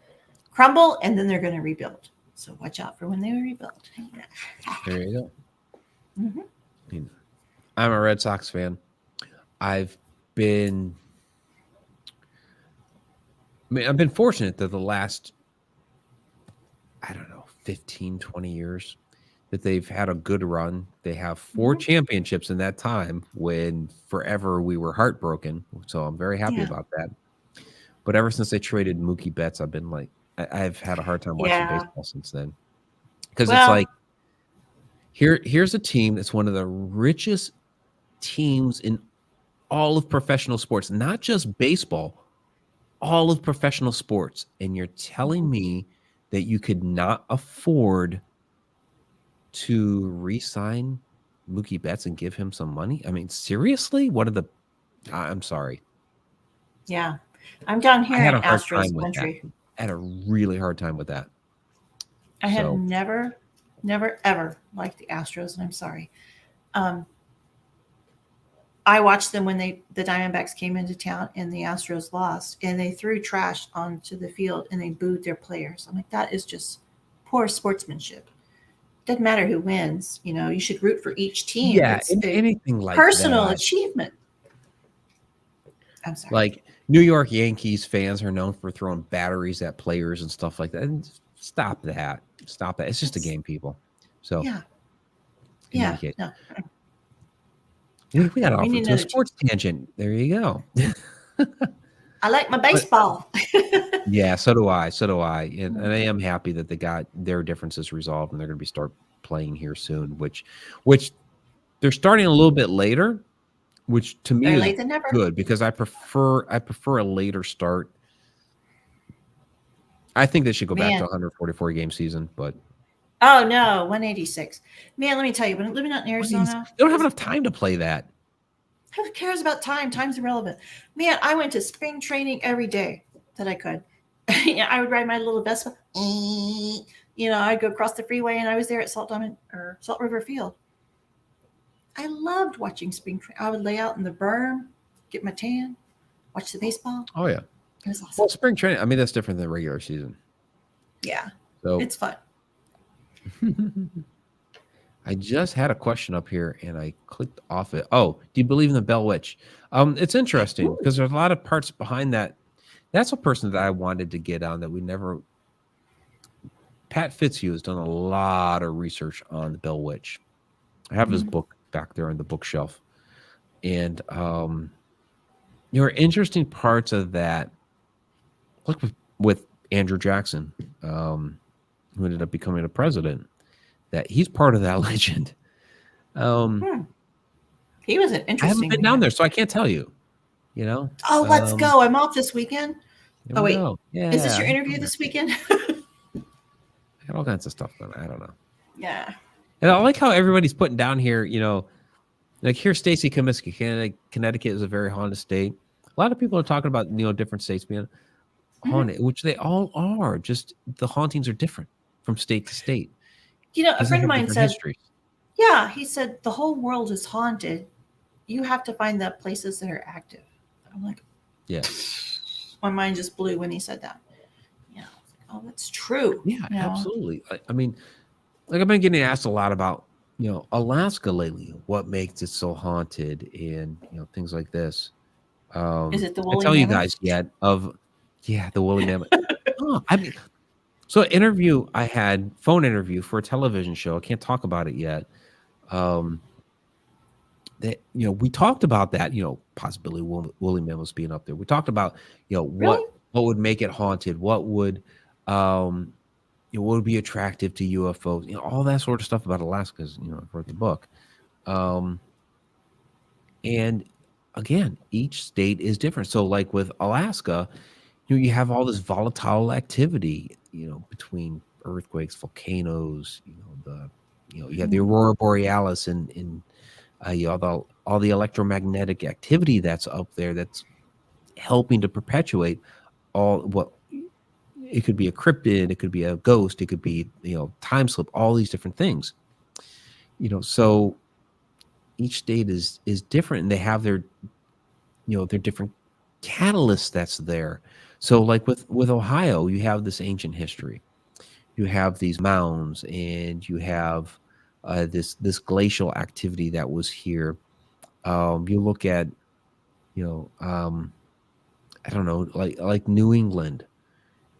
Speaker 2: crumble and then they're gonna rebuild. So watch out for when they rebuild.
Speaker 1: There you go.
Speaker 2: Mm-hmm.
Speaker 1: I mean, I'm a Red Sox fan. I've been fortunate that the last, I don't know, 15, 20 years that they've had a good run. They have 4 championships in that time when forever we were heartbroken. So I'm very happy about that. But ever since they traded Mookie Betts, I've been like, I've had a hard time watching baseball since then. Because it's like, here's a team that's one of the richest teams in all of professional sports, not just baseball, all of professional sports. And you're telling me that you could not afford to re-sign Mookie Betts and give him some money? I mean, seriously? I'm sorry.
Speaker 2: Yeah. I'm down here in Astros country.
Speaker 1: I had a really hard time with that.
Speaker 2: I have never, ever liked the Astros, and I'm sorry. I watched them when the Diamondbacks came into town and the Astros lost, and they threw trash onto the field and they booed their players. I'm like, that is just poor sportsmanship. Doesn't matter who wins. You know, you should root for each team.
Speaker 1: Yeah, anything like
Speaker 2: personal achievement. I'm sorry.
Speaker 1: Like New York Yankees fans are known for throwing batteries at players and stuff like that. And stop that. Stop that. It's just a game, people. So
Speaker 2: yeah. No.
Speaker 1: We got off into a sports tangent. There you go.
Speaker 2: I like my baseball.
Speaker 1: Yeah, so do I. And I am happy that they got their differences resolved and they're going to start playing here soon, which they're starting a little bit later, which to me is good because I prefer a later start. I think they should go back to 144 game season, but
Speaker 2: oh no, 186. Man, let me tell you, when living out in Arizona,
Speaker 1: they don't have enough time to play that.
Speaker 2: Who cares about time? Time's irrelevant. Man, I went to spring training every day that I could. I would ride my little Vespa. I'd go across the freeway, and I was there at Salt River Field. I loved watching spring training. I would lay out in the berm, get my tan, watch the baseball.
Speaker 1: Oh yeah,
Speaker 2: it was awesome.
Speaker 1: Well, spring training. I mean, that's different than regular season.
Speaker 2: Yeah,
Speaker 1: so
Speaker 2: it's fun.
Speaker 1: I just had a question up here and I clicked off it. Oh, do you believe in the Bell Witch? It's interesting because there's a lot of parts behind that. That's a person that I wanted to get on that we never. Pat Fitzhugh has done a lot of research on the Bell Witch. I have his book back there on the bookshelf. And there are interesting parts of that. Look with Andrew Jackson, who ended up becoming a president. That he's part of that legend.
Speaker 2: He was an interesting.
Speaker 1: I haven't been down there, so I can't tell you. You know.
Speaker 2: Oh, let's go! I'm off this weekend. Oh wait,
Speaker 1: yeah.
Speaker 2: Is this your interview this weekend?
Speaker 1: I got all kinds of stuff done. I don't know.
Speaker 2: Yeah.
Speaker 1: And I like how everybody's putting down here. Like here, Stacy Comiskey, Connecticut is a very haunted state. A lot of people are talking about different states being haunted, which they all are. Just the hauntings are different from state to state.
Speaker 2: A friend of mine said, yeah, he said the whole world is haunted. You have to find the places that are active. I'm like,
Speaker 1: yeah.
Speaker 2: My mind just blew when he said that. Yeah. Oh, that's true.
Speaker 1: Yeah, absolutely. I mean, like I've been getting asked a lot about, Alaska lately, what makes it so haunted and, things like this.
Speaker 2: Is it the woolly
Speaker 1: I tell
Speaker 2: mammoth?
Speaker 1: you guys yet the woolly mammoth. So phone interview for a television show. I can't talk about it yet. That we talked about that, possibly woolly mammoths being up there. We talked about, what would make it haunted, what would be attractive to UFOs, all that sort of stuff about Alaska. I wrote the book. And again, each state is different. So like with Alaska, you have all this volatile activity, between earthquakes, volcanoes, you have the
Speaker 2: Mhm.
Speaker 1: aurora borealis and all the electromagnetic activity that's up there that's helping to perpetuate all what it could be, a cryptid, it could be a ghost, it could be time slip, all these different things. So each state is different, and they have their their different catalysts that's there. So like with Ohio, you have this ancient history, you have these mounds, and you have this glacial activity that was here. You look at I don't know, like New England.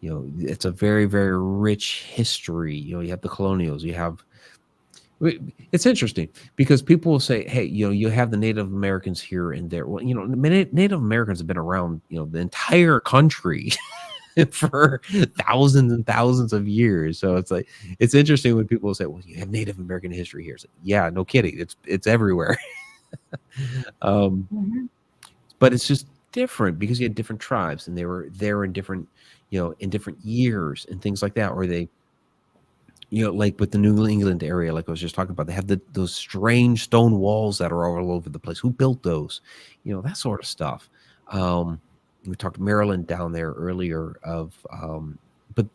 Speaker 1: It's a very, very rich history. You have the colonials, it's interesting because people will say, hey, you have the Native Americans here and there. Well, Native Americans have been around, the entire country for thousands and thousands of years. So it's like, it's interesting when people say, well, you have Native American history here. It's like, yeah, no kidding. It's everywhere.
Speaker 2: Mhm.
Speaker 1: But it's just different because you had different tribes and they were there in different, in different years and things like that. Or they, like with the New England area, like I was just talking about, they have those strange stone walls that are all over the place. Who built those? That sort of stuff. We talked Maryland down there earlier but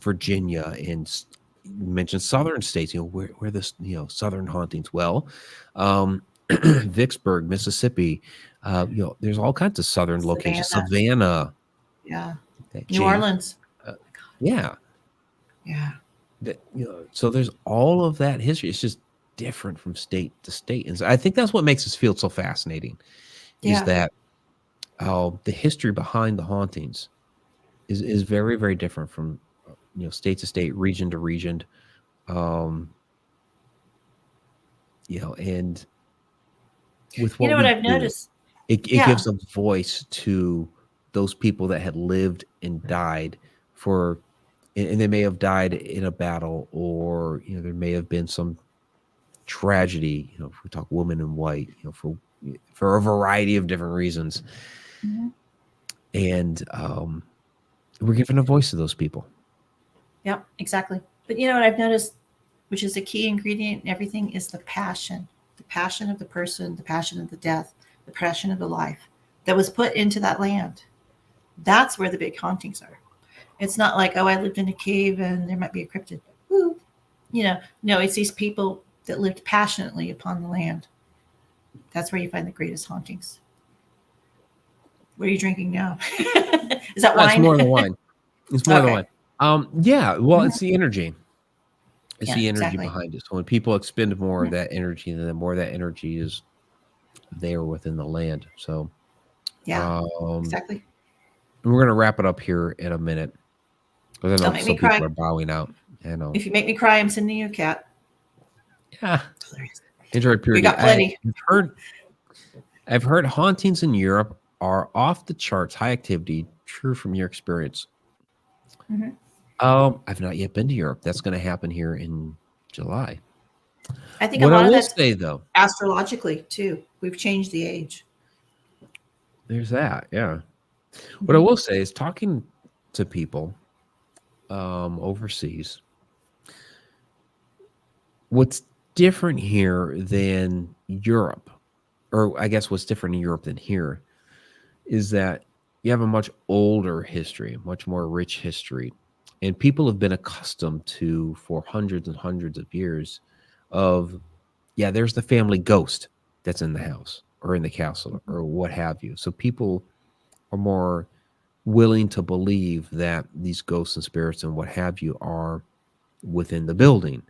Speaker 1: Virginia and you mentioned southern states, where this, southern hauntings. Well, Vicksburg, Mississippi, there's all kinds of southern locations.
Speaker 2: Savannah.
Speaker 1: Savannah,
Speaker 2: Yeah.
Speaker 1: that
Speaker 2: New
Speaker 1: James,
Speaker 2: Orleans.
Speaker 1: yeah.
Speaker 2: Yeah.
Speaker 1: So there's all of that history. It's just different from state to state, and so I think that's what makes this field so fascinating. Is
Speaker 2: Yeah.
Speaker 1: that the history behind the hauntings is very, very different from state to state, region to region, and with
Speaker 2: You
Speaker 1: what
Speaker 2: know what
Speaker 1: we
Speaker 2: I've
Speaker 1: do,
Speaker 2: noticed?
Speaker 1: it
Speaker 2: Yeah.
Speaker 1: gives a voice to those people that had lived and died and they may have died in a battle, or there may have been some tragedy. If we talk woman in white, for a variety of different reasons,
Speaker 2: Mhm.
Speaker 1: and we're giving a voice to those people.
Speaker 2: Yep, exactly. But you know what I've noticed, which is a key ingredient in everything, is the passion of the person, the passion of the death, the passion of the life that was put into that land. That's where the big hauntings are. It's not like, oh, I lived in a cave and there might be a cryptid. Woo. No, it's these people that lived passionately upon the land. That's where you find the greatest hauntings. What are you drinking now? Is that
Speaker 1: It's
Speaker 2: wine?
Speaker 1: more than wine. It's more than
Speaker 2: Okay.
Speaker 1: wine. Yeah. Well,
Speaker 2: Mhm.
Speaker 1: it's the energy. It's
Speaker 2: Yeah,
Speaker 1: the energy
Speaker 2: exactly.
Speaker 1: behind it. So when people expend more of
Speaker 2: Yeah.
Speaker 1: that energy, then the more that energy is there within the land. So
Speaker 2: Yeah, exactly.
Speaker 1: we're gonna wrap it up here in a minute because I
Speaker 2: Don't
Speaker 1: know
Speaker 2: make me
Speaker 1: some people
Speaker 2: cry.
Speaker 1: are bowing out. I know.
Speaker 2: If you make me cry, I'm sending you a cat.
Speaker 1: Yeah.
Speaker 2: Oh, there he is.
Speaker 1: Enjoyed
Speaker 2: We
Speaker 1: purity.
Speaker 2: got plenty.
Speaker 1: I've heard hauntings in Europe are off the charts, high activity. True from your experience?
Speaker 2: Mhm.
Speaker 1: I've not yet been to Europe. That's going to happen here in July.
Speaker 2: I think a
Speaker 1: What I
Speaker 2: lot of
Speaker 1: will
Speaker 2: that's
Speaker 1: say though,
Speaker 2: astrologically too. We've changed the age.
Speaker 1: there's that. Yeah. What I
Speaker 2: Mhm.
Speaker 1: will say is talking to people overseas. What's different here than Europe, or I guess what's different in Europe than here, is that you have a much older history, much more rich history, and people have been accustomed to for hundreds and hundreds of years of, yeah, there's the family ghost that's in the house or in the castle or what have you. So people are more willing to believe that these ghosts and spirits and what have you are within the building.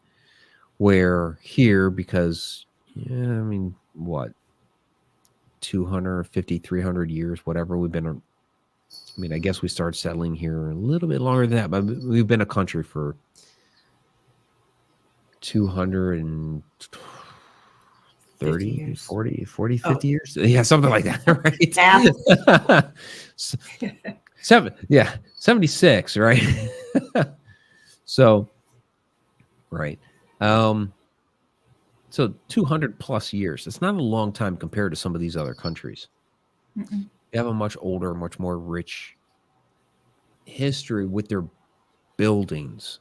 Speaker 1: Where here, because, yeah, I mean, what, 250, 300 years, whatever we've been, I mean, I guess we started settling here a little bit longer than that, but we've been a country for 230,
Speaker 2: 50 years.
Speaker 1: 40, 40,
Speaker 2: Oh,
Speaker 1: 50 years. Yeah, something like that, right?
Speaker 2: math.
Speaker 1: Yeah, 76, right? So, right. So 200 plus years. It's not a long time compared to some of these other countries.
Speaker 2: Mm-mm.
Speaker 1: They have a much older, much more rich history with their buildings.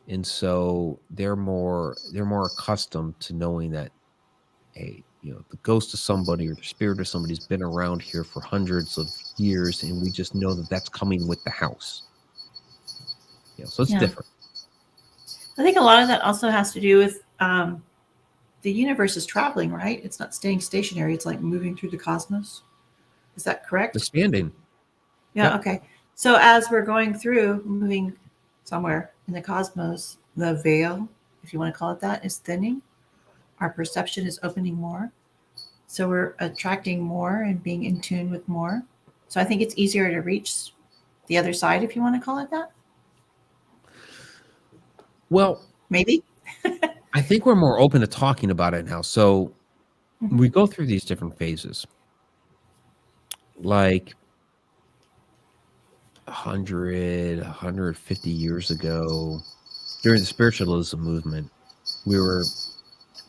Speaker 1: And so they're more accustomed to knowing that, hey, the ghost of somebody or the spirit of somebody's been around here for hundreds of years, and we just know that that's coming with the house. So it's
Speaker 2: Yeah.
Speaker 1: different.
Speaker 2: I think a lot of that also has to do with the universe is traveling, right? It's not staying stationary. It's like moving through the cosmos. Is that correct?
Speaker 1: Expanding.
Speaker 2: Yeah.
Speaker 1: Yep.
Speaker 2: Okay. So as we're going through, moving somewhere in the cosmos, the veil, if you want to call it that, is thinning. Our perception is opening more. So we're attracting more and being in tune with more. So I think it's easier to reach the other side, if you want to call it that.
Speaker 1: Well,
Speaker 2: Maybe.
Speaker 1: I think we're more open to talking about it now. So
Speaker 2: Mhm.
Speaker 1: we go through these different phases. Like 100, 150 years ago, during the spiritualism movement, we were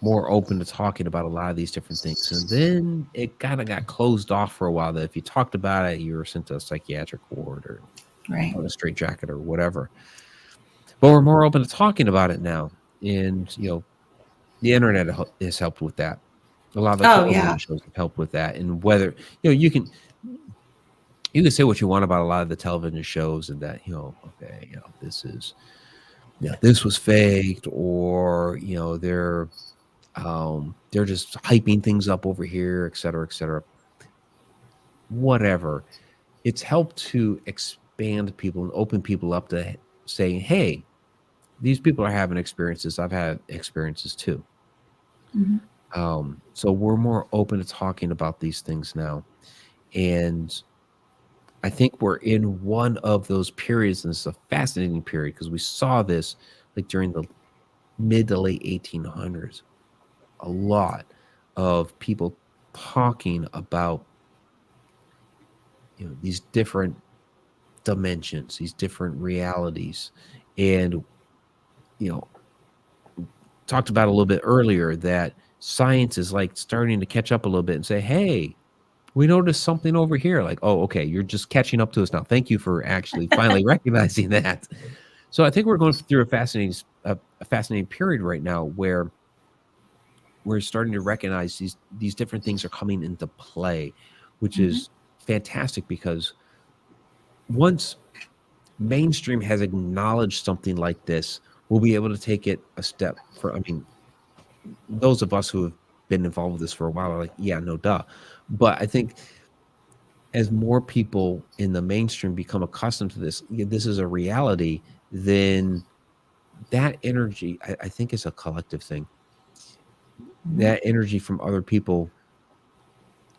Speaker 1: more open to talking about a lot of these different things. And then it kind of got closed off for a while, that if you talked about it, you were sent to a psychiatric ward or
Speaker 2: Right.
Speaker 1: on a straitjacket or whatever. But we're more open to talking about it now. And, the internet has helped with that. A lot of the television shows have helped with that. And whether, you can say what you want about a lot of the television shows, and that, okay, this was faked, or, they're just hyping things up over here, et cetera, et cetera. Whatever. It's helped to expand people and open people up to saying, hey, these people are having experiences. I've had experiences too.
Speaker 2: Mm-hmm.
Speaker 1: So we're more open to talking about these things now. And I think we're in one of those periods, and it's a fascinating period because we saw this like during the mid to late 1800s. A lot of people talking about these different dimensions, these different realities, and talked about a little bit earlier that science is like starting to catch up a little bit and say, hey, we noticed something over here. Like, oh, okay, you're just catching up to us now. Thank you for actually finally recognizing that. So I think we're going through a fascinating period right now where we're starting to recognize these different things are coming into play, which is fantastic, because once mainstream has acknowledged something like this, we'll be able to take it a step for, those of us who have been involved with this for a while are like, yeah, no duh. But I think as more people in the mainstream become accustomed to this is a reality, then that energy, I think, is a collective thing. That energy from other people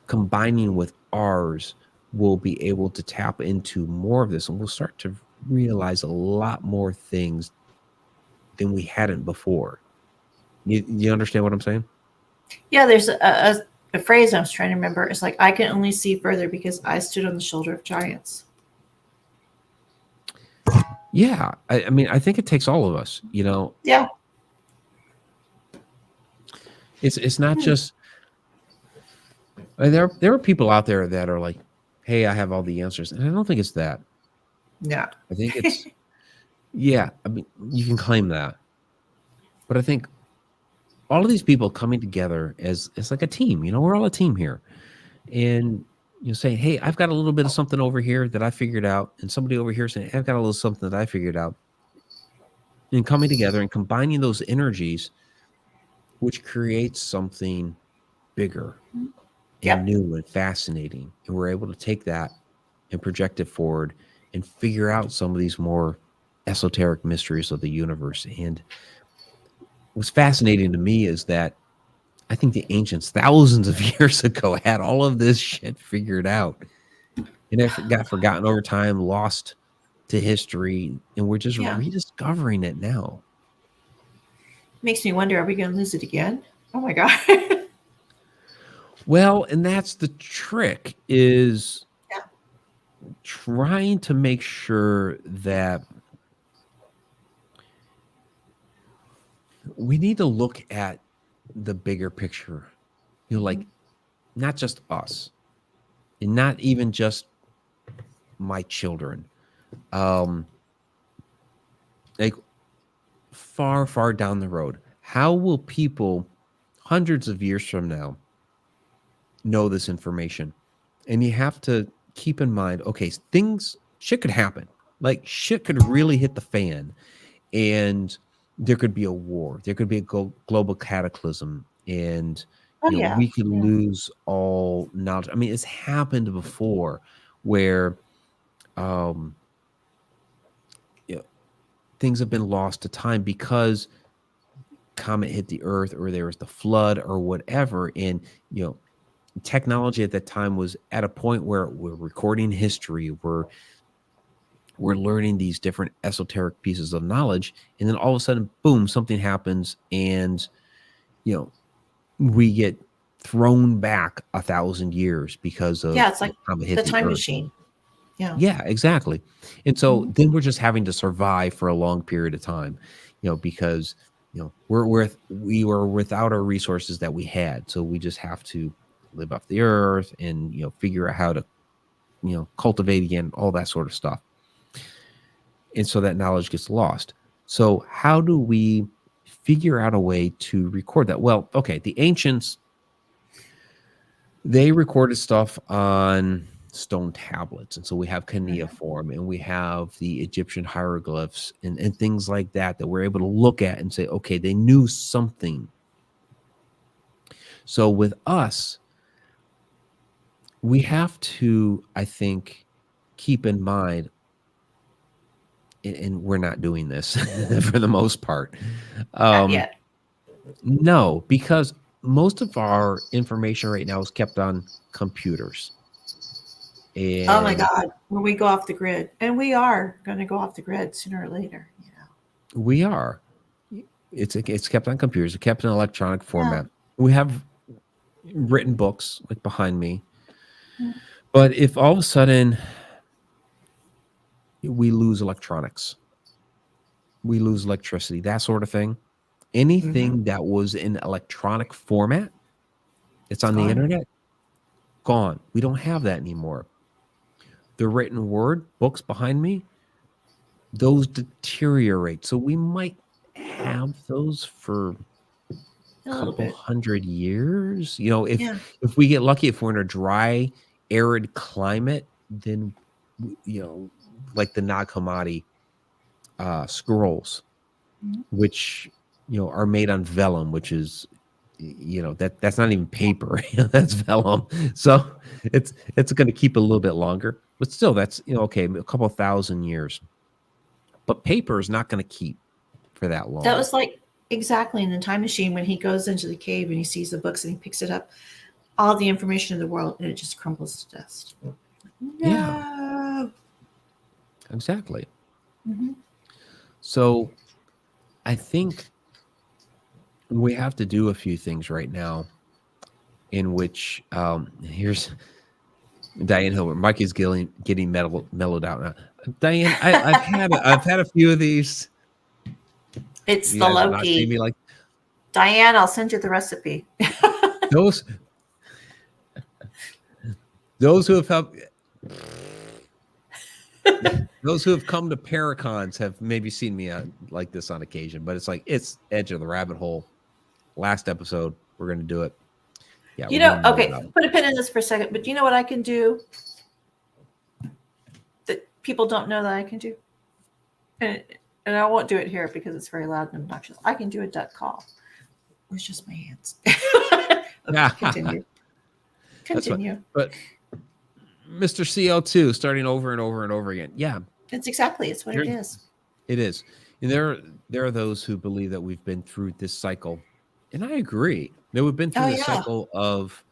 Speaker 1: combining with ours will be able to tap into more of this, and we'll start to realize a lot more things than we hadn't before. You understand what I'm saying?
Speaker 2: Yeah, there's a phrase I was trying to remember. It's like, I can only see further because I stood on the shoulder of giants.
Speaker 1: Yeah. I think it takes all of us,
Speaker 2: Yeah.
Speaker 1: It's not just, there are people out there that are like, hey, I have all the answers. And I don't think it's that.
Speaker 2: Yeah.
Speaker 1: I think it's, yeah, you can claim that. But I think all of these people coming together as like a team, we're all a team here. And saying, hey, I've got a little bit of something over here that I figured out. And somebody over here saying, I've got a little something that I figured out. And coming together and combining those energies, which creates something bigger and new and fascinating. And we're able to take that and project it forward and figure out some of these more esoteric mysteries of the universe. And what's fascinating to me is that I think the ancients, thousands of years ago, had all of this shit figured out. And it got forgotten over time, lost to history, and we're just rediscovering it now.
Speaker 2: Makes me wonder, are we going to lose it again? Oh my God.
Speaker 1: Well, and that's the trick, is trying to make sure that we need to look at the bigger picture. Like not just us, and not even just my children. Like far down the road, how will people hundreds of years from now know this information? And you have to keep in mind, okay, shit could happen. Like shit could really hit the fan, and there could be a war. There could be a global cataclysm, and
Speaker 2: Oh yeah.
Speaker 1: we could lose all knowledge. I mean, it's happened before, where things have been lost to time because comet hit the earth, or there was the flood or whatever. And technology at that time was at a point where we're recording history, we're learning these different esoteric pieces of knowledge, and then all of a sudden, boom, something happens, and we get thrown back 1,000 years because of
Speaker 2: it's like
Speaker 1: comet hit
Speaker 2: the
Speaker 1: the
Speaker 2: time
Speaker 1: earth.
Speaker 2: machine.
Speaker 1: Yeah, exactly. And so then we're just having to survive for a long period of time, because we were without our resources that we had. So we just have to live off the earth and figure out how to cultivate again, all that sort of stuff. And so that knowledge gets lost. So how do we figure out a way to record that? Well, okay, the ancients, they recorded stuff on stone tablets, and so we have cuneiform, and we have the Egyptian hieroglyphs and things like that we're able to look at and say, okay, they knew something. So with us, we have to, I think, keep in mind, and we're not doing this for the most part.
Speaker 2: Not yet.
Speaker 1: No, because most of our information right now is kept on computers. And
Speaker 2: oh my God, when we go off the grid, and we are going to go off the grid sooner or later.
Speaker 1: We are. It's kept on computers. It's kept in electronic format. We have written books like behind me. But if all of a sudden we lose electronics, we lose electricity, that sort of thing, anything that was in electronic format, it's on the internet, gone. We don't have that anymore. The written word, books behind me, those deteriorate. So we might have those for a couple hundred years. If we get lucky, if we're in a dry, arid climate, then like the Nag Hammadi scrolls, which are made on vellum, which is that's not even paper. That's vellum. So it's going to keep a little bit longer, but still, that's okay, a couple 1,000 years. But paper is not going to keep for that long.
Speaker 2: That was like exactly in the time machine when he goes into the cave and he sees the books and he picks it up, all the information in the world, and it just crumbles to dust. No.
Speaker 1: Yeah, exactly. So I think we have to do a few things right now, in which here's Diane Hilbert. Mike is getting mellowed out now. Diane, I've had a few of these.
Speaker 2: It's the Loki.
Speaker 1: Like
Speaker 2: Diane, I'll send you the recipe.
Speaker 1: those who have helped. Those who have come to Paracons have maybe seen me like this on occasion, but it's like it's Edge of the Rabbit Hole. Last episode, we're going to do it. Yeah.
Speaker 2: Okay, put a pin in this for a second, but you know what I can do that people don't know that I can do? And I won't do it here because it's very loud and obnoxious. I can do a duck call. It's just my hands. Okay, continue.
Speaker 1: But Mr. CO2 starting over and over and over again. Yeah.
Speaker 2: It's what it is.
Speaker 1: It is. And there are those who believe that we've been through this cycle. And I agree. That we've been through the cycle of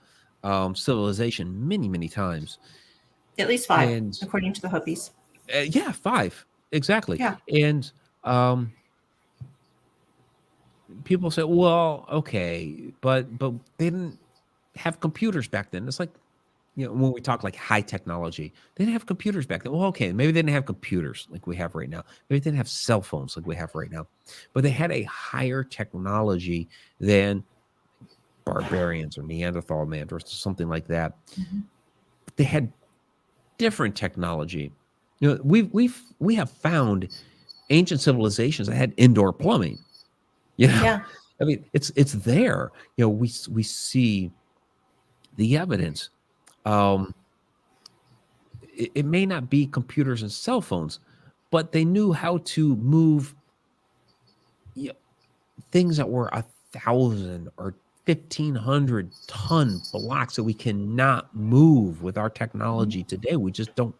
Speaker 1: civilization many, many times.
Speaker 2: At least 5, according to the Hopis.
Speaker 1: 5. Exactly.
Speaker 2: Yeah.
Speaker 1: And people say, well, okay, but they didn't have computers back then. It's like, when we talk like high technology, they didn't have computers back then. Well, okay, maybe they didn't have computers like we have right now. Maybe they didn't have cell phones like we have right now. But they had a higher technology than barbarians or Neanderthal man or something like that.
Speaker 2: Mm-hmm.
Speaker 1: They had different technology. You know, we have found ancient civilizations that had indoor plumbing. You know,
Speaker 2: Yeah.
Speaker 1: I mean, it's there. You know, we see the evidence. It may not be computers and cell phones, but they knew how to move, you know, things that were 1,000 or 1,500 ton blocks that we cannot move with our technology today. We just don't.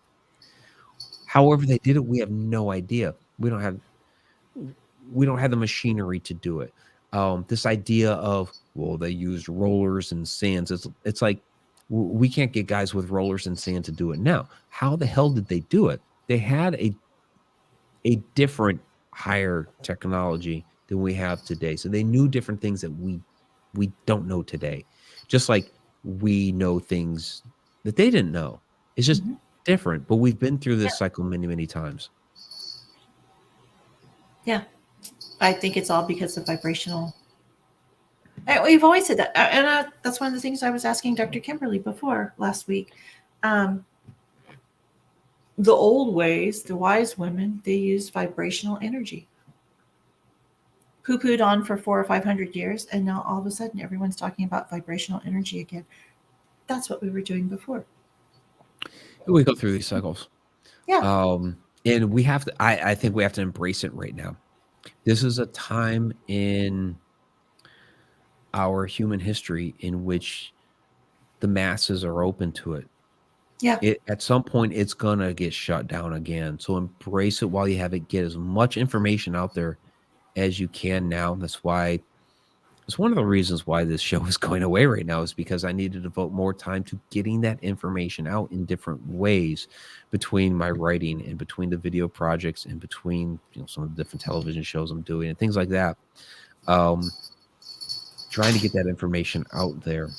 Speaker 1: However they did it, we have no idea. We don't have the machinery to do it. This idea of, well, they used rollers and sands. It's like we can't get guys with rollers and sand to do it now. How the hell did they do it? They had a different, higher technology than we have today. So they knew different things that we don't know today. Just like we know things that they didn't know. It's just different. But we've been through this cycle many, many times.
Speaker 2: Yeah. I think it's all because of vibrational. We've always said that. And that's one of the things I was asking Dr. Kimberly before last week. The old ways, the wise women, they used vibrational energy. Poo-pooed on for 400 or 500 years. And now all of a sudden, everyone's talking about vibrational energy again. That's what we were doing before.
Speaker 1: We go through these cycles.
Speaker 2: Yeah.
Speaker 1: And we have to, I think we have to embrace it right now. This is a time in our human history in which the masses are open to it.
Speaker 2: Yeah.
Speaker 1: At some point, it's going to get shut down again. So embrace it while you have it. Get as much information out there as you can now. That's why it's one of the reasons why this show is going away right now, is because I need to devote more time to getting that information out in different ways, between my writing and between the video projects and between, you know, some of the different television shows I'm doing and things like that. Trying to get that information out there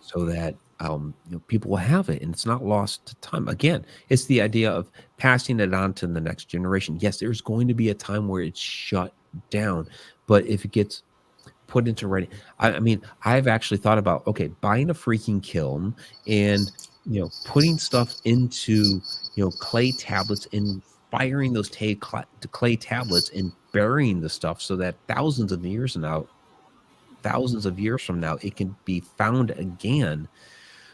Speaker 1: so that you know, people will have it and it's not lost to time. Again, it's the idea of passing it on to the next generation. Yes, there's going to be a time where it's shut down, but if it gets put into writing, I mean, I've actually thought about, okay, buying a freaking kiln and, you know, putting stuff into, you know, clay tablets and firing those clay tablets and burying the stuff so that thousands of years from now, it can be found again.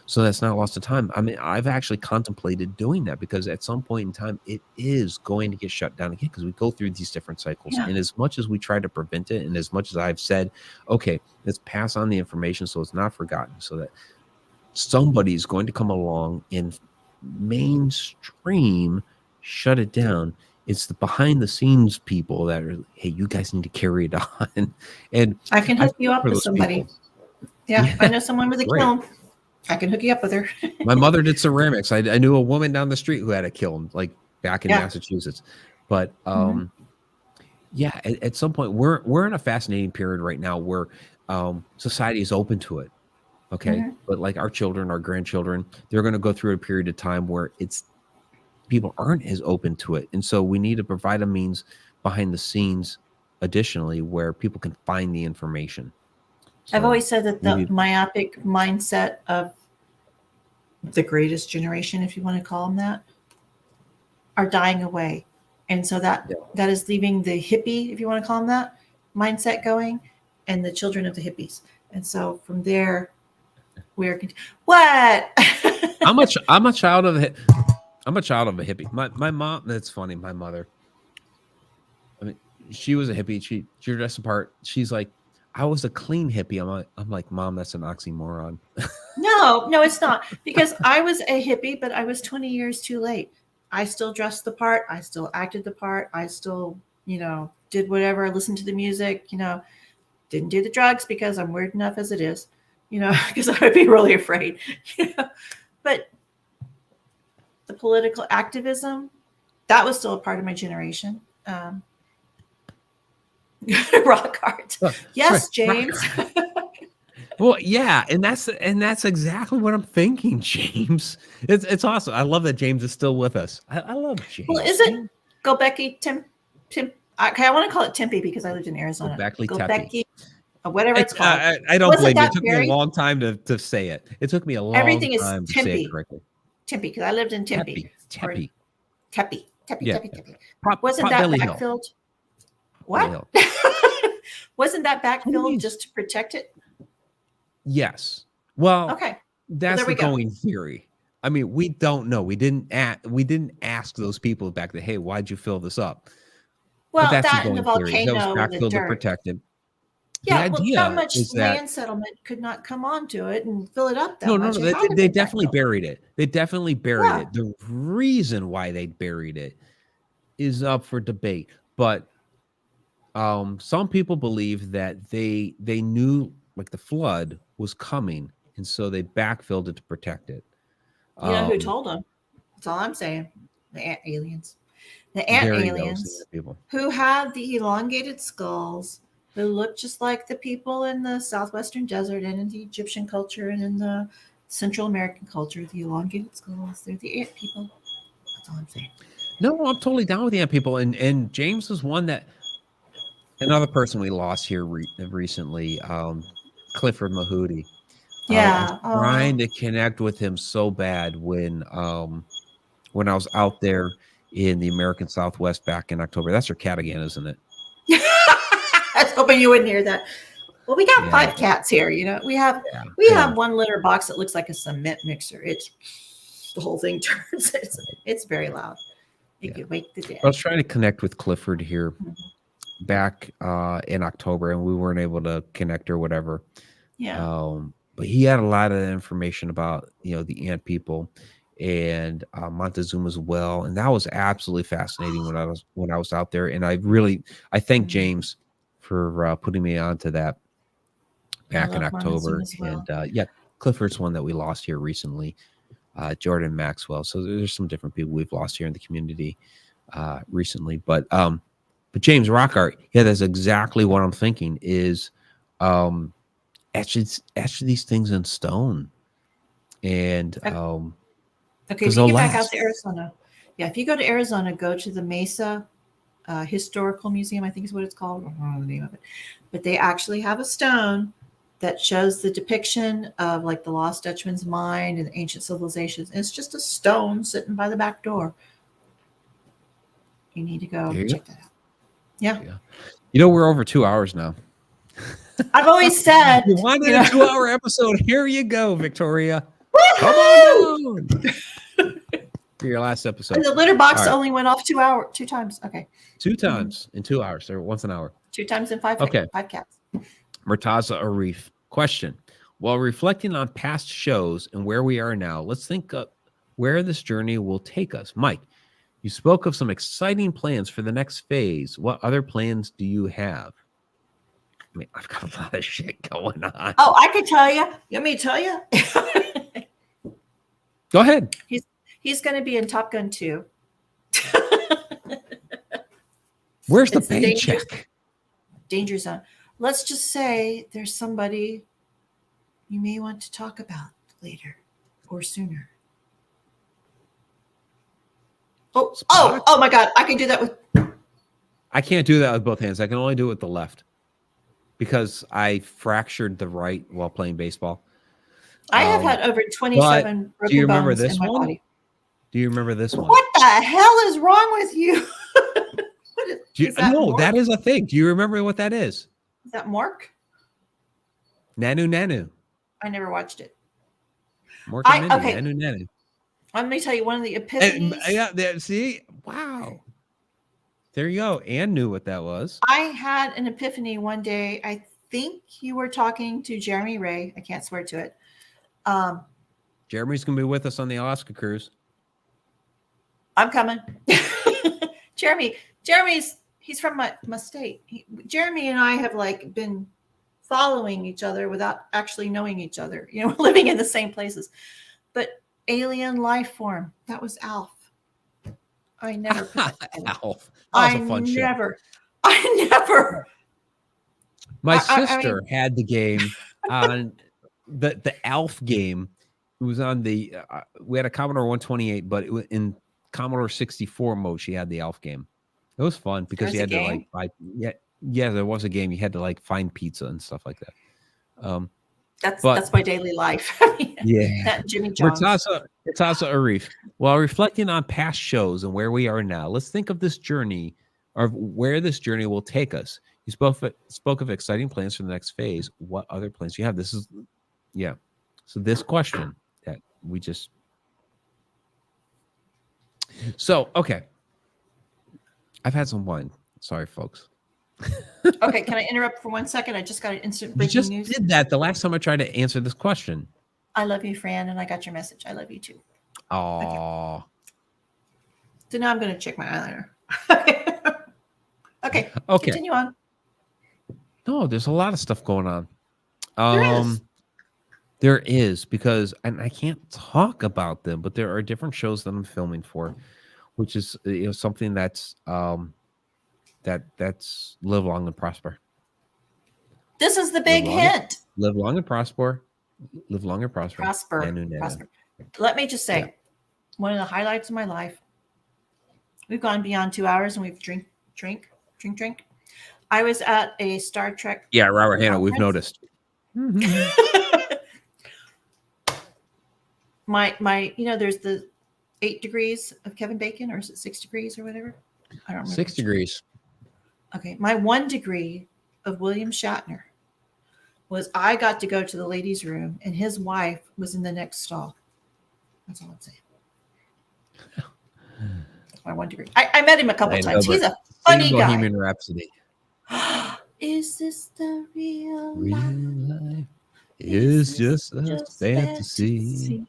Speaker 1: So that's not lost to time. I mean, I've actually contemplated doing that because at some point in time, it is going to get shut down again because we go through these different cycles.
Speaker 2: Yeah.
Speaker 1: And as much as we try to prevent it, and as much as I've said, okay, let's pass on the information so it's not forgotten, so that somebody's going to come along and mainstream shut it down. It's the behind the scenes people that are, hey, you guys need to carry it on. And
Speaker 2: I can hook you up
Speaker 1: for
Speaker 2: with
Speaker 1: those
Speaker 2: somebody.
Speaker 1: people.
Speaker 2: Yeah. I know someone with a
Speaker 1: Great.
Speaker 2: kiln. I can hook you up with her.
Speaker 1: My mother did ceramics. I knew a woman down the street who had a kiln, like back in Massachusetts. But yeah, at some point we're in a fascinating period right now where society is open to it. Okay, but like our children, our grandchildren, they're going to go through a period of time where people aren't as open to it, and so we need to provide a means behind the scenes, additionally, where people can find the information.
Speaker 2: I've always said that the myopic mindset of the greatest generation, if you want to call them that, are dying away. And so that is leaving the hippie, if you want to call them that, mindset going, and the children of the hippies. And so from there, what?
Speaker 1: I'm a child of a hippie. My mom, that's funny, my mother, I mean, she was a hippie. She dressed apart. She's like, I was a clean hippie. I'm like, Mom, that's an oxymoron.
Speaker 2: No, it's not. Because I was a hippie, but I was 20 years too late. I still dressed the part. I still acted the part. I still, did whatever, listened to the music, didn't do the drugs because I'm weird enough as it is, because I would be really afraid. But the political activism, that was still a part of my generation. Rock art. Yes, James.
Speaker 1: Well, yeah, and that's exactly what I'm thinking, James. It's awesome. I love that James is still with us. I love James.
Speaker 2: Well, is it Gobekli Tim? Okay, I want to call it Tempe because I lived in Arizona.
Speaker 1: Gobekli
Speaker 2: whatever it's called.
Speaker 1: I don't
Speaker 2: Wasn't
Speaker 1: blame you. It
Speaker 2: that
Speaker 1: took me
Speaker 2: very-
Speaker 1: a long time to say it. It took me a long
Speaker 2: Everything is
Speaker 1: time to say it
Speaker 2: Tempe.
Speaker 1: correctly.
Speaker 2: Tempe, because I lived in Tempe.
Speaker 1: Tempe.
Speaker 2: Tempe.
Speaker 1: Yeah.
Speaker 2: Wasn't that
Speaker 1: Potbelly Hill.
Speaker 2: backfilled?
Speaker 1: Potbelly
Speaker 2: What? Wasn't that
Speaker 1: What do you mean?
Speaker 2: backfilled just to protect it?
Speaker 1: Yes. Well,
Speaker 2: Okay.
Speaker 1: that's
Speaker 2: there
Speaker 1: the
Speaker 2: we go.
Speaker 1: going theory. I mean, we don't know. We didn't ask those people back then, hey, why'd you fill this up?
Speaker 2: Well,
Speaker 1: but that's
Speaker 2: that and the
Speaker 1: theory. That was
Speaker 2: volcano and the
Speaker 1: backfilled to
Speaker 2: dirt.
Speaker 1: protect it.
Speaker 2: Yeah,
Speaker 1: The
Speaker 2: well,
Speaker 1: idea
Speaker 2: not much
Speaker 1: is that
Speaker 2: land settlement could not come onto it and fill it up that
Speaker 1: no,
Speaker 2: much. It had to
Speaker 1: they
Speaker 2: be
Speaker 1: definitely
Speaker 2: backfilled.
Speaker 1: buried it. They definitely buried
Speaker 2: Yeah.
Speaker 1: it. The reason why they buried it is up for debate. But some people believe that they knew like the flood was coming, and so they backfilled it to protect it.
Speaker 2: You know who told them? That's all I'm saying. The ant aliens. The ant
Speaker 1: There you go,
Speaker 2: aliens
Speaker 1: people.
Speaker 2: who have the elongated skulls, who look just like the people in the southwestern desert and in the Egyptian culture and in the Central American culture. The elongated skulls. They're the ant people. That's all I'm saying.
Speaker 1: No, I'm totally down with the ant people. And James is one that another person we lost here recently, Clifford Mahudi.
Speaker 2: Yeah.
Speaker 1: I was trying to connect with him so bad when I was out there in the American Southwest back in October. That's your cat again, isn't it?
Speaker 2: I was hoping you wouldn't hear that. Well, we got 5 cats here. You know, we have one litter box that looks like a cement mixer. It's the whole thing turns. It's very loud. It could wake the dead.
Speaker 1: I was trying to connect with Clifford here back in October, and we weren't able to connect or whatever.
Speaker 2: Yeah.
Speaker 1: But he had a lot of information about the ant people and Montezuma as well, and that was absolutely fascinating when I was out there. And I thank James for putting me onto that back in October. Well. And Clifford's one that we lost here recently, Jordan Maxwell. So there's some different people we've lost here in the community recently, but James Rockart, that's exactly what I'm thinking is etch these things in stone. And
Speaker 2: okay, if you get back out to Arizona, if you go to Arizona, go to the Mesa Historical Museum, I think is what it's called. I don't know the name of it, but they actually have a stone that shows the depiction of like the lost Dutchman's mine and ancient civilizations. And it's just a stone sitting by the back door. You need to go check that out. Yeah.
Speaker 1: We're over 2 hours now.
Speaker 2: I've always said
Speaker 1: you wanted a 2-hour episode. Here you go, Victoria. Come on down. For your last episode.
Speaker 2: And the litter box only went off 2 times. Okay.
Speaker 1: 2 times in 2 hours, or once an hour.
Speaker 2: 2 times in 5 cats.
Speaker 1: Murtaza Arif. Question. While reflecting on past shows and where we are now, let's think of where this journey will take us. Mike, you spoke of some exciting plans for the next phase. What other plans do you have? I mean, I've got a lot of shit going on.
Speaker 2: Oh, I could tell you. You want me to tell you?
Speaker 1: Go ahead.
Speaker 2: He's going to be in Top Gun 2.
Speaker 1: Where's the paycheck?
Speaker 2: Danger zone. Let's just say there's somebody you may want to talk about later or sooner. Oh my God. I can do that with.
Speaker 1: I can't do that with both hands. I can only do it with the left because I fractured the right while playing baseball.
Speaker 2: I have had over 27 broken bones in my body.
Speaker 1: Do you remember this one?
Speaker 2: What the hell is wrong with you?
Speaker 1: That is a thing. Do you remember what that is?
Speaker 2: Is that Mork?
Speaker 1: Nanu.
Speaker 2: I never watched it.
Speaker 1: Mork and Mindy, Nanu.
Speaker 2: Let me tell you one of the epiphanies.
Speaker 1: See? Wow. There you go. Anne knew what that was.
Speaker 2: I had an epiphany one day. I think you were talking to Jeremy Ray. I can't swear to it.
Speaker 1: Jeremy's going to be with us on the Alaska cruise.
Speaker 2: I'm coming. He's from my state. Jeremy and I have been following each other without actually knowing each other. We're living in the same places. But alien life form, that was Alf. I never put that together.
Speaker 1: Alf. That was a fun show.
Speaker 2: I never.
Speaker 1: My sister had the game on the Alf game. It was on the we had a Commodore 128, but it was in Commodore 64 mode. She had the Alf game. It was fun because you had to Yeah, there was a game you had to like find pizza and stuff like that.
Speaker 2: That's my daily life.
Speaker 1: Yeah.
Speaker 2: That Jimmy John's.
Speaker 1: It's also Arif. While reflecting on past shows and where we are now, let's think of this journey or where this journey will take us. You spoke of exciting plans for the next phase. What other plans do you have? This is, yeah. So this question that we just. So, okay. I've had some wine. Sorry, folks.
Speaker 2: Okay, can I interrupt for 1 second? I just got an instant
Speaker 1: You
Speaker 2: breaking
Speaker 1: just
Speaker 2: news.
Speaker 1: did that the last time I tried to answer this question.
Speaker 2: I love you, Fran, and I got your message. I love you too.
Speaker 1: Oh.
Speaker 2: So now I'm going to check my eyeliner. Okay. Continue on.
Speaker 1: No, there's a lot of stuff going on.
Speaker 2: There is.
Speaker 1: There is, because, and I can't talk about them, but there are different shows that I'm filming for, which is something that's that's live long and prosper.
Speaker 2: This is the big hint.
Speaker 1: Live long and prosper. Live long and prosper.
Speaker 2: Prosper. Let me just say, one of the highlights of my life. We've gone beyond 2 hours and we've drink. I was at a Star Trek.
Speaker 1: Yeah, Robert Hanna, we've noticed.
Speaker 2: my there's the 8 degrees of Kevin Bacon, or is it 6 degrees or whatever? I don't remember.
Speaker 1: 6 degrees.
Speaker 2: Okay, my 1 degree of William Shatner was I got to go to the ladies' room and his wife was in the next stall. That's all I'm saying. That's my 1 degree. I met him a couple times. He's a funny guy.
Speaker 1: Bohemian Rhapsody.
Speaker 2: Is this the real
Speaker 1: life? Is just a fantasy.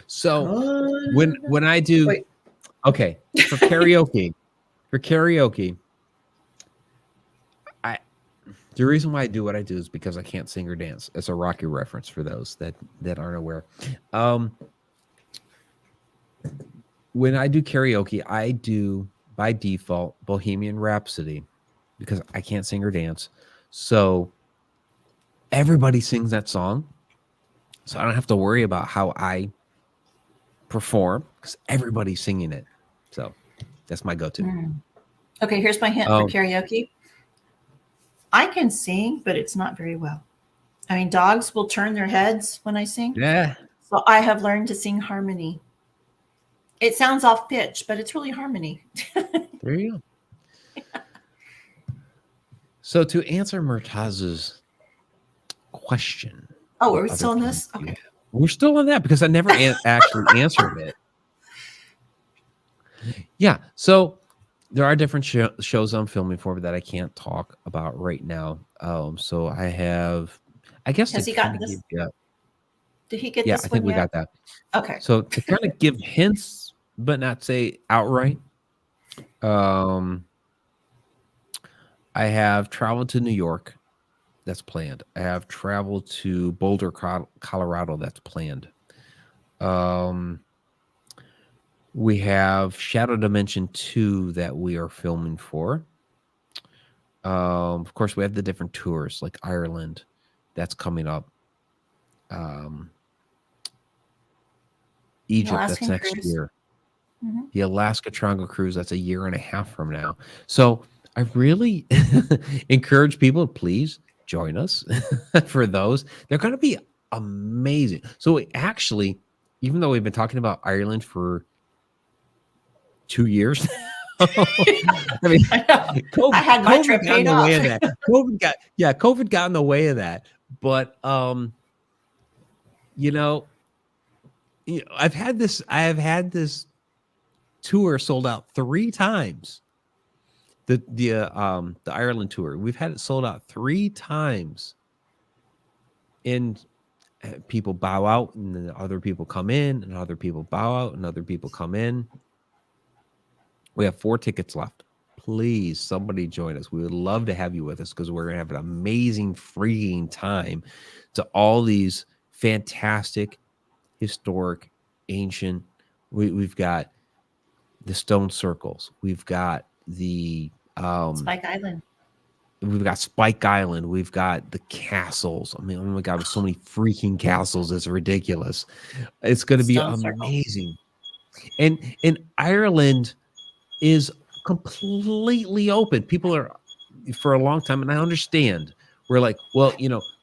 Speaker 1: So when I do for karaoke, the reason why I do what I do is because I can't sing or dance. It's a Rocky reference for those that aren't aware. When I do karaoke, I do by default Bohemian Rhapsody because I can't sing or dance. So everybody sings that song. So I don't have to worry about how I perform because everybody's singing it. So that's my go-to.
Speaker 2: Okay, here's my hint for karaoke. I can sing, but it's not very well. I mean, dogs will turn their heads when I sing.
Speaker 1: Yeah.
Speaker 2: So I have learned to sing harmony. It sounds off pitch, but it's really harmony.
Speaker 1: There you go. So to answer Murtaz's question.
Speaker 2: Oh, are we still on this? Okay.
Speaker 1: We're still on that because I never actually answered it. Yeah. So there are different shows I'm filming for that I can't talk about right now. So I have, I guess.
Speaker 2: Has he gotten this? Did he get this?
Speaker 1: Yeah, I think we got that.
Speaker 2: Okay.
Speaker 1: So to kind of give hints, but not say outright, I have traveled to New York. That's planned. I have traveled to Boulder, Colorado. That's planned. We have Shadow Dimension 2 that we are filming for. Of course, we have the different tours like Ireland. That's coming up. Egypt, that's next year. Mm-hmm. The Alaska Triangle Cruise, that's a year and a half from now. So I really encourage people, please join us for those. They're going to be amazing. So actually, even though we've been talking about Ireland for 2 years, I mean,
Speaker 2: I had my trip paid off.
Speaker 1: COVID got in the way of that. But I have had this tour sold out 3 times. The Ireland tour, we've had it sold out 3 times, and people bow out, and then other people come in, and other people bow out, and other people come in. We have 4 tickets left. Please, somebody join us. We would love to have you with us because we're gonna have an amazing freeing time to all these fantastic, historic, ancient. We've got the stone circles. We've got the
Speaker 2: Spike Island.
Speaker 1: We've got Spike Island. We've got the castles. I mean, oh my God, with so many freaking castles, it's ridiculous. It's going to be amazing. And Ireland is completely open. People are, for a long time, and I understand, we're like, well,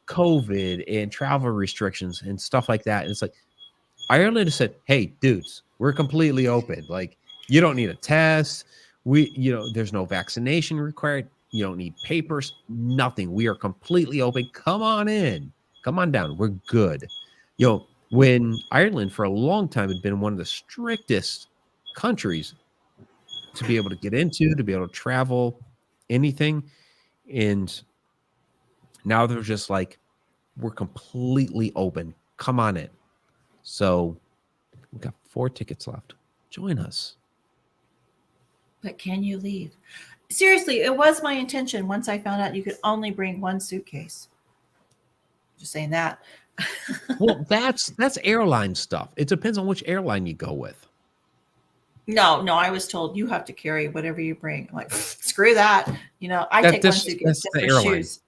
Speaker 1: COVID and travel restrictions and stuff like that. And it's like, Ireland has said, hey, dudes, we're completely open. Like, you don't need a test. There's no vaccination required. You don't need papers, nothing. We are completely open. Come on in. Come on down. We're good. When Ireland for a long time had been one of the strictest countries to be able to get into, to be able to travel, anything. And now they're just like, we're completely open. Come on in. So we've got 4 tickets left. Join us.
Speaker 2: But can you leave? Seriously, it was my intention once I found out you could only bring 1 suitcase. Just saying that.
Speaker 1: Well, that's airline stuff. It depends on which airline you go with.
Speaker 2: No, I was told you have to carry whatever you bring. I'm like, screw that. I take 1 suitcase just for shoes.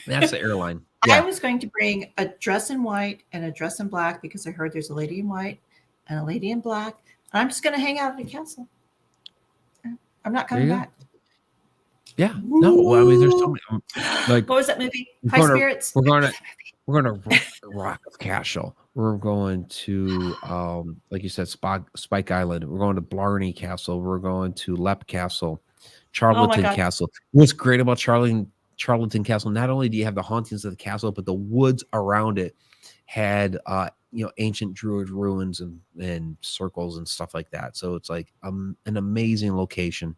Speaker 1: That's the airline.
Speaker 2: Yeah. I was going to bring a dress in white and a dress in black because I heard there's a lady in white and a lady in black. And I'm just going to hang out at the castle. I'm not coming back.
Speaker 1: Yeah. No, well, I mean, there's so many. Like,
Speaker 2: what was that movie? High Spirits.
Speaker 1: We're going to Rock of Cashel. We're going to, like you said, Spike Island. We're going to Blarney Castle. We're going to Leap Castle, Charlton Castle. What's great about Charlton Castle? Not only do you have the hauntings of the castle, but the woods around it had, ancient Druid ruins and circles and stuff like that. So it's like an amazing location.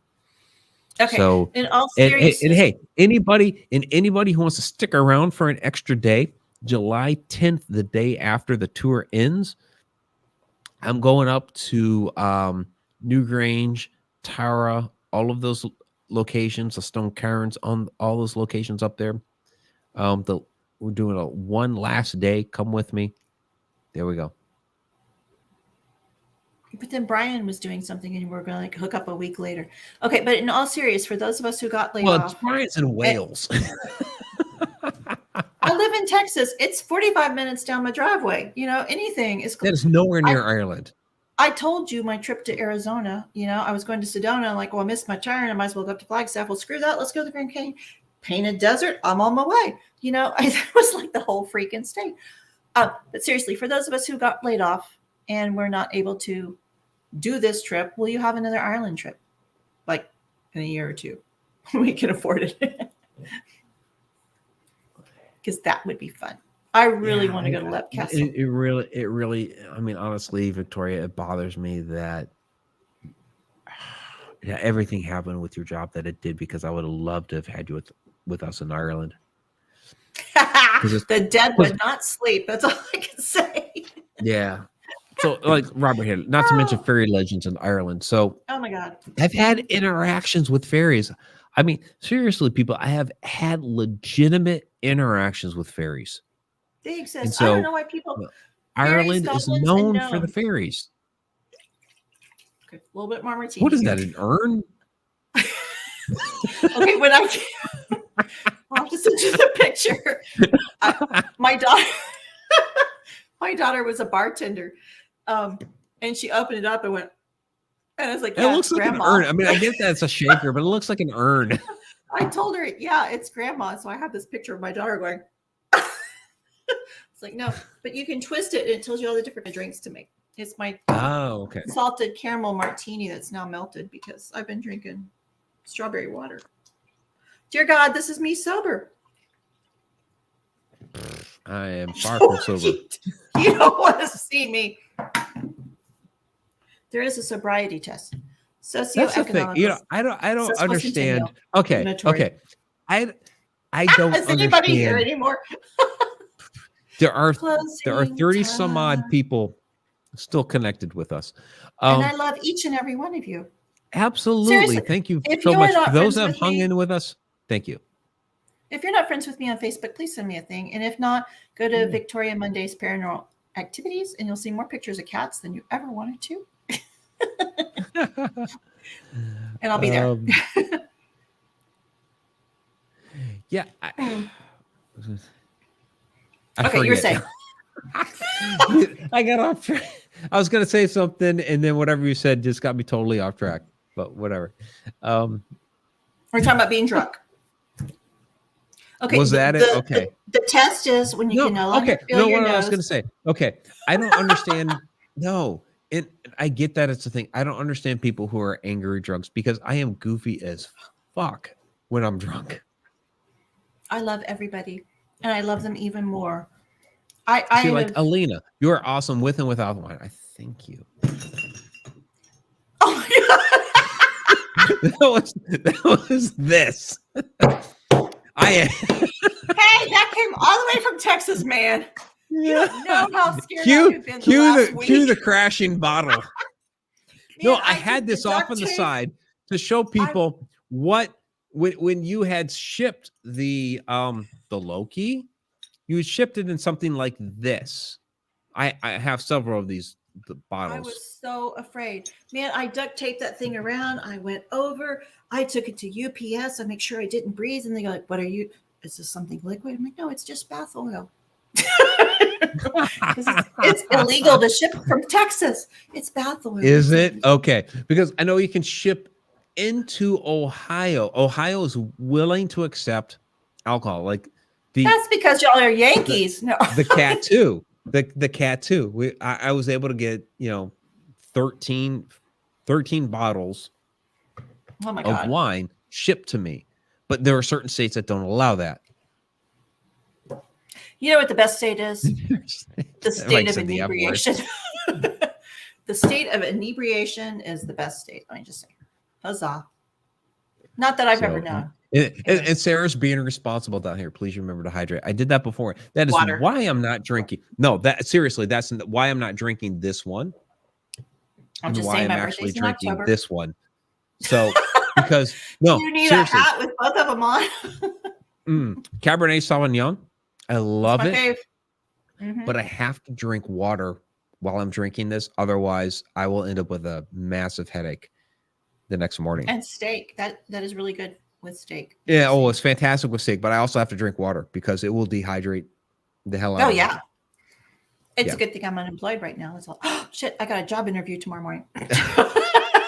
Speaker 2: Okay.
Speaker 1: So
Speaker 2: in all seriousness,
Speaker 1: and hey, anybody who wants to stick around for an extra day, July 10th, the day after the tour ends, I'm going up to Newgrange, Tara, all of those locations, the Stone Cairns, on all those locations up there. We're doing one last day. Come with me. There we go.
Speaker 2: But then Brian was doing something and we're going to hook up a week later. Okay, but in all seriousness, for those of us who got laid off.
Speaker 1: Well, Brian's in Wales.
Speaker 2: I live in Texas. It's 45 minutes down my driveway. Anything is close.
Speaker 1: That is nowhere near Ireland.
Speaker 2: I told you my trip to Arizona, I was going to Sedona. I'm like, well, I missed my turn. I might as well go up to Flagstaff. Well, screw that. Let's go to the Grand Canyon. Painted Desert. I'm on my way. It was like the whole freaking state. But seriously, for those of us who got laid off and we're not able to do this trip, will you have another Ireland trip? Like in a year or two. We can afford it. Because that would be fun. I really want to go to Leap Castle.
Speaker 1: It really, I mean, honestly, Victoria, it bothers me that everything happened with your job that it did, because I would have loved to have had you with us in Ireland.
Speaker 2: The dead would not sleep. That's all I can say.
Speaker 1: Yeah. So, like Robert here, not to mention fairy legends in Ireland. So,
Speaker 2: oh my God,
Speaker 1: I've had interactions with fairies. I mean, seriously, people, I have had legitimate interactions with fairies.
Speaker 2: They exist. So, I don't know why people.
Speaker 1: Ireland is known for the fairies.
Speaker 2: Okay, a little bit more martini.
Speaker 1: What is that, an urn?
Speaker 2: Okay, when I'll have to send you the picture. My daughter was a bartender, and she opened it up and went, and I was like, yeah,
Speaker 1: it looks
Speaker 2: Grandma.
Speaker 1: Like an urn. I mean, I get that it's a shaker, but it looks like an urn.
Speaker 2: I told her, yeah, it's Grandma. So I have this picture of my daughter going, it's like, no, but you can twist it and it tells you all the different drinks to make. It's my salted caramel martini that's now melted because I've been drinking strawberry water. Dear God, this is me sober.
Speaker 1: I am far from sober.
Speaker 2: You don't want to see me. There is a sobriety test.
Speaker 1: That's the thing. I don't understand. Okay. I don't
Speaker 2: Is anybody here anymore?
Speaker 1: There are 30 some odd people still connected with us.
Speaker 2: And I love each and every one of you.
Speaker 1: Absolutely.
Speaker 2: Seriously,
Speaker 1: thank you so much. For those that have hung in with us, thank you.
Speaker 2: If you're not friends with me on Facebook, please send me a thing. And if not, go to Victoria Mundae's Paranormal Activities and you'll see more pictures of cats than you ever wanted to. And I'll be there.
Speaker 1: Yeah.
Speaker 2: Okay, you're saying.
Speaker 1: I got off track. I was going to say something, and then whatever you said just got me totally off track. But whatever.
Speaker 2: We're talking about being drunk. Okay.
Speaker 1: Was that it? Okay.
Speaker 2: The test is when you can no longer feel
Speaker 1: No,
Speaker 2: your
Speaker 1: what I was
Speaker 2: nose.
Speaker 1: going to say. Okay. I don't understand. No. I get that it's a thing. I don't understand people who are angry drunks because I am goofy as fuck when I'm drunk.
Speaker 2: I love everybody, and I love them even more.
Speaker 1: See, like Alina, you are awesome with and without wine. I thank you.
Speaker 2: Oh my God.
Speaker 1: that was this.
Speaker 2: Hey, that came all the way from Texas, man. You don't know how scared I've been the last week.
Speaker 1: Cue the crashing bottle.
Speaker 2: Man,
Speaker 1: No, I had this off on the side to show people what when you had shipped the Loki, you shipped it in something like this. I have several of these bottles.
Speaker 2: I was so afraid. Man, I duct taped that thing around. I went over. I took it to UPS. I make sure I didn't breathe. And they go like, what are you? Is this something liquid? I'm like, no, it's just bath oil. It's illegal to ship from Texas. It's bath oil.
Speaker 1: Is it? Okay. Because I know you can ship into Ohio. Ohio is willing to accept alcohol. Like
Speaker 2: that's because y'all are Yankees. No.
Speaker 1: The cat too. The cat too. I was able to get 13 bottles of wine shipped to me, but there are certain states that don't allow that.
Speaker 2: You know what the best state is? The state of inebriation. The state of inebriation is the best state. Let me just say, huzzah! Not that I've ever known.
Speaker 1: And Sarah's being responsible down here. Please remember to hydrate. I did that before. That is
Speaker 2: Water.
Speaker 1: Why I'm not drinking. No, seriously, that's why I'm not drinking this one.
Speaker 2: I'm just
Speaker 1: why
Speaker 2: saying
Speaker 1: I'm
Speaker 2: my
Speaker 1: actually
Speaker 2: birthday's in
Speaker 1: drinking
Speaker 2: October.
Speaker 1: this one. So because no,
Speaker 2: you need
Speaker 1: seriously.
Speaker 2: a hat with both of them on.
Speaker 1: Cabernet Sauvignon. I love it.
Speaker 2: Fave. Mm-hmm.
Speaker 1: But I have to drink water while I'm drinking this. Otherwise, I will end up with a massive headache the next morning.
Speaker 2: And steak. That is really good with steak.
Speaker 1: Yeah. Oh, it's fantastic with steak, but I also have to drink water because it will dehydrate the hell out of me.
Speaker 2: Oh, yeah. It's a good thing I'm unemployed right now. It's all, oh, shit, I got a job interview tomorrow morning.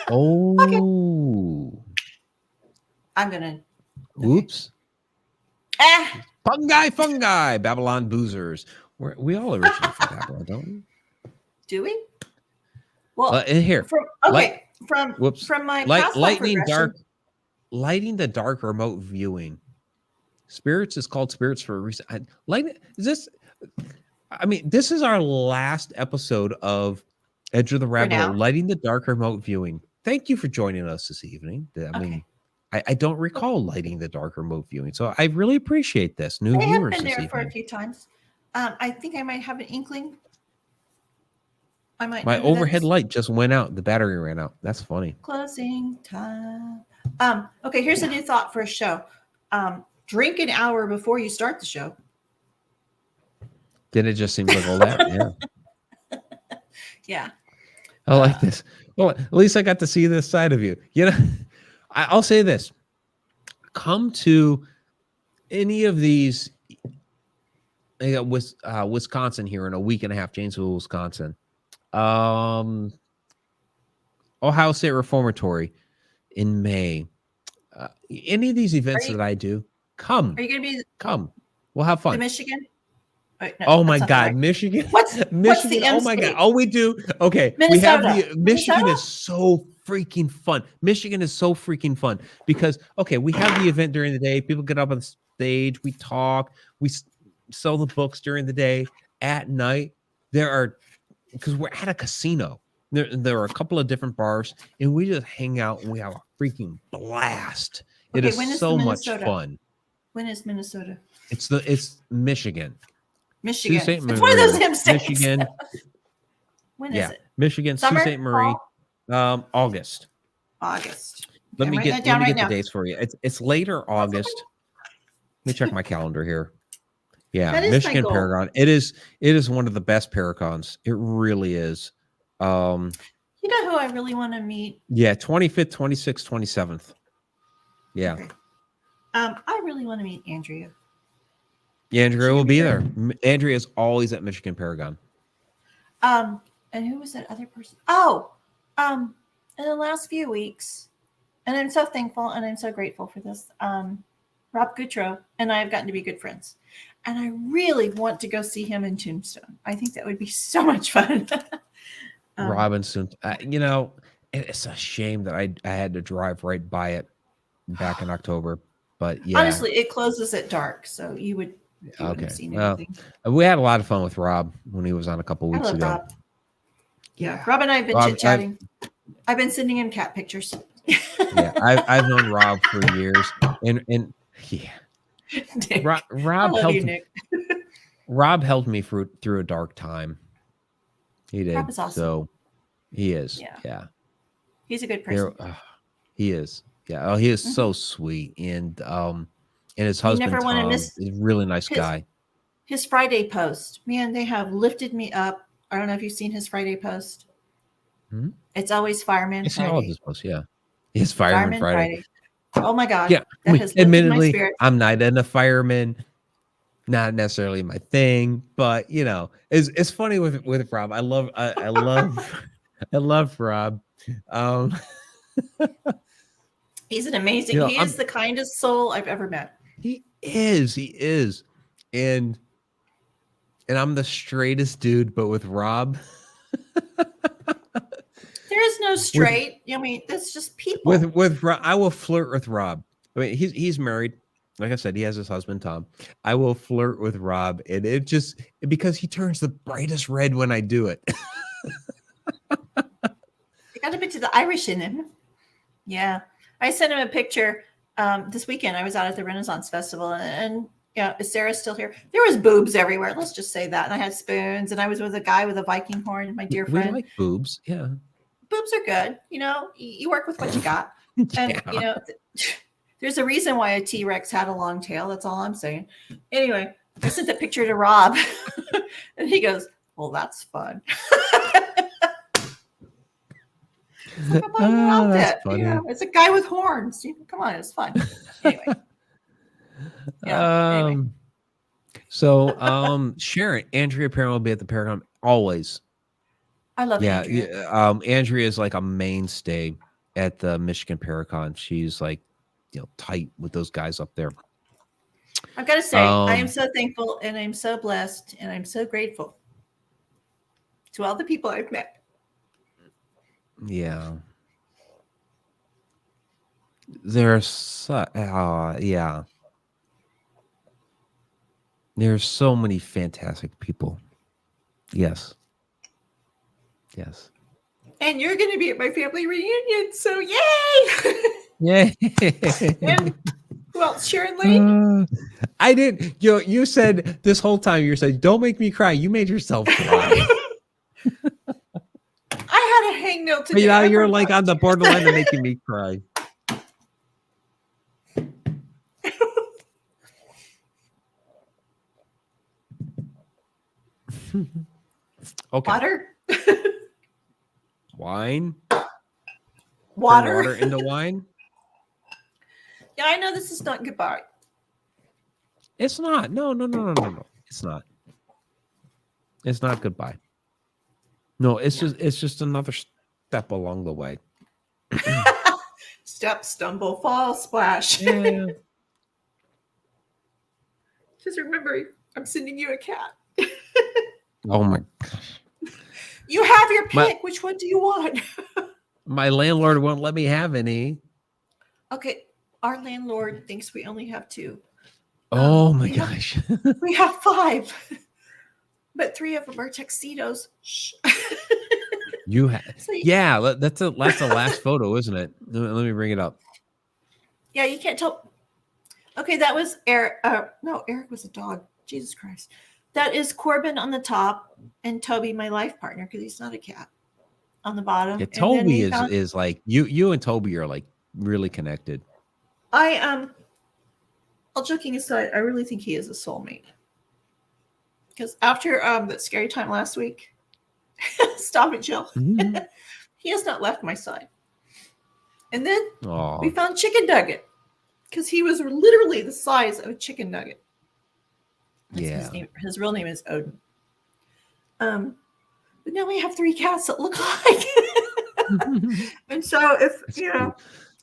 Speaker 1: Oh.
Speaker 2: Okay. I'm going to.
Speaker 1: Oops. Fungi. Babylon boozers. We all originate from Babylon, don't we?
Speaker 2: Do we? Well,
Speaker 1: here.
Speaker 2: From my past
Speaker 1: lighting the dark remote viewing. Spirits is called spirits for a reason. This is our last episode of Edge of the Rabbit Hole, lighting the dark remote viewing. Thank you for joining us this evening. I don't recall lighting the dark remote viewing, so I really appreciate this. New viewers
Speaker 2: have been
Speaker 1: this
Speaker 2: there
Speaker 1: evening.
Speaker 2: for a few times. I think I might have an inkling.
Speaker 1: My overhead light just went out. The battery ran out. That's funny.
Speaker 2: Closing time. Okay, here's a new thought for a show. Drink an hour before you start the show.
Speaker 1: Then it just seems like all that. Yeah.
Speaker 2: Yeah.
Speaker 1: I like this. Well, at least I got to see this side of you. I'll say this. Come to any of these Wisconsin here in a week and a half, Janesville, Wisconsin. Ohio State Reformatory in May. Any of these events that I do, come.
Speaker 2: Are you going to be?
Speaker 1: Come. We'll have fun.
Speaker 2: The Michigan? Wait, no,
Speaker 1: oh my God, right. Michigan!
Speaker 2: What's
Speaker 1: Michigan?
Speaker 2: The
Speaker 1: oh my God! Oh, we do. Okay,
Speaker 2: Minnesota.
Speaker 1: We have the Michigan
Speaker 2: Minnesota?
Speaker 1: is so freaking fun. Michigan is so freaking fun because we have the event during the day. People get up on the stage. We talk. We sell the books during the day. At night, because we're at a casino. There are a couple of different bars, and we just hang out and we have a freaking blast. It is so much fun.
Speaker 2: When is Minnesota?
Speaker 1: It's Michigan.
Speaker 2: Michigan. It's one of those him states.
Speaker 1: Michigan.
Speaker 2: When is it?
Speaker 1: Michigan,
Speaker 2: Summer?
Speaker 1: Sault Ste. Marie. August. Let me get the dates for you. It's later August. Let me check my calendar here. Yeah, Michigan Paragon. It is one of the best Paracons. It really is.
Speaker 2: You know who I really want to meet?
Speaker 1: Yeah, 25th, 26th, 27th. Yeah.
Speaker 2: Okay. I really want to meet Andrea.
Speaker 1: Yeah, Andrea will be there. Andrea is always at Michigan Paragon.
Speaker 2: And who was that other person? Oh, in the last few weeks, and I'm so thankful and I'm so grateful for this. Rob Goodrow and I have gotten to be good friends. And I really want to go see him in Tombstone. I think that would be so much fun.
Speaker 1: Robinson, it's a shame that I had to drive right by it back in October. But yeah,
Speaker 2: honestly, it closes at dark, so you wouldn't see anything.
Speaker 1: We had a lot of fun with Rob when he was on a couple weeks ago.
Speaker 2: Rob. Yeah, Rob and I have been chit-chatting. I've been sending him cat pictures.
Speaker 1: Yeah, I've known Rob for years, and yeah, Rob helped me. Rob helped me through a dark time. He did.
Speaker 2: Rob is awesome.
Speaker 1: So he is. Yeah.
Speaker 2: He's a good person.
Speaker 1: He is. Yeah. Oh, he is so sweet, and his husband Tom is a really nice guy.
Speaker 2: His Friday post, man, they have lifted me up. I don't know if you've seen his Friday post.
Speaker 1: Hmm?
Speaker 2: It's always Fireman Friday.
Speaker 1: All of his posts, yeah. His Fireman Friday.
Speaker 2: Oh my God.
Speaker 1: Yeah.
Speaker 2: That has lifted my spirit.
Speaker 1: I'm not a fireman. Not necessarily my thing, but it's funny with Rob. I love Rob.
Speaker 2: He's an amazing. He is the kindest soul I've ever met.
Speaker 1: He is, and I'm the straightest dude, but with Rob,
Speaker 2: there is no straight. That's just people.
Speaker 1: With Rob, I will flirt with Rob. I mean, he's married. Like I said, he has his husband, Tom. I will flirt with Rob, and it just because he turns the brightest red when I do it.
Speaker 2: I got a bit of the Irish in him. Yeah. I sent him a picture this weekend. I was out at the Renaissance Festival, and is Sarah still here? There was boobs everywhere. Let's just say that. And I had spoons, and I was with a guy with a Viking horn, my dear friend.
Speaker 1: We like boobs. Yeah.
Speaker 2: Boobs are good. You work with what you got. And, there's a reason why a T-Rex had a long tail. That's all I'm saying. Anyway, I sent the picture to Rob, and he goes, well, that's fun. That's funny. It's a guy with horns. Come on, it's fun. Anyway.
Speaker 1: So, Sharon, Andrea Perrin will be at the Paragon always.
Speaker 2: I love Andrea.
Speaker 1: Andrea is like a mainstay at the Michigan Paracon. She's like, tight with those guys up there.
Speaker 2: I've got to say, I am so thankful, and I'm so blessed, and I'm so grateful to all the people I've met.
Speaker 1: Yeah. There's There's so many fantastic people. Yes.
Speaker 2: And you're going to be at my family reunion, so yay!
Speaker 1: Yay!
Speaker 2: And who else? Sharon Lane?
Speaker 1: I did. You said this whole time, you said, don't make me cry. You made yourself cry.
Speaker 2: I had a hangnail today.
Speaker 1: But you're like on the borderline of making me cry. Okay.
Speaker 2: Water?
Speaker 1: Wine?
Speaker 2: Water
Speaker 1: into wine?
Speaker 2: Yeah, I know this is not goodbye.
Speaker 1: It's not. No. It's not. It's not goodbye. No, it's just another step along the way.
Speaker 2: Step, stumble, fall, splash.
Speaker 1: Yeah.
Speaker 2: Just remember, I'm sending you a cat.
Speaker 1: Oh my gosh.
Speaker 2: You have your pick. Which one do you want?
Speaker 1: My landlord won't let me have any.
Speaker 2: Okay. Our landlord thinks we only have 2.
Speaker 1: Oh my gosh.
Speaker 2: We have 5. But 3 of them are tuxedos. Shh.
Speaker 1: You have, that's the last photo, isn't it? Let me bring it up.
Speaker 2: Yeah, you can't tell. Okay, that was Eric. No, Eric was a dog. Jesus Christ. That is Corbin on the top, and Toby, my life partner, because he's not a cat, on the bottom.
Speaker 1: Yeah, Toby is like you and Toby are like really connected.
Speaker 2: All joking aside, I really think he is a soulmate. Because after that scary time last week, stop it, Jill. Mm-hmm. He has not left my side. And then we found Chicken Nugget because he was literally the size of a chicken nugget. His real name is Odin. But now we have 3 cats that look like. And so if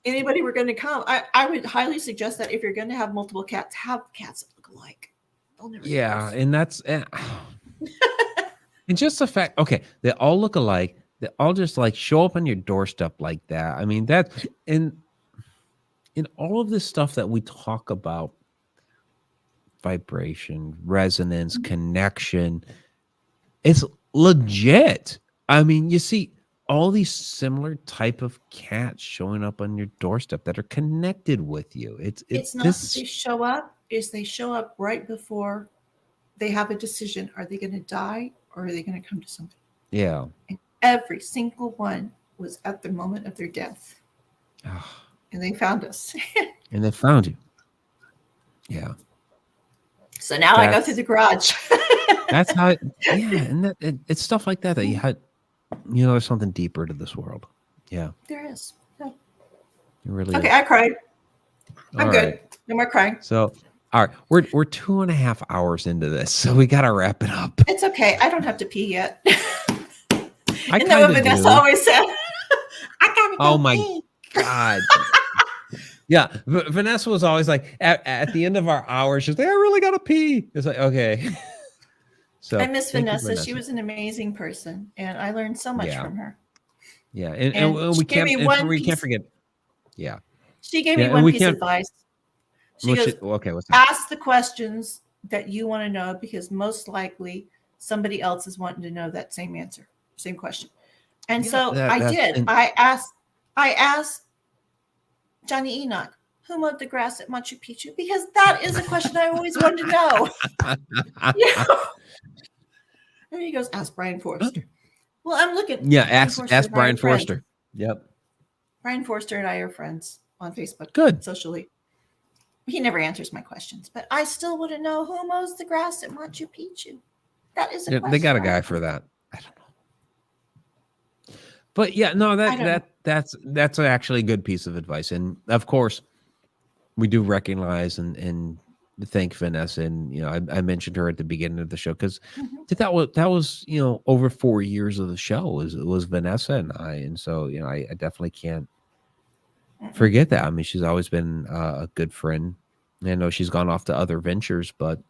Speaker 2: anybody were going to come, I would highly suggest that if you're going to have multiple cats, have cats that look alike. They'll never get
Speaker 1: Yeah,
Speaker 2: lost.
Speaker 1: and that's and just the fact. Okay, they all look alike. They all just like show up on your doorstep like that. I mean, that in all of this stuff that we talk about, vibration, resonance, connection, it's legit. I mean, you see all these similar type of cats showing up on your doorstep that are connected with you.
Speaker 2: It's not that they show up, is they show up right before they have a decision. Are they going to die or are they going to come to something?
Speaker 1: Yeah.
Speaker 2: And every single one was at the moment of their death. And they found us.
Speaker 1: And they found you. Yeah.
Speaker 2: So now I go through the garage.
Speaker 1: That's how and it's stuff like that you had, there's something deeper to this world. Yeah.
Speaker 2: There is. Yeah.
Speaker 1: It really
Speaker 2: okay,
Speaker 1: is.
Speaker 2: I cried. I'm
Speaker 1: All
Speaker 2: good.
Speaker 1: right.
Speaker 2: No more crying.
Speaker 1: So, all right, we're 2.5 hours into this, so we got to wrap it up.
Speaker 2: It's okay. I don't have to pee yet.
Speaker 1: I
Speaker 2: Isn't that what Vanessa always said? I gotta go
Speaker 1: my
Speaker 2: pee.
Speaker 1: God. Yeah, Vanessa was always like, at the end of our hour, she's like, I really got to pee. It's like, okay. So
Speaker 2: I miss Vanessa. She was an amazing person, and I learned so much from her.
Speaker 1: Yeah, and we can't forget. Yeah.
Speaker 2: She gave me one piece of advice. She goes,
Speaker 1: okay, what's that?
Speaker 2: Ask the questions that you want to know because most likely somebody else is wanting to know that same answer, same question. And so I did. I asked Johnny Enoch, who mowed the grass at Machu Picchu? Because that is a question I always wanted to know. And he goes, ask Brian Forster. Well, I'm looking.
Speaker 1: Yeah, ask Brian Forster. Yep.
Speaker 2: Brian Forster and I are friends on Facebook.
Speaker 1: Good.
Speaker 2: Socially. He never answers my questions, but I still want to know who mows the grass at Machu Picchu. That is a question.
Speaker 1: They got a guy for that. I don't know. But yeah, no, that's actually a good piece of advice. And of course, we do recognize and thank Vanessa. And I mentioned her at the beginning of the show because that was over 4 years of the show was Vanessa and I. And so I definitely can't forget that. I mean, she's always been a good friend. I know she's gone off to other ventures, but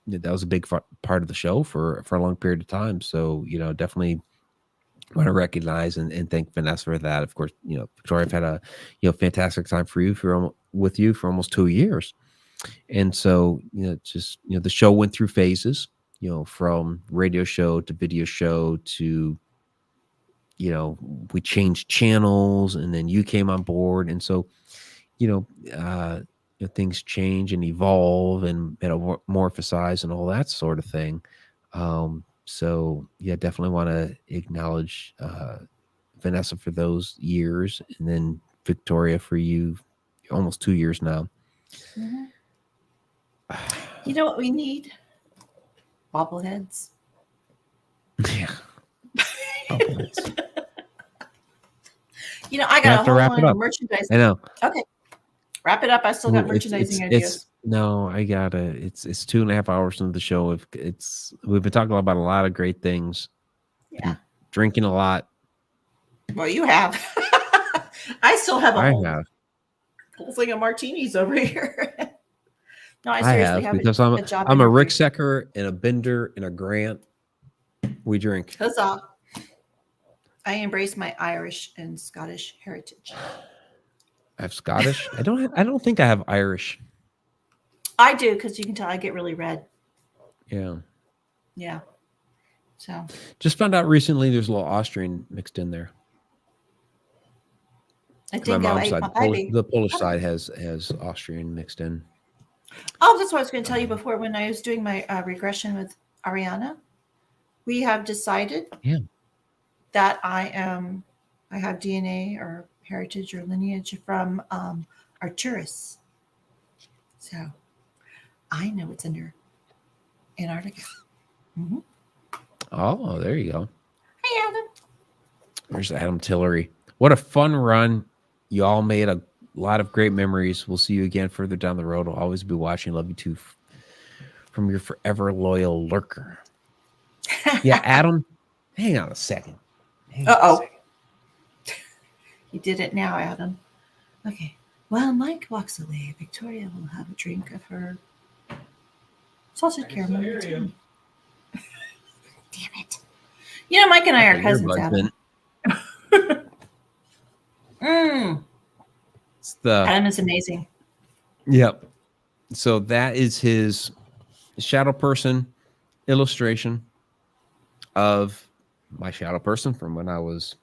Speaker 1: that was a big part of the show for a long period of time. So, definitely want to recognize and thank Vanessa for that. Of course, Victoria, I've had a fantastic time with you for almost 2 years. And so, the show went through phases, from radio show to video show to we changed channels and then you came on board. And so, things change and evolve and metamorphosize and all that sort of thing. So yeah, definitely want to acknowledge Vanessa for those years. And then Victoria for you almost 2 years now.
Speaker 2: You know what we need? Bobbleheads.
Speaker 1: Yeah.
Speaker 2: I got a whole line of merchandise.
Speaker 1: I know.
Speaker 2: Okay. Wrap it up. I still got merchandising ideas.
Speaker 1: I gotta. It's 2.5 hours into the show. We've been talking about a lot of great things.
Speaker 2: Yeah.
Speaker 1: Drinking a lot.
Speaker 3: Well, you have. I still have
Speaker 1: a
Speaker 3: whole thing of martinis over here.
Speaker 2: No, I seriously have
Speaker 1: because I'm a Ricksecker and a Bender and a Grant. We drink.
Speaker 2: Huzzah. I embrace my Irish and Scottish heritage.
Speaker 1: I have Scottish. I don't think I have Irish.
Speaker 2: I do, because you can tell I get really red.
Speaker 1: Yeah.
Speaker 2: Yeah. So
Speaker 1: just found out recently there's a little Austrian mixed in there.
Speaker 2: I think
Speaker 1: my mom's side, the Polish side has Austrian mixed in.
Speaker 2: Oh, that's what I was going to tell you before when I was doing my regression with Ariana. We have decided that I have DNA or heritage or lineage from Arcturus. So I know it's under Antarctica. Mm-hmm.
Speaker 1: Oh, there you go.
Speaker 2: Hey, Adam.
Speaker 1: There's Adam Tillery. What a fun run. You all made a lot of great memories. We'll see you again further down the road. I'll always be watching. Love you too. From your forever loyal lurker. Yeah, Adam, hang on a second.
Speaker 2: Uh-oh. You did it now, Adam. Okay. While Mike walks away, Victoria will have a drink of her salted caramel martini. Damn it. You know, Mike and I are cousins, Adam.
Speaker 1: It's the
Speaker 2: Adam is amazing.
Speaker 1: Yep. So that is his shadow person illustration of my shadow person from when I was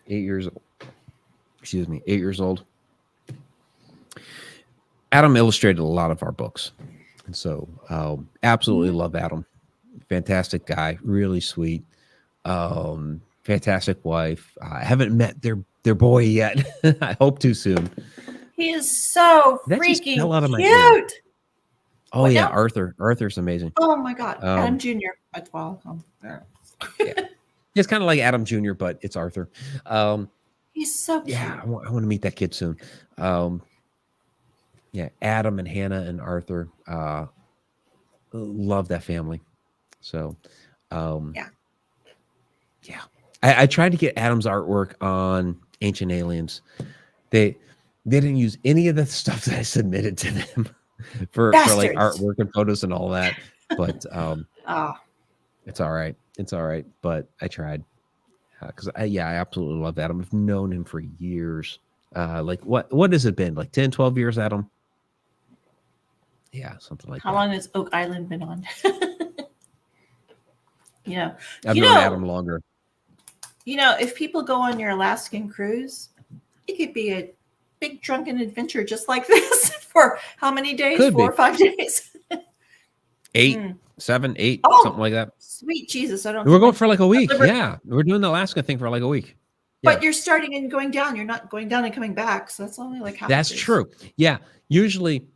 Speaker 1: 8 years old. Excuse me, 8 years old. Adam illustrated a lot of our books. And so absolutely love Adam. Fantastic guy, really sweet. Fantastic wife. I haven't met their boy yet. I hope to soon.
Speaker 2: He is so
Speaker 1: That just
Speaker 2: freaking
Speaker 1: fell out of my
Speaker 2: cute.
Speaker 1: ear. Oh
Speaker 2: What
Speaker 1: yeah,
Speaker 2: now?
Speaker 1: Arthur. Arthur's amazing.
Speaker 2: Oh my God, Adam Jr. That's well.
Speaker 1: Yeah. It's kind of like Adam Jr., but it's Arthur.
Speaker 2: He's so cute.
Speaker 1: Yeah, I want to meet that kid soon. Yeah, Adam and Hannah and Arthur. Love that family. So, yeah. I tried to get Adam's artwork on Ancient Aliens. They didn't use any of the stuff that I submitted to them for like artwork and photos and all that. But it's all right. It's all right. But I tried because I absolutely love Adam. I've known him for years. Like what has it been? Like 10, 12 years, Adam? Yeah, something like that.
Speaker 2: How long has Oak Island been on? Yeah.
Speaker 1: I've known Adam longer.
Speaker 2: You know, if people go on your Alaskan cruise, it could be a big drunken adventure just like this for how many days?
Speaker 1: Could
Speaker 2: 4 or 5 days?
Speaker 1: 8, 7, 8, something like that.
Speaker 2: Sweet Jesus. I don't
Speaker 1: We're going for like a week. Yeah. We're doing the Alaska thing for like a week.
Speaker 2: But you're starting and going down. You're not going down and coming back. So that's only like half.
Speaker 1: That's true. Yeah. Usually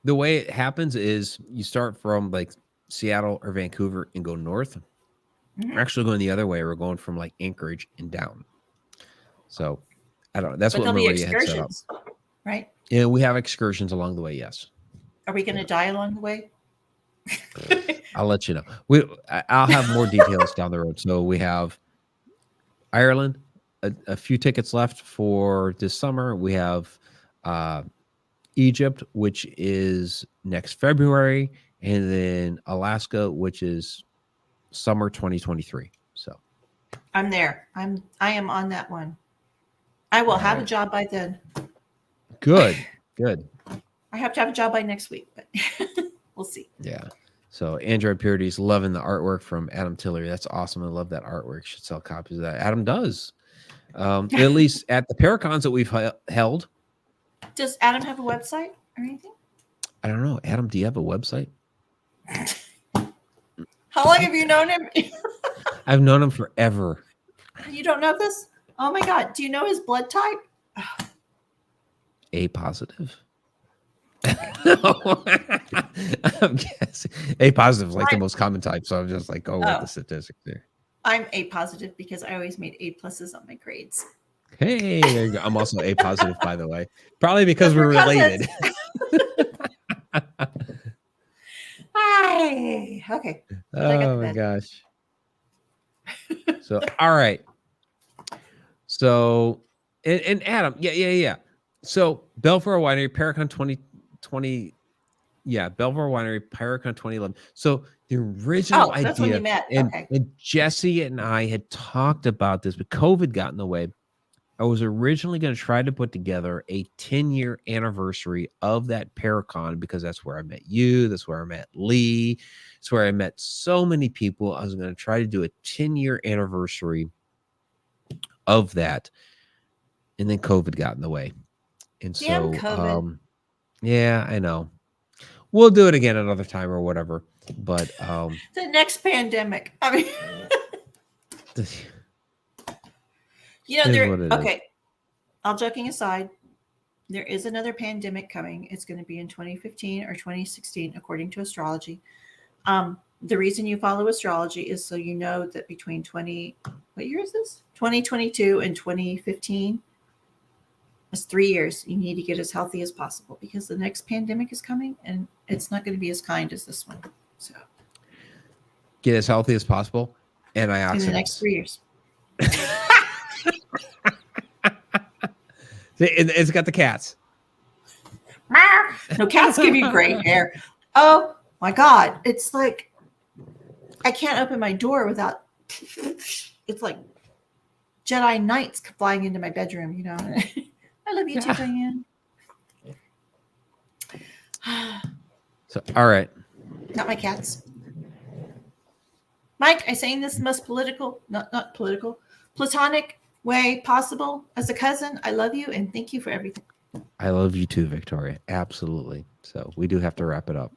Speaker 1: the way it happens is you start from like Seattle or Vancouver and go north. We're actually going the other way. We're going from like Anchorage and down. So I don't know. That's what Maria had set up.
Speaker 2: Right?
Speaker 1: Yeah, we have excursions along the way. Yes.
Speaker 2: Are we going to die along the way?
Speaker 1: I'll let you know. I'll have more details down the road. So we have Ireland, a few tickets left for this summer. We have Egypt, which is next February, and then Alaska, which is summer 2023. So
Speaker 2: I'm there. I am on that one. I will have a job by then.
Speaker 1: Good.
Speaker 2: I have to have a job by next week, but we'll see.
Speaker 1: Yeah. So Android Purity's loving the artwork from Adam Tillery. That's awesome. I love that artwork. Should sell copies of that. Adam does. At least at the Paracons that we've held.
Speaker 2: Does Adam have a website or anything?
Speaker 1: I don't know. Adam, do you have a website?
Speaker 2: How long have you known him?
Speaker 1: I've known him forever.
Speaker 2: You don't know this? Oh my God. Do you know his blood type?
Speaker 1: A positive. I'm guessing A positive is like the most common type. So I'm just like, with the statistics there.
Speaker 2: I'm A positive because I always made A pluses on my grades.
Speaker 1: Hey, there you go. I'm also A positive, by the way. Probably because we're related.
Speaker 2: Hi. Okay.
Speaker 1: Oh my gosh. So, all right. So, and Adam, yeah. So, Belvoir Winery, Paracon 2020. Yeah, Belvoir Winery, Paracon 2011. So, the original idea,
Speaker 2: that's when you met.
Speaker 1: And Jesse and I had talked about this, but COVID got in the way. I was originally going to try to put together a 10-year anniversary of that Paracon because that's where I met you. That's where I met Lee. It's where I met so many people. I was going to try to do a 10-year anniversary of that. And then COVID got in the way. And so, yeah, I know. We'll do it again another time or whatever. But
Speaker 2: the next pandemic. I mean, you know, okay. All joking aside, there is another pandemic coming. It's going to be in 2015 or 2016, according to astrology. The reason you follow astrology is so you know that between what year is this? 2022 and 2015. That's 3 years. You need to get as healthy as possible because the next pandemic is coming and it's not going to be as kind as this one. So
Speaker 1: get as healthy as possible. Antioxidants.
Speaker 2: In the next 3 years.
Speaker 1: It's got the cats.
Speaker 2: No, cats give you great hair. Oh my God. It's like I can't open my door without it's like Jedi Knights flying into my bedroom, you know. I love you too, Diane.
Speaker 1: So, all right.
Speaker 2: Not my cats. Mike, I saying this the most political, not political, platonic way possible. As a cousin, I love you and thank you for everything.
Speaker 1: I love you too, Victoria. Absolutely. So we do have to wrap it up.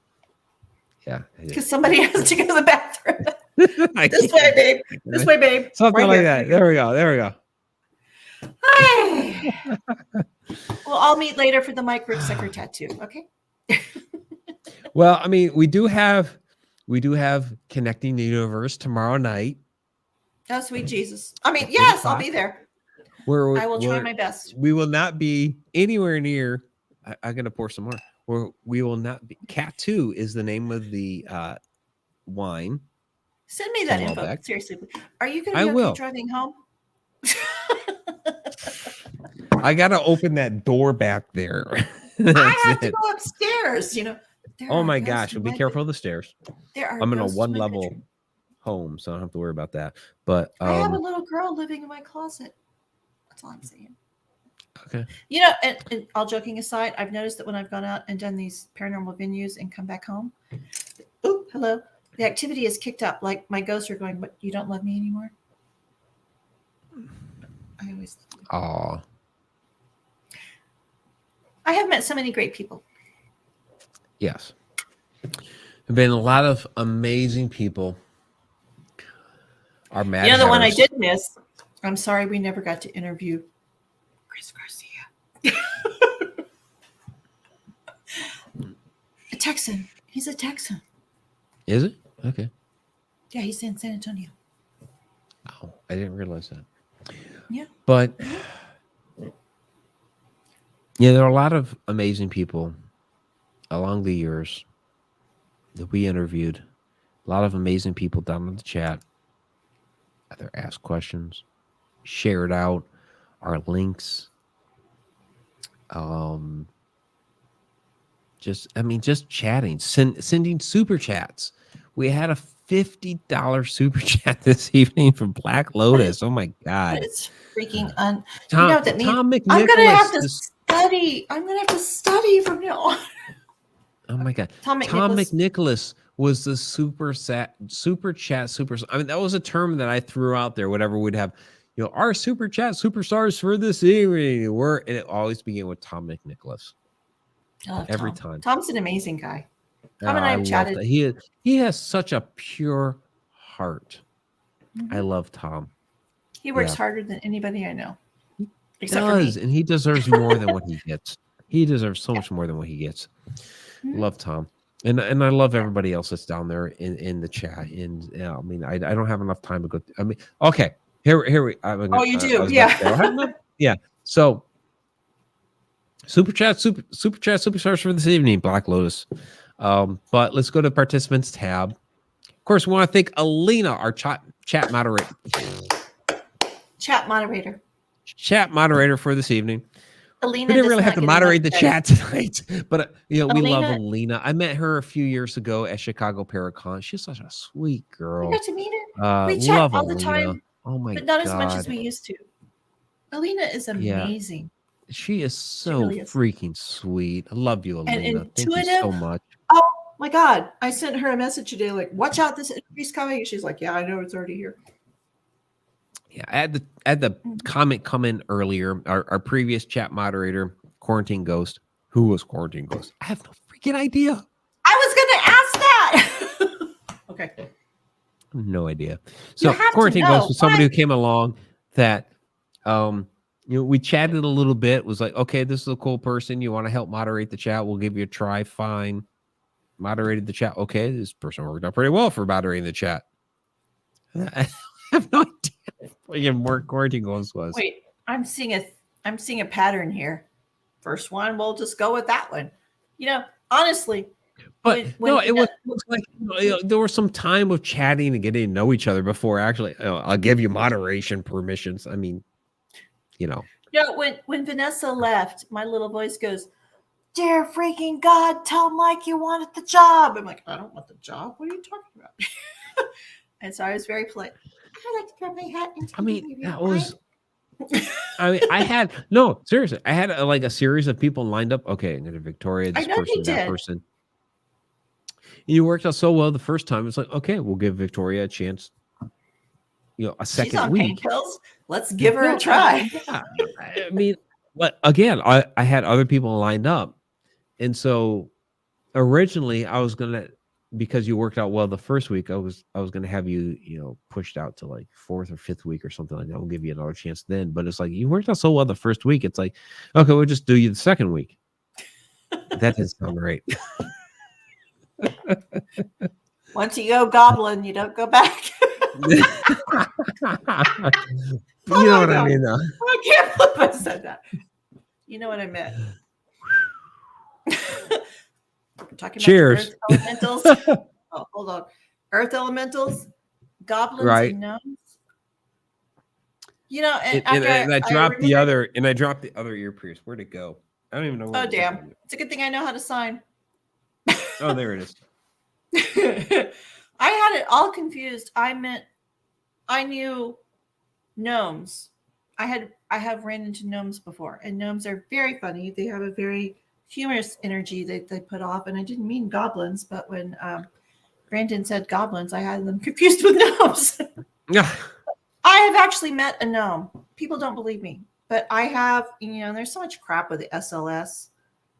Speaker 1: Yeah.
Speaker 2: Because somebody has to go to the bathroom.
Speaker 1: This
Speaker 2: This way, babe. This way, babe.
Speaker 1: Something
Speaker 2: Right
Speaker 1: like
Speaker 2: here.
Speaker 1: that. There we go. There we go.
Speaker 2: Well, I'll meet later for the Mike Ricksecker tattoo. Okay.
Speaker 1: Well, I mean, we do have Connecting the Universe tomorrow night.
Speaker 2: Oh, sweet Jesus. I mean, yes, I'll be there. I will try my best.
Speaker 1: We will not be anywhere near. I'm going to pour some more. We will not be. Cat 2 is the name of the wine.
Speaker 2: Send me that
Speaker 1: From
Speaker 2: info.
Speaker 1: Malbec.
Speaker 2: Seriously. Are you going to
Speaker 1: I
Speaker 2: be okay
Speaker 1: will.
Speaker 2: driving home?
Speaker 1: I got to open that door back there.
Speaker 2: I have to go upstairs, you know.
Speaker 1: Oh my gosh. Be careful of the stairs. I'm in a
Speaker 2: ghosts
Speaker 1: one
Speaker 2: my
Speaker 1: level
Speaker 2: bedroom.
Speaker 1: home, so I don't have to worry about that. But
Speaker 2: I have a little girl living in my closet. That's all I'm saying.
Speaker 1: okay.
Speaker 2: You know, and all joking aside, I've noticed that when I've gone out and done these paranormal venues and come back home, oh, hello, the activity is kicked up. Like my ghosts are going, "What? You don't love me anymore?" I always.
Speaker 1: Aw.
Speaker 2: I have met so many great people.
Speaker 1: Yes. There's been a lot of amazing people. Our mad
Speaker 2: You know, the one I
Speaker 1: hatters.
Speaker 2: did miss. I'm sorry we never got to interview Chris Garcia. A Texan. He's a Texan.
Speaker 1: Is it? Okay.
Speaker 2: Yeah, he's in San Antonio.
Speaker 1: Oh, I didn't realize that.
Speaker 2: Yeah.
Speaker 1: But yeah, there are a lot of amazing people along the years that we interviewed. A lot of amazing people down in the chat. Either asked questions, shared out our links. Just chatting, sending super chats. We had a $50 super chat this evening from Black Lotus. Oh my God.
Speaker 2: It's freaking
Speaker 1: Tom,
Speaker 2: you know what that means?
Speaker 1: Tom McNicholas.
Speaker 2: I'm gonna have to study. I'm gonna have to study from now on.
Speaker 1: Oh my God.
Speaker 2: Tom
Speaker 1: Tom
Speaker 2: McNicholas.
Speaker 1: McNicholas was the super chat. I mean, that was a term that I threw out there. Whatever we'd have, you know, our super chat superstars for this evening and it always began with Tom McNicholas.
Speaker 2: I love
Speaker 1: Every
Speaker 2: Tom.
Speaker 1: time.
Speaker 2: Tom's an amazing guy. Tom and
Speaker 1: I
Speaker 2: I have
Speaker 1: love
Speaker 2: chatted.
Speaker 1: that. He has such a pure heart. I love Tom.
Speaker 2: He works
Speaker 1: Yeah.
Speaker 2: harder than anybody I know.
Speaker 1: He
Speaker 2: Except
Speaker 1: does,
Speaker 2: for me.
Speaker 1: and he deserves more than what he gets. He deserves so much more than what he gets. Love Tom. And I love everybody else that's down there in the chat. And yeah, I mean, I don't have enough time to go. I mean, okay, here we.
Speaker 2: Oh, you do, yeah.
Speaker 1: Yeah. So, super chat superstars for this evening, Black Lotus. But let's go to participants tab. Of course, we want to thank Alina, our chat moderator.
Speaker 2: Chat moderator.
Speaker 1: Chat moderator for this evening.
Speaker 2: Alina
Speaker 1: We didn't
Speaker 2: does
Speaker 1: really
Speaker 2: not
Speaker 1: have to
Speaker 2: get
Speaker 1: moderate the
Speaker 2: enough
Speaker 1: chat tonight, but you know, we love
Speaker 2: Alina-
Speaker 1: Alina. I met her a few years ago at Chicago Paracon. She's such a sweet
Speaker 2: credit.
Speaker 1: girl.
Speaker 2: You got to meet her. We chat
Speaker 1: Love
Speaker 2: all the
Speaker 1: Alina.
Speaker 2: time,
Speaker 1: Oh my
Speaker 2: but not
Speaker 1: God.
Speaker 2: as much as we used to. Alina is amazing.
Speaker 1: She is so
Speaker 2: really is.
Speaker 1: freaking sweet. I love you, Alina. Thank you so
Speaker 2: intuitive.
Speaker 1: much.
Speaker 2: Oh my God. I sent her a message today like, watch out, this interview's coming. She's like, yeah, I know it's already here.
Speaker 1: Yeah, I had the comment come in earlier. Our previous chat moderator, Quarantine Ghost. Who was Quarantine Ghost? I have no freaking idea.
Speaker 2: I was going to ask that. Okay.
Speaker 1: No idea. So
Speaker 2: have to
Speaker 1: Quarantine
Speaker 2: know.
Speaker 1: Ghost was somebody who came along that you know, we chatted a little bit, was like, okay, this is a cool person. You want to help moderate the chat? We'll give you a try. Fine. Moderated the chat. Okay, this person worked out pretty well for moderating the chat. I have no idea what Quarantine Ghost was.
Speaker 2: Wait, I'm seeing a pattern here. First one, we'll just go with that one. You know, honestly,
Speaker 1: But
Speaker 2: when
Speaker 1: no,
Speaker 2: you
Speaker 1: it was
Speaker 2: know-
Speaker 1: like, you know, there was some time of chatting and getting to know each other before actually, you know, I'll give you moderation permissions. I mean, you know,
Speaker 2: When Vanessa left, my little voice goes, "Dear freaking God, tell Mike you wanted the job." I'm like, I don't want the job. What are you talking about? And so I was very polite. I like to throw my hat into
Speaker 1: I mean,
Speaker 2: the
Speaker 1: that was. I mean, I had no seriously. I had like a series of people lined up. Okay, I'm gonna Victoria,
Speaker 2: I
Speaker 1: this
Speaker 2: know
Speaker 1: person,
Speaker 2: you
Speaker 1: that
Speaker 2: did.
Speaker 1: person. You worked out so well the first time. It's like, okay, we'll give Victoria a chance. A
Speaker 2: She's
Speaker 1: second
Speaker 2: on
Speaker 1: week.
Speaker 2: painkillers. Let's give her
Speaker 1: No,
Speaker 2: a try.
Speaker 1: yeah. I mean, but again, I had other people lined up, and so originally I was gonna, because you worked out well the first week, I was gonna have you pushed out to like fourth or fifth week or something like that. We'll give you another chance then. But it's like you worked out so well the first week. It's like, okay, we'll just do you the second week. That didn't sound right.
Speaker 2: Once you go goblin, you don't go back.
Speaker 1: You know what I mean, though.
Speaker 2: I can't believe I said that. You know what I meant. We're talking
Speaker 1: Cheers.
Speaker 2: about the earth elementals. Oh, hold on. Earth elementals, goblins,
Speaker 1: Right.
Speaker 2: and gnomes. And
Speaker 1: I dropped the other earpiece. Where'd it go? I don't even know where
Speaker 2: Oh,
Speaker 1: it
Speaker 2: damn.
Speaker 1: went.
Speaker 2: It's a good thing I know how to sign.
Speaker 1: Oh, there it is.
Speaker 2: I had it all confused. I knew gnomes. I have ran into gnomes before, and gnomes are very funny. They have a very humorous energy that they put off, and I didn't mean goblins, but when Brandon said goblins, I had them confused with gnomes.
Speaker 1: Yeah.
Speaker 2: I have actually met a gnome. People don't believe me, but I have. There's so much crap with the SLS,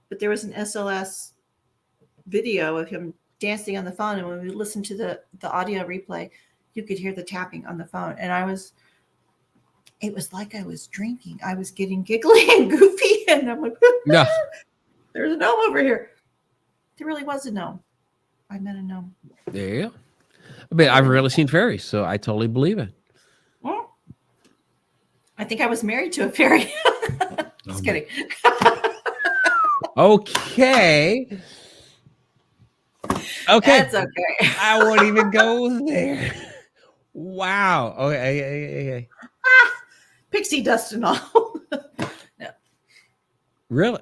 Speaker 2: but there was an SLS video of him dancing on the phone, and when we listened to the audio replay, you could hear the tapping on the phone, and it was like I was drinking. I was getting giggly and goofy, and I'm like,
Speaker 1: Yeah.
Speaker 2: There's a gnome over here. There really was a gnome. I met a gnome.
Speaker 1: There you go. I mean, I've really seen fairies, so I totally believe it.
Speaker 2: Well, I think I was married to a fairy. Just kidding.
Speaker 1: Okay.
Speaker 2: That's okay.
Speaker 1: I won't even go there. Wow. Okay.
Speaker 2: Pixie dust and all. No.
Speaker 1: Really?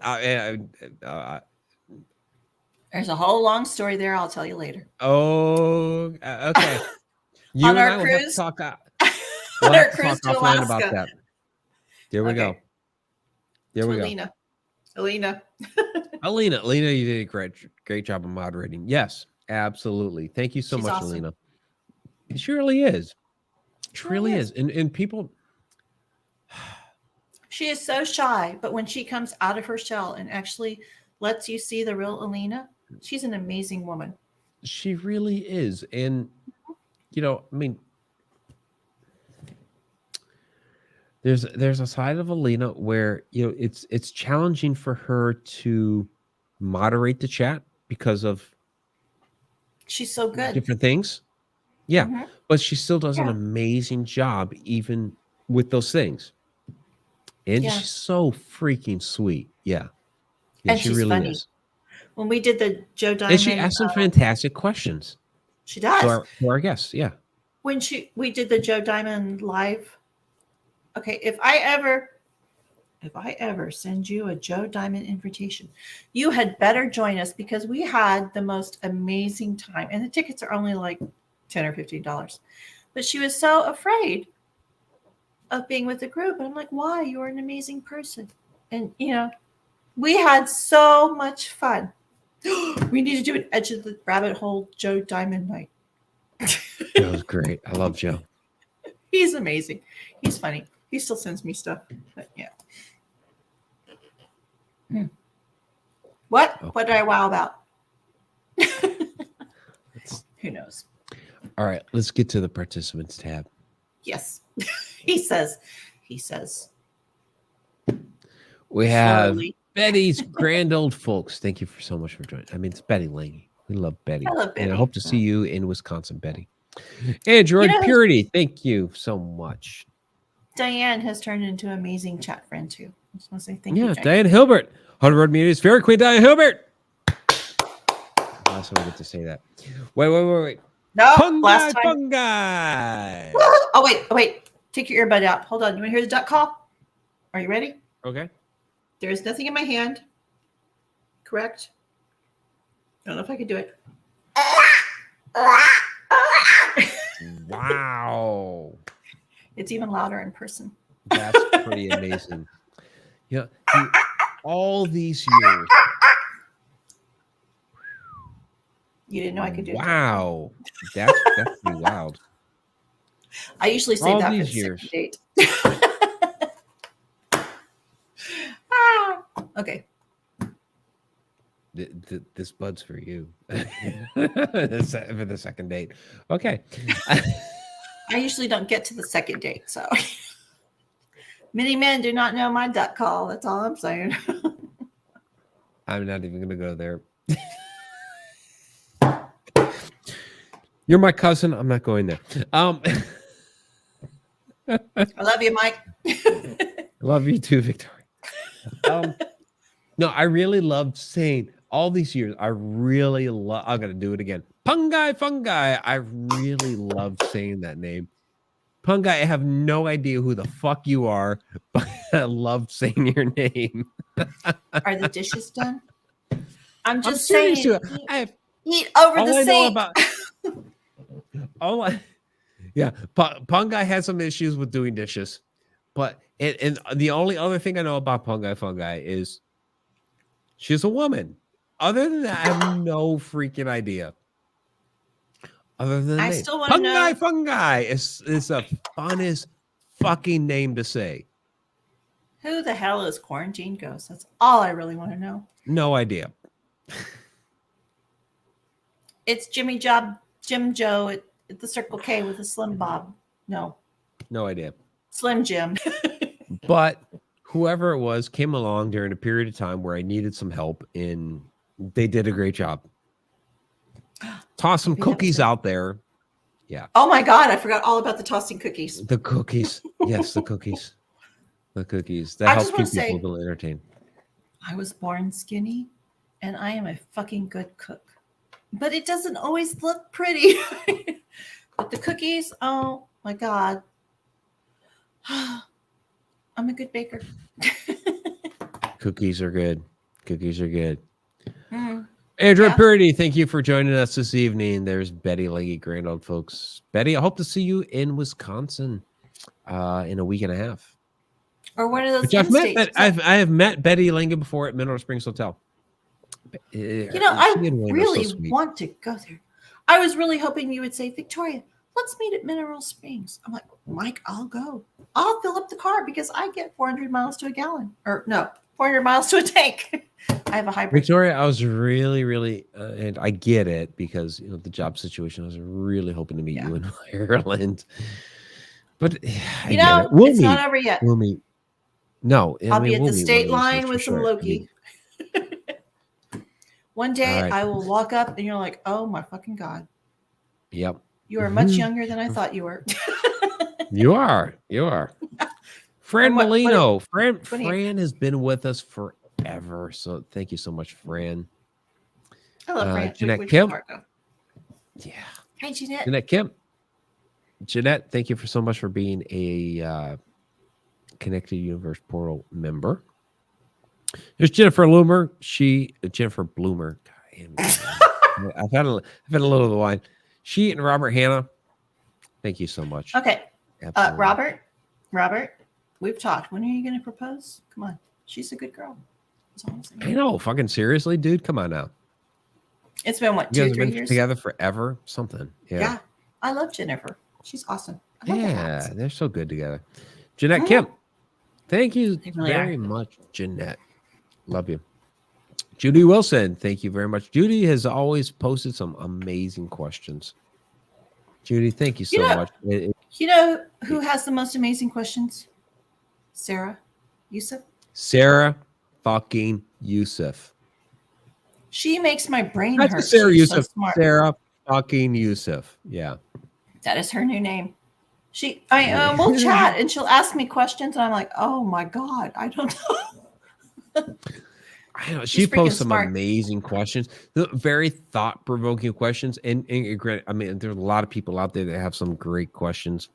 Speaker 2: There's a whole long story there. I'll tell you later.
Speaker 1: Oh, okay. You
Speaker 2: On
Speaker 1: and
Speaker 2: our
Speaker 1: I will have to
Speaker 2: cruise?
Speaker 1: talk.
Speaker 2: On
Speaker 1: We'll
Speaker 2: our
Speaker 1: have to
Speaker 2: cruise
Speaker 1: talk
Speaker 2: to
Speaker 1: offline
Speaker 2: Alaska.
Speaker 1: about that. There we go.
Speaker 2: Okay.
Speaker 1: There we go.
Speaker 2: Alina.
Speaker 1: Alina, you did a great job of moderating. Yes, absolutely. Thank you so
Speaker 2: She's
Speaker 1: much,
Speaker 2: awesome.
Speaker 1: Alina. She really is. She
Speaker 2: Really
Speaker 1: really
Speaker 2: is.
Speaker 1: is. And people.
Speaker 2: She is so shy, but when she comes out of her shell and actually lets you see the real Alina, she's an amazing woman.
Speaker 1: She really is. And, I mean, there's a side of Alina where, it's challenging for her to moderate the chat because of
Speaker 2: She's so good.
Speaker 1: different things. Yeah.
Speaker 2: Mhm.
Speaker 1: But she still does an amazing job even with those things. And she's so freaking sweet. Yeah.
Speaker 2: And
Speaker 1: she
Speaker 2: she's
Speaker 1: really
Speaker 2: funny.
Speaker 1: is.
Speaker 2: When we did the Joe Diamond,
Speaker 1: And she asked some fantastic questions
Speaker 2: she does.
Speaker 1: to our guests. Yeah.
Speaker 2: When we did the Joe Diamond live. Okay, if I ever send you a Joe Diamond invitation, you had better join us because we had the most amazing time. And the tickets are only like $10 or $15. But she was so afraid of being with the group. And I'm like, why? You're an amazing person. And, we had so much fun. We need to do an Edge of the Rabbit Hole Joe Diamond night.
Speaker 1: That was great. I love Joe.
Speaker 2: He's amazing. He's funny. He still sends me stuff. But yeah. What?
Speaker 1: Okay.
Speaker 2: What did I wow about? Who knows?
Speaker 1: All right. Let's get to the participants tab.
Speaker 2: Yes. He says.
Speaker 1: We have
Speaker 2: Slowly.
Speaker 1: Betty's grand old folks. Thank you so much for joining. I mean, it's Betty Lange. We love Betty.
Speaker 2: I love Betty.
Speaker 1: And I hope to see you in Wisconsin, Betty. Android Purity. Thank you so much.
Speaker 2: Diane has turned into an amazing chat friend too. I just want to say thank you.
Speaker 1: Yeah, Diane Hilbert. Hunter Road Media's Fairy Queen, Diane Hilbert. Last time I get to say that. Wait.
Speaker 2: No, last time.
Speaker 1: Fungi.
Speaker 2: Oh, wait. Take your earbud out. Hold on. You want to hear the duck call? Are you ready?
Speaker 1: Okay.
Speaker 2: There is nothing in my hand. Correct? I don't know if I could do it.
Speaker 1: Wow.
Speaker 2: It's even louder in person.
Speaker 1: That's pretty amazing. Yeah. All these years.
Speaker 2: You didn't know I could do it.
Speaker 1: Wow. That's pretty wild.
Speaker 2: I usually save
Speaker 1: All
Speaker 2: that for
Speaker 1: these
Speaker 2: the
Speaker 1: years.
Speaker 2: second date. Okay.
Speaker 1: This bud's for you. For the second date. Okay.
Speaker 2: I usually don't get to the second date, so many men do not know my duck call. That's all I'm saying.
Speaker 1: I'm not even going to go there. You're my cousin. I'm not going there.
Speaker 2: I love you, Mike.
Speaker 1: I love you too, Victoria. No, I really loved saying all these years. I really love. I'm gonna do it again. Fungi. I really loved saying that name. Fungi. I have no idea who the fuck you are, but I loved saying your name.
Speaker 2: Are the dishes done? I'm just
Speaker 1: serious
Speaker 2: saying.
Speaker 1: too. I have
Speaker 2: Eat over
Speaker 1: all
Speaker 2: the
Speaker 1: I know
Speaker 2: sink.
Speaker 1: about. Yeah, Fungi has some issues with doing dishes, but and the only other thing I know about Fungi is she's a woman. Other than that, I have no freaking idea. Other than
Speaker 2: I
Speaker 1: that,
Speaker 2: still want to know.
Speaker 1: Fungi is the funnest fucking name to say.
Speaker 2: Who the hell is Quarantine Ghost? That's all I really want to know.
Speaker 1: No idea.
Speaker 2: It's Jim Joe at the Circle K with a Slim Bob. No,
Speaker 1: No idea.
Speaker 2: Slim Jim.
Speaker 1: But whoever it was came along during a period of time where I needed some help, and they did a great job. Toss some
Speaker 2: Maybe that was
Speaker 1: cookies
Speaker 2: it.
Speaker 1: out there. Yeah.
Speaker 2: Oh my God, I forgot all about the tossing cookies.
Speaker 1: The cookies. Yes, the cookies. The cookies.
Speaker 2: I
Speaker 1: That
Speaker 2: just
Speaker 1: helps
Speaker 2: wanna
Speaker 1: keep
Speaker 2: say-
Speaker 1: people entertained.
Speaker 2: I was born skinny, and I am a fucking good cook. But it doesn't always look pretty. But the cookies, oh my God. I'm a good baker.
Speaker 1: Cookies are good. Cookies are good.
Speaker 2: Mm.
Speaker 1: Andrew
Speaker 2: Yeah.
Speaker 1: Purdy, thank you for joining us this evening. There's Betty Leggy, grand old folks. Betty, I hope to see you in Wisconsin in a week and a half.
Speaker 2: Or one of those
Speaker 1: Which I
Speaker 2: in-states.
Speaker 1: have met Betty Lange before at Mineral Springs Hotel.
Speaker 2: You know, I really want to go there. I was really hoping you would say, Victoria, let's meet at Mineral Springs. I'm like, Mike, I'll go. I'll fill up the car because I get 400 miles to a gallon. Or no, 400 miles to a tank. I have a hybrid.
Speaker 1: Victoria, I was really, and I get it because the job situation. I was really hoping to meet you in Ireland, but I get it.
Speaker 2: It's not over yet.
Speaker 1: We'll meet. No,
Speaker 2: I'll be at
Speaker 1: we'll
Speaker 2: the
Speaker 1: meet
Speaker 2: state
Speaker 1: one of these
Speaker 2: line
Speaker 1: days
Speaker 2: with
Speaker 1: for
Speaker 2: some
Speaker 1: sure.
Speaker 2: Loki. One day
Speaker 1: All right.
Speaker 2: I will walk up and you're like, oh my fucking God.
Speaker 1: Yep,
Speaker 2: You are much
Speaker 1: Mhm.
Speaker 2: younger than I thought you were.
Speaker 1: you are. Fran
Speaker 2: And what-
Speaker 1: Molino.
Speaker 2: what do you-
Speaker 1: Fran has been with us forever. So thank you so much, Fran.
Speaker 2: I love Fran.
Speaker 1: Jeanette
Speaker 2: Which
Speaker 1: Kim.
Speaker 2: part, though?
Speaker 1: Yeah.
Speaker 2: Hi, Jeanette.
Speaker 1: Jeanette Kim. Jeanette, thank you for so much for being a Connected Universe Portal member. There's Jennifer Bloomer. Jennifer Bloomer. God, I've had a little of the wine. She and Robert Hanna. Thank you so much.
Speaker 2: Okay.
Speaker 1: Absolutely.
Speaker 2: Robert, we've talked. When are you going to propose? Come on. She's a good girl. That's all I'm saying.
Speaker 1: I know. Fucking seriously, dude. Come on now.
Speaker 2: It's been what,
Speaker 1: You
Speaker 2: 2
Speaker 1: guys
Speaker 2: or 3
Speaker 1: have been
Speaker 2: years?
Speaker 1: together forever. Something.
Speaker 2: Yeah. I love Jennifer. She's awesome. I love the
Speaker 1: Yeah,
Speaker 2: hats.
Speaker 1: they're so good together. Jeanette
Speaker 2: Mhm.
Speaker 1: Kim. Thank you
Speaker 2: They really
Speaker 1: very
Speaker 2: are.
Speaker 1: much, Jeanette. Love you. Judy Wilson, thank you very much. Judy has always posted some amazing questions. Judy, thank you so much.
Speaker 2: You know who has the most amazing questions? Sarah Yusuf.
Speaker 1: Sarah fucking Yusuf.
Speaker 2: She makes my brain
Speaker 1: That's
Speaker 2: hurt.
Speaker 1: Sarah
Speaker 2: She's
Speaker 1: Yusuf.
Speaker 2: so smart.
Speaker 1: Sarah fucking Yusuf. Yeah.
Speaker 2: That is her new name. We'll chat and she'll ask me questions and I'm like, oh my God, I don't know.
Speaker 1: I know
Speaker 2: She's
Speaker 1: she posts
Speaker 2: freaking
Speaker 1: some
Speaker 2: smart.
Speaker 1: amazing questions, very thought-provoking questions. And I mean, there's a lot of people out there that have some great questions.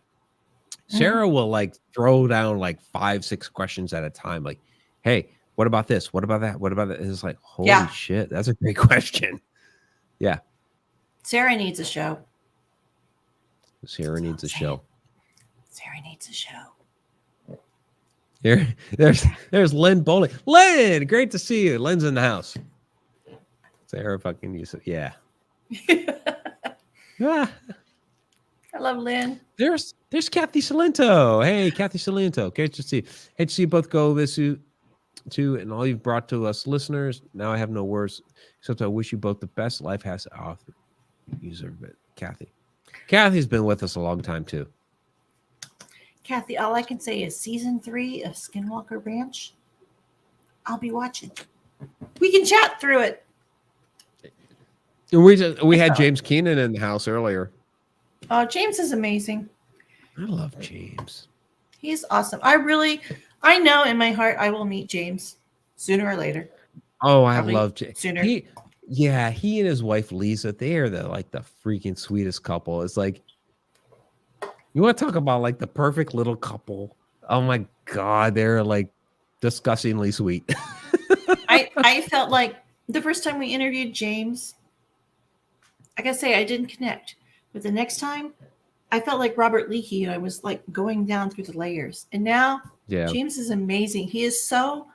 Speaker 1: Sarah will like throw down like 5-6 questions at a time. Like, hey, what about this? What about that? What about that? And it's like, holy shit, that's a great question. Yeah.
Speaker 2: Sarah needs a show.
Speaker 1: Sarah needs a show.
Speaker 2: Sarah needs a show.
Speaker 1: There's Lynn Bowling. Lynn, great to see you. Lynn's in the house. Sarah fucking needs it. Yeah.
Speaker 2: I love Lynn.
Speaker 1: There's Kathy Salento. Hey, Kathy Salento. Great to see you. Hate to see you both go this too, and all you've brought to us listeners. Now I have no words except I wish you both the best. Life has to offer. User bit. Kathy's been with us a long time too.
Speaker 2: Kathy, all I can say is season 3 of Skinwalker Ranch. I'll be watching. We can chat through it.
Speaker 1: We had James Keenan in the house earlier.
Speaker 2: Oh, James is amazing.
Speaker 1: I love James.
Speaker 2: He's awesome. I know in my heart I will meet James sooner or later.
Speaker 1: Oh, I love James.
Speaker 2: Sooner.
Speaker 1: He and his wife Lisa, they are the freaking sweetest couple. It's like, you want to talk about like the perfect little couple. Oh my God, they're like disgustingly sweet.
Speaker 2: I felt like the first time we interviewed James, I gotta say I didn't connect. But the next time, I felt like Robert Leakey. I was like going down through the layers. And now James is amazing. He is so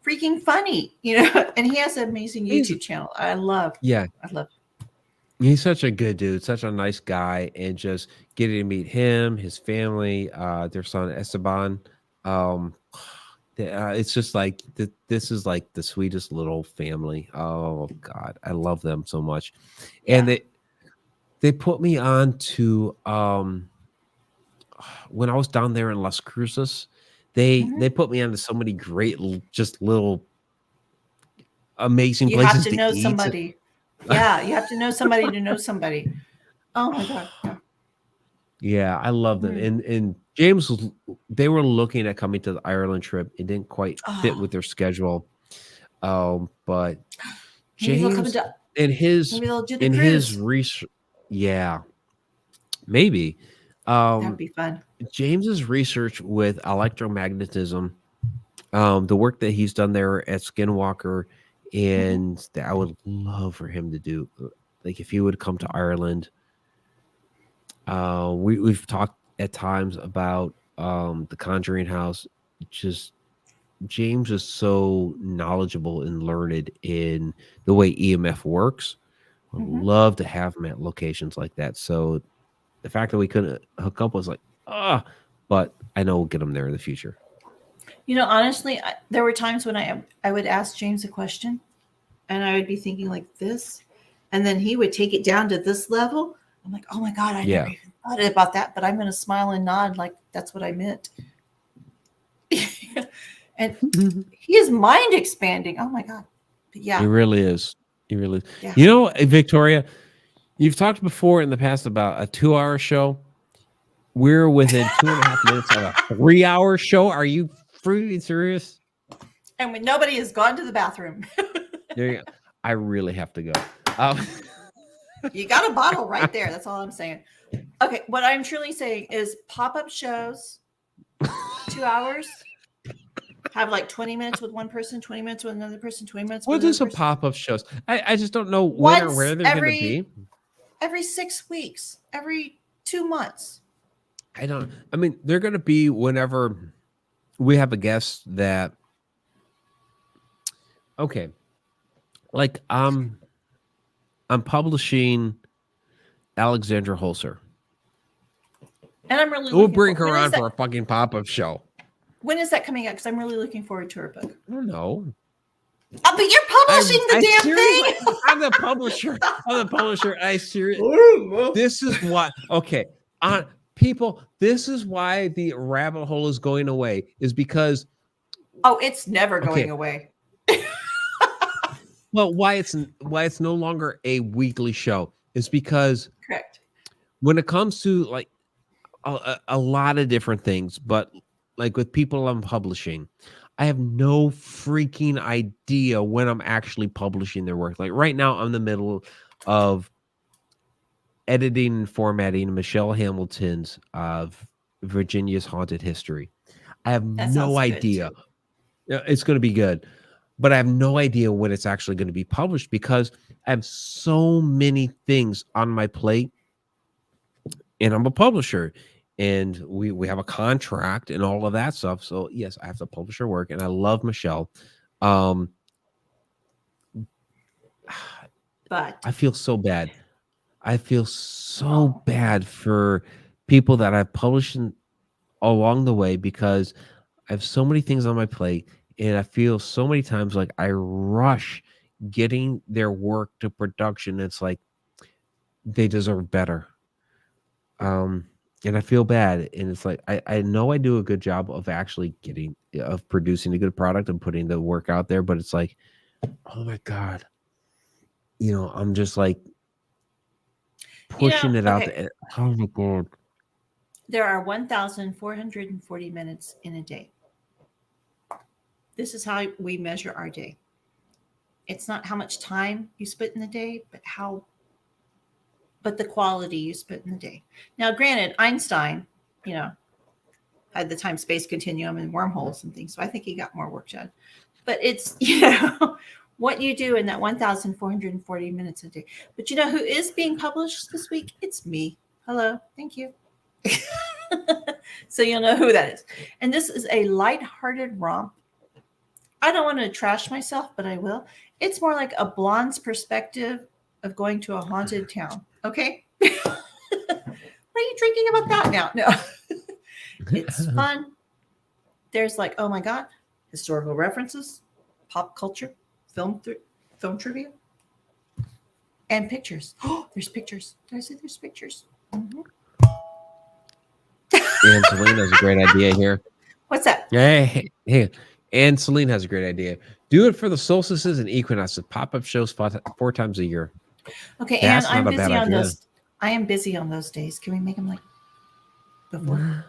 Speaker 2: freaking funny, and he has an amazing YouTube channel. I love.
Speaker 1: He's such a good dude, such a nice guy, and just getting to meet him, his family, their son Esteban. It's just like this is like the sweetest little family. Oh God, I love them so much, and they put me on to when I was down there in Las Cruces. They put me on to so many great, just little amazing places.
Speaker 2: You have to know somebody. Yeah, you have to know somebody to know somebody. Oh my God.
Speaker 1: Yeah, I love them. And James, they were looking at coming to the Ireland trip. It didn't quite fit with their schedule. But James and his research, maybe.
Speaker 2: That'd be fun.
Speaker 1: James's research with electromagnetism, the work that he's done there at Skinwalker, and that I would love for him to do, like if he would come to Ireland. We've talked at times about the Conjuring House. Just James is so knowledgeable and learned in the way EMF works. I would love to have him at locations like that. So the fact that we couldn't hook up was like, but I know we'll get him there in the future.
Speaker 2: Honestly, there were times when I would ask James a question and I would be thinking like this, and then he would take it down to this level. I'm like, oh my God, I never even thought about that, but I'm going to smile and nod like that's what I meant. And he is mind expanding. Oh my God. But yeah.
Speaker 1: He really is. Yeah. Victoria, you've talked before in the past about a 2-hour show. We're within 2.5 minutes of a 3-hour show. Are you freaking serious?
Speaker 2: And when nobody has gone to the bathroom.
Speaker 1: There you go. I really have to go.
Speaker 2: You got a bottle right there. That's all I'm saying. Okay. What I'm truly saying is pop-up shows, 2 hours, have like 20 minutes with one person, 20 minutes with another person, 20 minutes with another person.
Speaker 1: What is a pop-up shows? I just don't know when or where they're going to be.
Speaker 2: Every 6 weeks, every 2 months.
Speaker 1: I mean, they're going to be whenever we have a guest that, okay, like I'm publishing Alexandra Holzer.
Speaker 2: And I'm really
Speaker 1: we'll bring her on for a fucking pop-up show.
Speaker 2: When is that coming out? Because I'm really looking forward to her book.
Speaker 1: I don't know.
Speaker 2: Oh, but you're publishing the damn thing.
Speaker 1: I'm the publisher. I seriously. This is why. Okay, people. This is why the rabbit hole is going away. Is because.
Speaker 2: Oh, it's never going away.
Speaker 1: Well, why it's no longer a weekly show is because.
Speaker 2: Correct.
Speaker 1: When it comes to like a lot of different things, but like with people I'm publishing, I have no freaking idea when I'm actually publishing their work. Like right now, I'm in the middle of editing and formatting Michelle Hamilton's Virginia's Haunted History. I have
Speaker 2: That
Speaker 1: no
Speaker 2: sounds good,
Speaker 1: idea.
Speaker 2: too.
Speaker 1: Yeah, it's going to be good, but I have no idea when it's actually going to be published because I have so many things on my plate, and I'm a publisher, and we have a contract and all of that stuff. So yes, I have to publish her work, and I love Michelle.
Speaker 2: But
Speaker 1: I feel so bad. I feel so bad for people that I've published along the way because I have so many things on my plate, and I feel so many times like I rush getting their work to production. It's like they deserve better. And I feel bad. And it's like I know I do a good job of actually producing a good product and putting the work out there, but it's like, oh my God. I'm just like pushing it out
Speaker 2: okay.
Speaker 1: there. Oh my God.
Speaker 2: There are 1,440 minutes in a day. This is how we measure our day. It's not how much time you spent in the day, but the quality you spent in the day. Now, granted, Einstein, had the time-space continuum and wormholes and things, so I think he got more work done. But it's, what you do in that 1,440 minutes a day. But who is being published this week? It's me. Hello. Thank you. So you'll know who that is. And this is a lighthearted romp. I don't want to trash myself, but I will. It's more like a blonde's perspective of going to a haunted town. Okay? What are you drinking about that now? No. It's fun. There's like, oh my God, historical references, pop culture, film trivia, and pictures. Oh, there's pictures. Did I say there's pictures? Mm-hmm.
Speaker 1: And Celine has a great idea here.
Speaker 2: What's that?
Speaker 1: Hey. And Celine has a great idea. Do it for the solstices and equinoxes. Pop-up shows 4 times a year.
Speaker 2: Okay,
Speaker 1: That's
Speaker 2: and I'm
Speaker 1: not a
Speaker 2: busy
Speaker 1: bad
Speaker 2: on
Speaker 1: idea.
Speaker 2: those. I am busy on those days. Can we make them like before?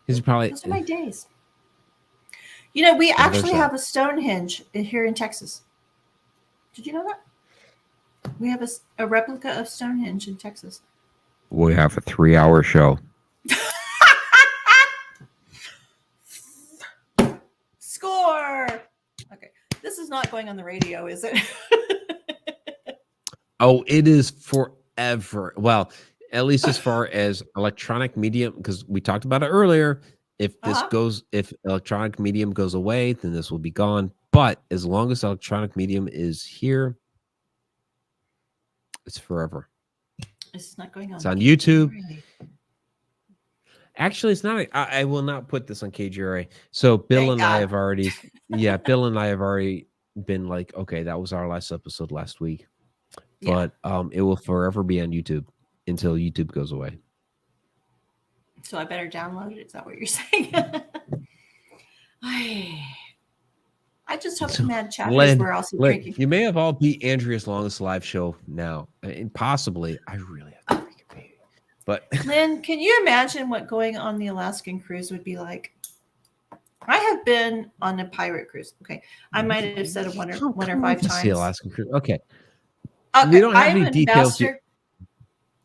Speaker 1: He's probably.
Speaker 2: Those are my days. We actually
Speaker 1: so.
Speaker 2: have a Stonehenge here in Texas. Did you know that? We have a replica of Stonehenge in Texas.
Speaker 1: We have a 3-hour show.
Speaker 2: Score! Okay. This is not going on the radio, is it?
Speaker 1: Oh, it is forever. Well, at least as far as electronic medium, because we talked about it earlier. If electronic medium goes away, then this will be gone. But as long as electronic medium is here, it's forever.
Speaker 2: It's not going on.
Speaker 1: It's on YouTube. Actually, it's not. I will not put this on KGRA. So Bill and I have already been like, okay, that was our last episode last week. But it will forever be on YouTube until YouTube goes away.
Speaker 2: So I better download it. Is that what you're saying? I just hope the mad chat is where I'll see drinking.
Speaker 1: You may have all beat Andrea's longest live show now. And possibly, I really have to make a baby. But
Speaker 2: Lynn, can you imagine what going on the Alaskan cruise would be like? I have been on a pirate cruise. Okay. I might have said it one or 5 times.
Speaker 1: See Alaskan cruise. Okay.
Speaker 2: We
Speaker 1: don't have any details.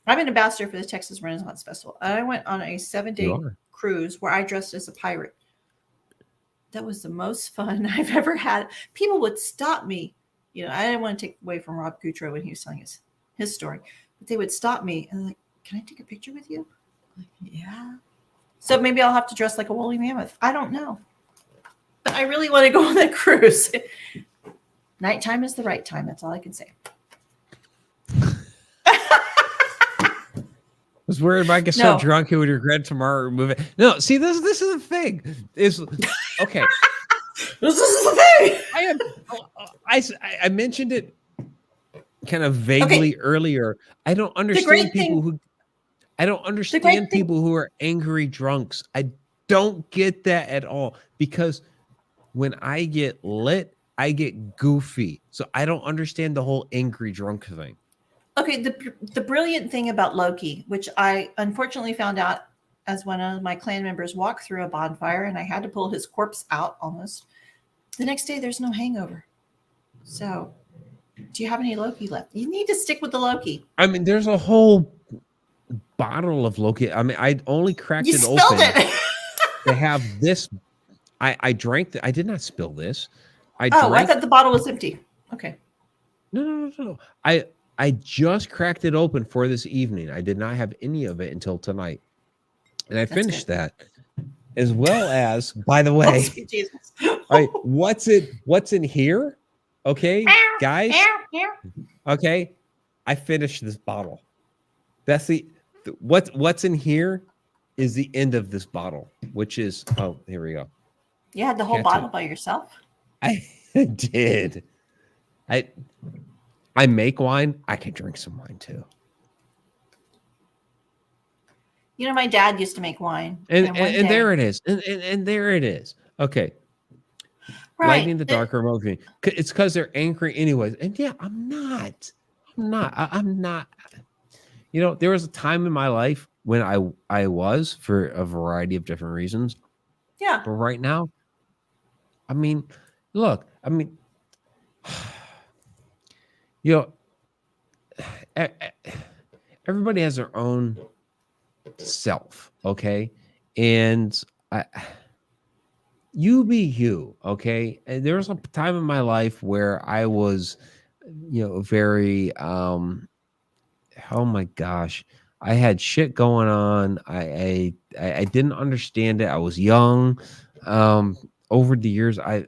Speaker 2: I'm an ambassador for the Texas Renaissance Festival. And I went on a 7-day cruise where I dressed as a pirate. That was the most fun I've ever had. People would stop me. I didn't want to take away from Rob Goutreau when he was telling his story. But they would stop me and like, can I take a picture with you? I'm like, yeah. So maybe I'll have to dress like a woolly mammoth. I don't know. But I really want to go on that cruise. Nighttime is the right time. That's all I can say.
Speaker 1: I was worried if I get so drunk he would regret tomorrow removing it. No, see, this is the thing. Is okay.
Speaker 2: This is the thing.
Speaker 1: I mentioned it kind of vaguely earlier. I don't understand people who are angry drunks. I don't get that at all because when I get lit, I get goofy. So I don't understand the whole angry drunk thing.
Speaker 2: Okay, the brilliant thing about Loki, which I unfortunately found out as one of my clan members walked through a bonfire and I had to pull his corpse out almost. The next day, there's no hangover. So, do you have any Loki left? You need to stick with the Loki.
Speaker 1: I mean, there's a whole bottle of Loki. I mean, I only cracked
Speaker 2: You
Speaker 1: it
Speaker 2: spilled
Speaker 1: open
Speaker 2: it.
Speaker 1: to have this. I drank. I did not spill this. I
Speaker 2: Oh, I
Speaker 1: drank.
Speaker 2: thought the bottle was empty. Okay.
Speaker 1: No. I just cracked it open for this evening. I did not have any of it until tonight, and I
Speaker 2: That's
Speaker 1: finished
Speaker 2: good.
Speaker 1: that. As well as, by the
Speaker 2: Oh,
Speaker 1: way,
Speaker 2: sweet Jesus.
Speaker 1: all right, what's in here? Okay, guys. Okay, I finished this bottle. That's what's in here is the end of this bottle, which is here we go.
Speaker 2: You had the whole
Speaker 1: Can't
Speaker 2: bottle
Speaker 1: see.
Speaker 2: by yourself?
Speaker 1: I did. I make wine. I can drink some wine too.
Speaker 2: You know, my dad used to make wine.
Speaker 1: And
Speaker 2: one
Speaker 1: and
Speaker 2: day-
Speaker 1: there it is. And there it is. Okay.
Speaker 2: right.
Speaker 1: Lightening the dark remote viewing. It's because they're angry anyways. And yeah, I'm not. You know, there was a time in my life when I was, for a variety of different reasons.
Speaker 2: Yeah.
Speaker 1: But right now, I mean, look, I mean, you know, everybody has their own self, okay? And you be you, okay? And there was a time in my life where I was, you know, very oh my gosh, I had shit going on. I didn't understand it. I was young. Over the years, I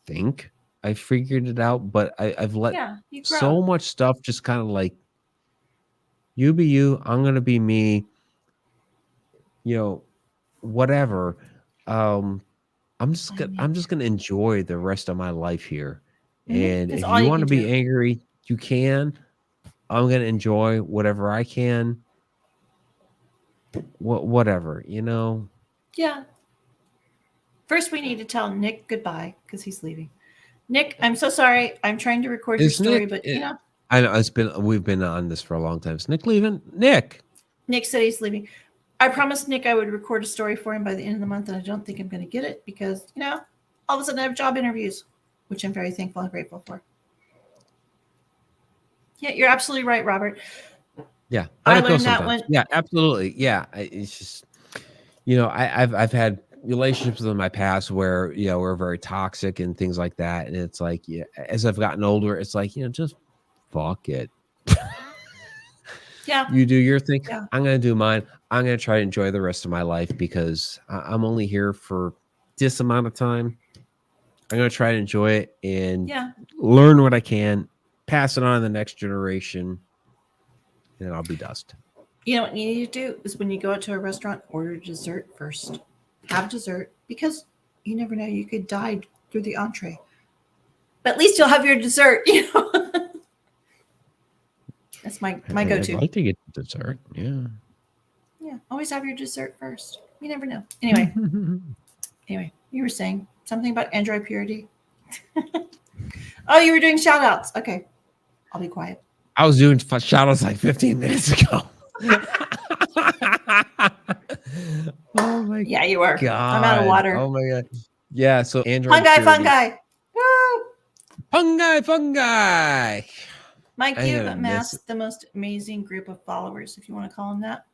Speaker 1: think I figured it out, but I've let
Speaker 2: You grow.
Speaker 1: so much stuff just kind of like, you be you, I'm gonna be me, you know, whatever. I'm just gonna enjoy the rest of my life here. And
Speaker 2: That's
Speaker 1: if
Speaker 2: all
Speaker 1: you
Speaker 2: you
Speaker 1: want to
Speaker 2: can
Speaker 1: be
Speaker 2: do.
Speaker 1: angry, you can. I'm gonna enjoy whatever I can. Whatever, you know.
Speaker 2: Yeah. First, we need to tell Nick goodbye because he's leaving. Nick, I'm so sorry. I'm trying to record your
Speaker 1: Is
Speaker 2: story,
Speaker 1: Nick?
Speaker 2: but you know,
Speaker 1: I know we've been on this for a long time. Is Nick leaving? Nick.
Speaker 2: Nick said he's leaving. I promised Nick I would record a story for him by the end of the month, and I don't think I'm going to get it because, you know, all of a sudden I have job interviews, which I'm very thankful and grateful for. Yeah, you're absolutely right, Robert.
Speaker 1: Yeah,
Speaker 2: I
Speaker 1: let it go
Speaker 2: learned that
Speaker 1: sometimes.
Speaker 2: one.
Speaker 1: Yeah, absolutely. Yeah, it's just, you know, I've had relationships in my past where, you know, we're very toxic and things like that, and it's like, yeah, as I've gotten older, it's like, you know, just fuck it.
Speaker 2: Yeah.
Speaker 1: You do your thing.
Speaker 2: Yeah.
Speaker 1: I'm gonna do mine. I'm gonna try to enjoy the rest of my life because I'm only here for this amount of time. I'm gonna try to enjoy it and learn what I can, pass it on to the next generation, and then I'll be dust.
Speaker 2: You know what you need to do is when you go out to a restaurant, order dessert first. Have dessert because you never know, you could die through the entree. But at least you'll have your dessert, you know. That's my go-to.
Speaker 1: I'd like to get dessert. Yeah.
Speaker 2: Yeah, always have your dessert first. You never know. Anyway, you were saying something about Android purity. Oh, you were doing shout outs. Okay, I'll be quiet.
Speaker 1: I was doing shout outs like 15 minutes ago. Oh my
Speaker 2: Yeah, you were.
Speaker 1: God.
Speaker 2: I'm out of water.
Speaker 1: Oh my God. Yeah, so Android
Speaker 2: Fungi. Woo!
Speaker 1: Fungi.
Speaker 2: Mike, you have amassed the most amazing group of followers, if you want to call them that.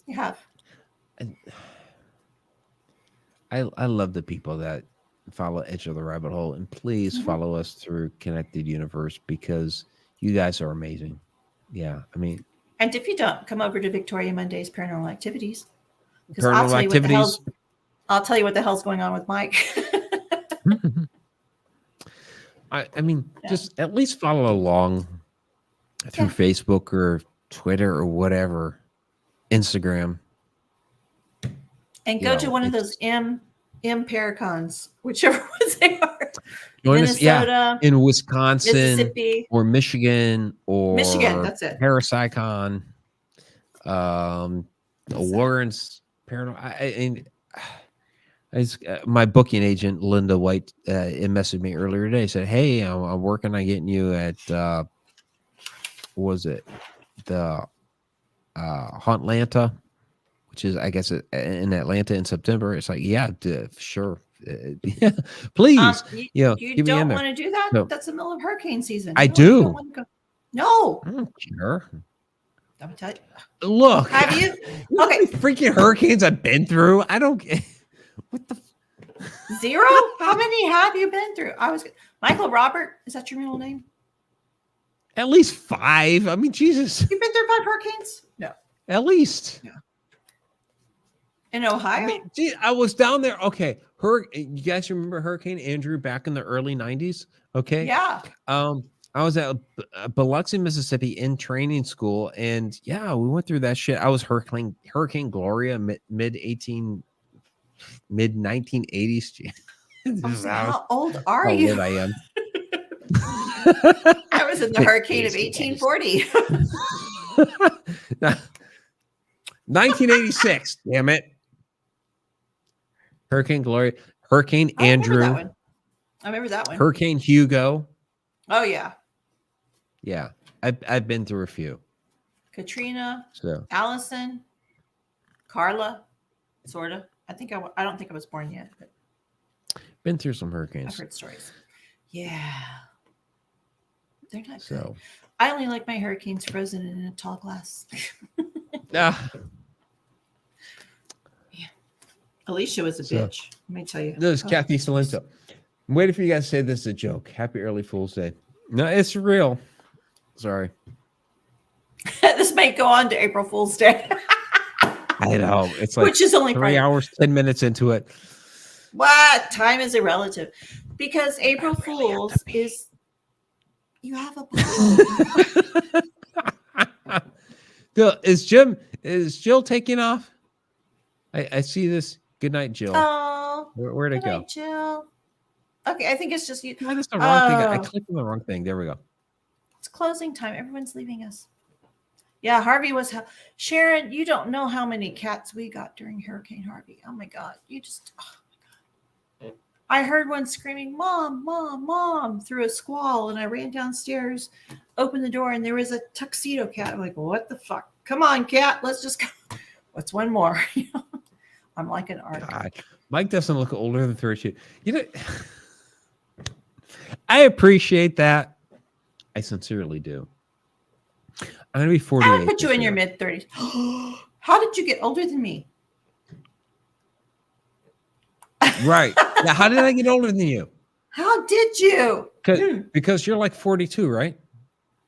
Speaker 2: You have.
Speaker 1: I love the people that follow Edge of the Rabbit Hole, and please follow us through Connected Universe because you guys are amazing. Yeah, I mean,
Speaker 2: and if you don't, come over to Victoria Mundae's Paranormal Activities.
Speaker 1: Paranormal Activities.
Speaker 2: I'll tell you what the hell's going on with Mike.
Speaker 1: I mean, just at least follow along through Facebook or Twitter or whatever, Instagram.
Speaker 2: And go to one of those M Paracons, whichever ones they are.
Speaker 1: Join us, in Wisconsin,
Speaker 2: Mississippi,
Speaker 1: or Michigan, or
Speaker 2: that's it.
Speaker 1: Parapsychon, Lawrence Paranormal. My booking agent Linda White messaged me earlier today. Said, "Hey, I'm working on getting you at what was it, the Hauntlanta, which is I guess in Atlanta in September." It's like, yeah, sure, please.
Speaker 2: You don't want to do that. No. That's the middle of hurricane season.
Speaker 1: I do.
Speaker 2: No,
Speaker 1: I don't care.
Speaker 2: I'm telling you.
Speaker 1: Look,
Speaker 2: Have you?
Speaker 1: know how
Speaker 2: Okay.
Speaker 1: many freaking hurricanes I've been through. I don't. What the?
Speaker 2: 0? How many have you been through? Michael Robert. Is that your middle name?
Speaker 1: At least 5. I mean, Jesus.
Speaker 2: You've been through 5 hurricanes? No.
Speaker 1: At least.
Speaker 2: In Ohio?
Speaker 1: I mean, gee, I was down there. Okay, you guys remember Hurricane Andrew back in the early '90s? Okay.
Speaker 2: Yeah.
Speaker 1: I was at Biloxi, Mississippi, in training school, and yeah, we went through that shit. I was Hurricane Gloria, mid 1980s.
Speaker 2: How old are
Speaker 1: How
Speaker 2: you?
Speaker 1: old I am.
Speaker 2: I was in the hurricane of 1840.
Speaker 1: 1986. Damn it. Hurricane Gloria, Hurricane Andrew,
Speaker 2: I remember that one.
Speaker 1: Hurricane Hugo.
Speaker 2: Oh yeah.
Speaker 1: Yeah, I've been through a few.
Speaker 2: Katrina,
Speaker 1: So
Speaker 2: Allison, Carla, sort of. I don't think I was born yet, but
Speaker 1: been through some
Speaker 2: I've
Speaker 1: hurricanes.
Speaker 2: heard stories. Yeah. They're not
Speaker 1: So
Speaker 2: good. I only like my hurricanes frozen in a tall glass. Alicia was a bitch. Let me tell you.
Speaker 1: This is Kathy Salento. I'm waiting for you guys to say this is a joke. Happy early Fool's Day. No, it's real. Sorry.
Speaker 2: This may go on to April Fool's Day.
Speaker 1: I know. It's like
Speaker 2: which is only
Speaker 1: 3
Speaker 2: Friday.
Speaker 1: hours, 10 minutes into it.
Speaker 2: What? Time is irrelative. Because April Fool's is you have a ball.
Speaker 1: Is Jill taking off? I see this. Good night, Jill.
Speaker 2: Oh,
Speaker 1: Where'd it go?
Speaker 2: night, Jill. Okay, I think it's just you.
Speaker 1: That's the wrong thing. I clicked on the wrong thing. There we go.
Speaker 2: It's closing time. Everyone's leaving us. Yeah, Harvey was. Sharon, you don't know how many cats we got during Hurricane Harvey. Oh my God. Oh my God. I heard one screaming, "Mom, Mom, Mom," through a squall, and I ran downstairs, opened the door, and there was a tuxedo cat. I'm like, what the fuck? Come on, cat. Let's just go. What's one more? I'm like an artist.
Speaker 1: God. Mike doesn't look older than 32. You know, I appreciate that. I sincerely do. I'm going to be 48.
Speaker 2: I would put you in your mid-30s. How did you get older than me?
Speaker 1: Right. Now, how did I get older than you?
Speaker 2: How did you?
Speaker 1: Because you're like 42, right?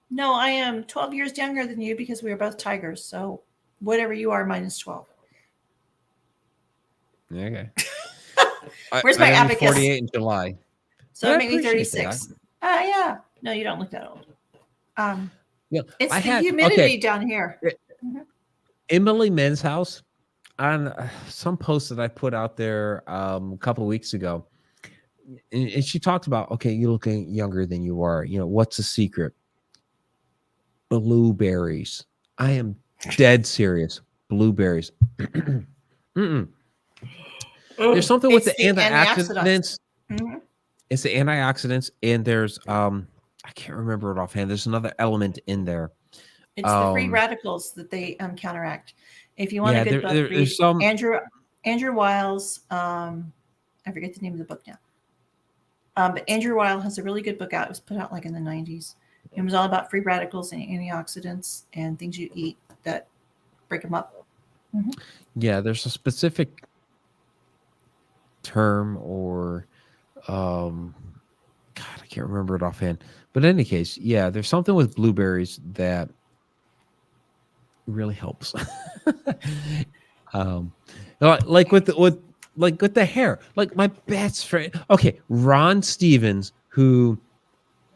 Speaker 2: No, I am 12 years younger than you because we are both tigers. So whatever you are minus 12.
Speaker 1: Okay.
Speaker 2: Where's my
Speaker 1: I'm
Speaker 2: abacus?
Speaker 1: 48 in July.
Speaker 2: So
Speaker 1: I
Speaker 2: it made me
Speaker 1: appreciate
Speaker 2: 36. Yeah. No, you don't look that old.
Speaker 1: Yeah,
Speaker 2: It's the humidity down here.
Speaker 1: Emily Men's house, on some post that I put out there a couple of weeks ago, and she talked about, okay, you're looking younger than you are. You know, what's the secret? Blueberries. I am dead serious. Blueberries. There's something with the antioxidants.
Speaker 2: Mm-hmm.
Speaker 1: It's the antioxidants, and there's I can't remember it offhand. There's another element in there.
Speaker 2: It's the free radicals that they counteract. If you want a good book, read Andrew Wiles. I forget the name of the book now. But Andrew Weil has a really good book out. It was put out like in the 90s. It was all about free radicals and antioxidants and things you eat that break them up. Mm-hmm.
Speaker 1: Yeah, there's a specific term or God, I can't remember it offhand. But in any case, yeah, there's something with blueberries that really helps. Like with the hair. Like my best friend. Okay, Ron Stevens, who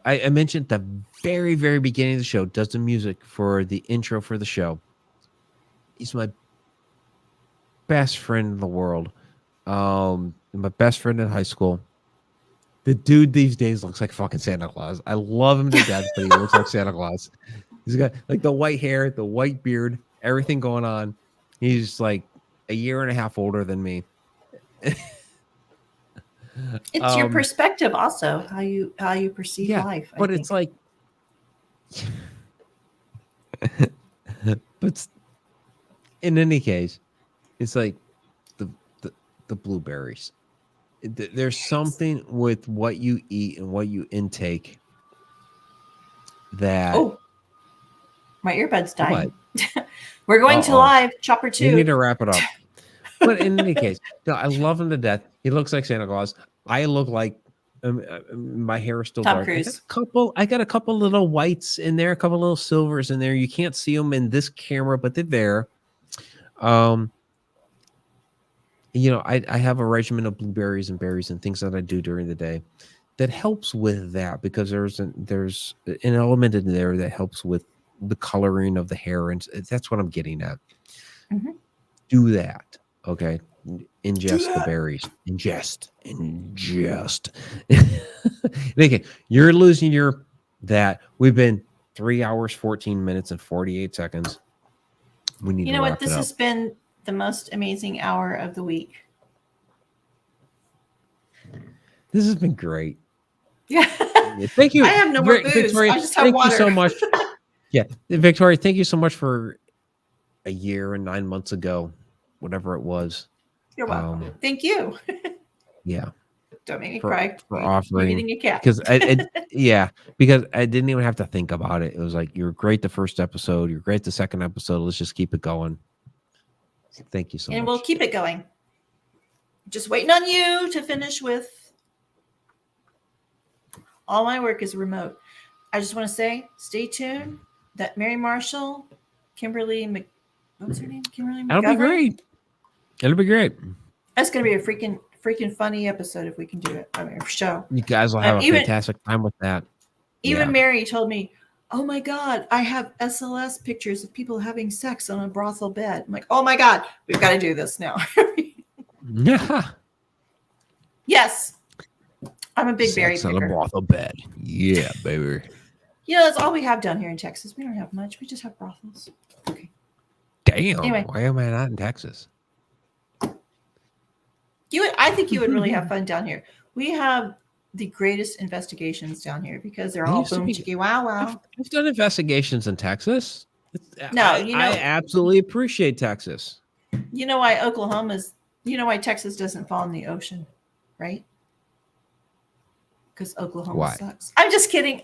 Speaker 1: I mentioned at the very, very beginning of the show, does the music for the intro for the show. He's my best friend in the world. My best friend in high school. The dude these days looks like fucking Santa Claus. I love him to death, but he looks like Santa Claus. He's got like the white hair, the white beard, everything going on. He's like a year and a half older than me.
Speaker 2: It's your perspective also, how you perceive life.
Speaker 1: But it's like but in any case, it's like the blueberries. There's something with what you eat and what you intake that
Speaker 2: My earbud's dying.
Speaker 1: What?
Speaker 2: We're going to live Chopper
Speaker 1: We
Speaker 2: 2.
Speaker 1: need to wrap it up. But in any case, no, I love him to death. He looks like Santa Claus. I look like my hair is still
Speaker 2: Tom
Speaker 1: dark.
Speaker 2: Cruise.
Speaker 1: I got a couple little whites in there, a couple little silvers in there. You can't see them in this camera, but they're there. You know, I have a regimen of blueberries and berries and things that I do during the day that helps with that, because there's an element in there that helps with the coloring of the hair, and that's what I'm getting at.
Speaker 2: Mm-hmm.
Speaker 1: Do that, okay? Ingest the berries. Ingest. Okay, you're losing your that. We've been 3 hours, 14 minutes, and 48 seconds. We need.
Speaker 2: You know what? This has been the most amazing hour of the week.
Speaker 1: This has been great.
Speaker 2: Yeah.
Speaker 1: Thank you.
Speaker 2: I have no more booze.
Speaker 1: Victoria,
Speaker 2: I just have
Speaker 1: thank
Speaker 2: water.
Speaker 1: you so much. Yeah, Victoria, thank you so much for a year and 9 months ago, whatever it was.
Speaker 2: You're welcome. Thank you.
Speaker 1: Yeah.
Speaker 2: Don't make me cry.
Speaker 1: For offering.
Speaker 2: You're eating a cat.
Speaker 1: Because because I didn't even have to think about it. It was like, you're great the first episode, you're great the second episode. Let's just keep it going. Thank you so much.
Speaker 2: And we'll keep it going. Just waiting on you to finish with. All my work is remote. I just want to say, stay tuned. That Mary Marshall, Kimberly what was her name? Kimberly McGovern?
Speaker 1: That'll be great. It'll be great.
Speaker 2: That's going to be a freaking funny episode if we can do it. I mean, show.
Speaker 1: You guys will have a fantastic time with that.
Speaker 2: Even Mary told me, oh my God, I have SLS pictures of people having sex on a brothel bed. I'm like, oh my God, we've got to do this now.
Speaker 1: Yeah.
Speaker 2: Yes. I'm a big berry
Speaker 1: Sex
Speaker 2: picker.
Speaker 1: on a brothel bed. Yeah, baby.
Speaker 2: You know, that's all we have down here in Texas. We don't have much. We just have brothels. Okay.
Speaker 1: Damn.
Speaker 2: Anyway.
Speaker 1: Why am I not in Texas?
Speaker 2: I think you would really have fun down here. We have the greatest investigations down here because they're all boom chickie wow wow.
Speaker 1: I've done investigations in Texas.
Speaker 2: No,
Speaker 1: I absolutely appreciate Texas.
Speaker 2: You know why why Texas doesn't fall in the ocean, right? Because Oklahoma sucks. I'm just kidding.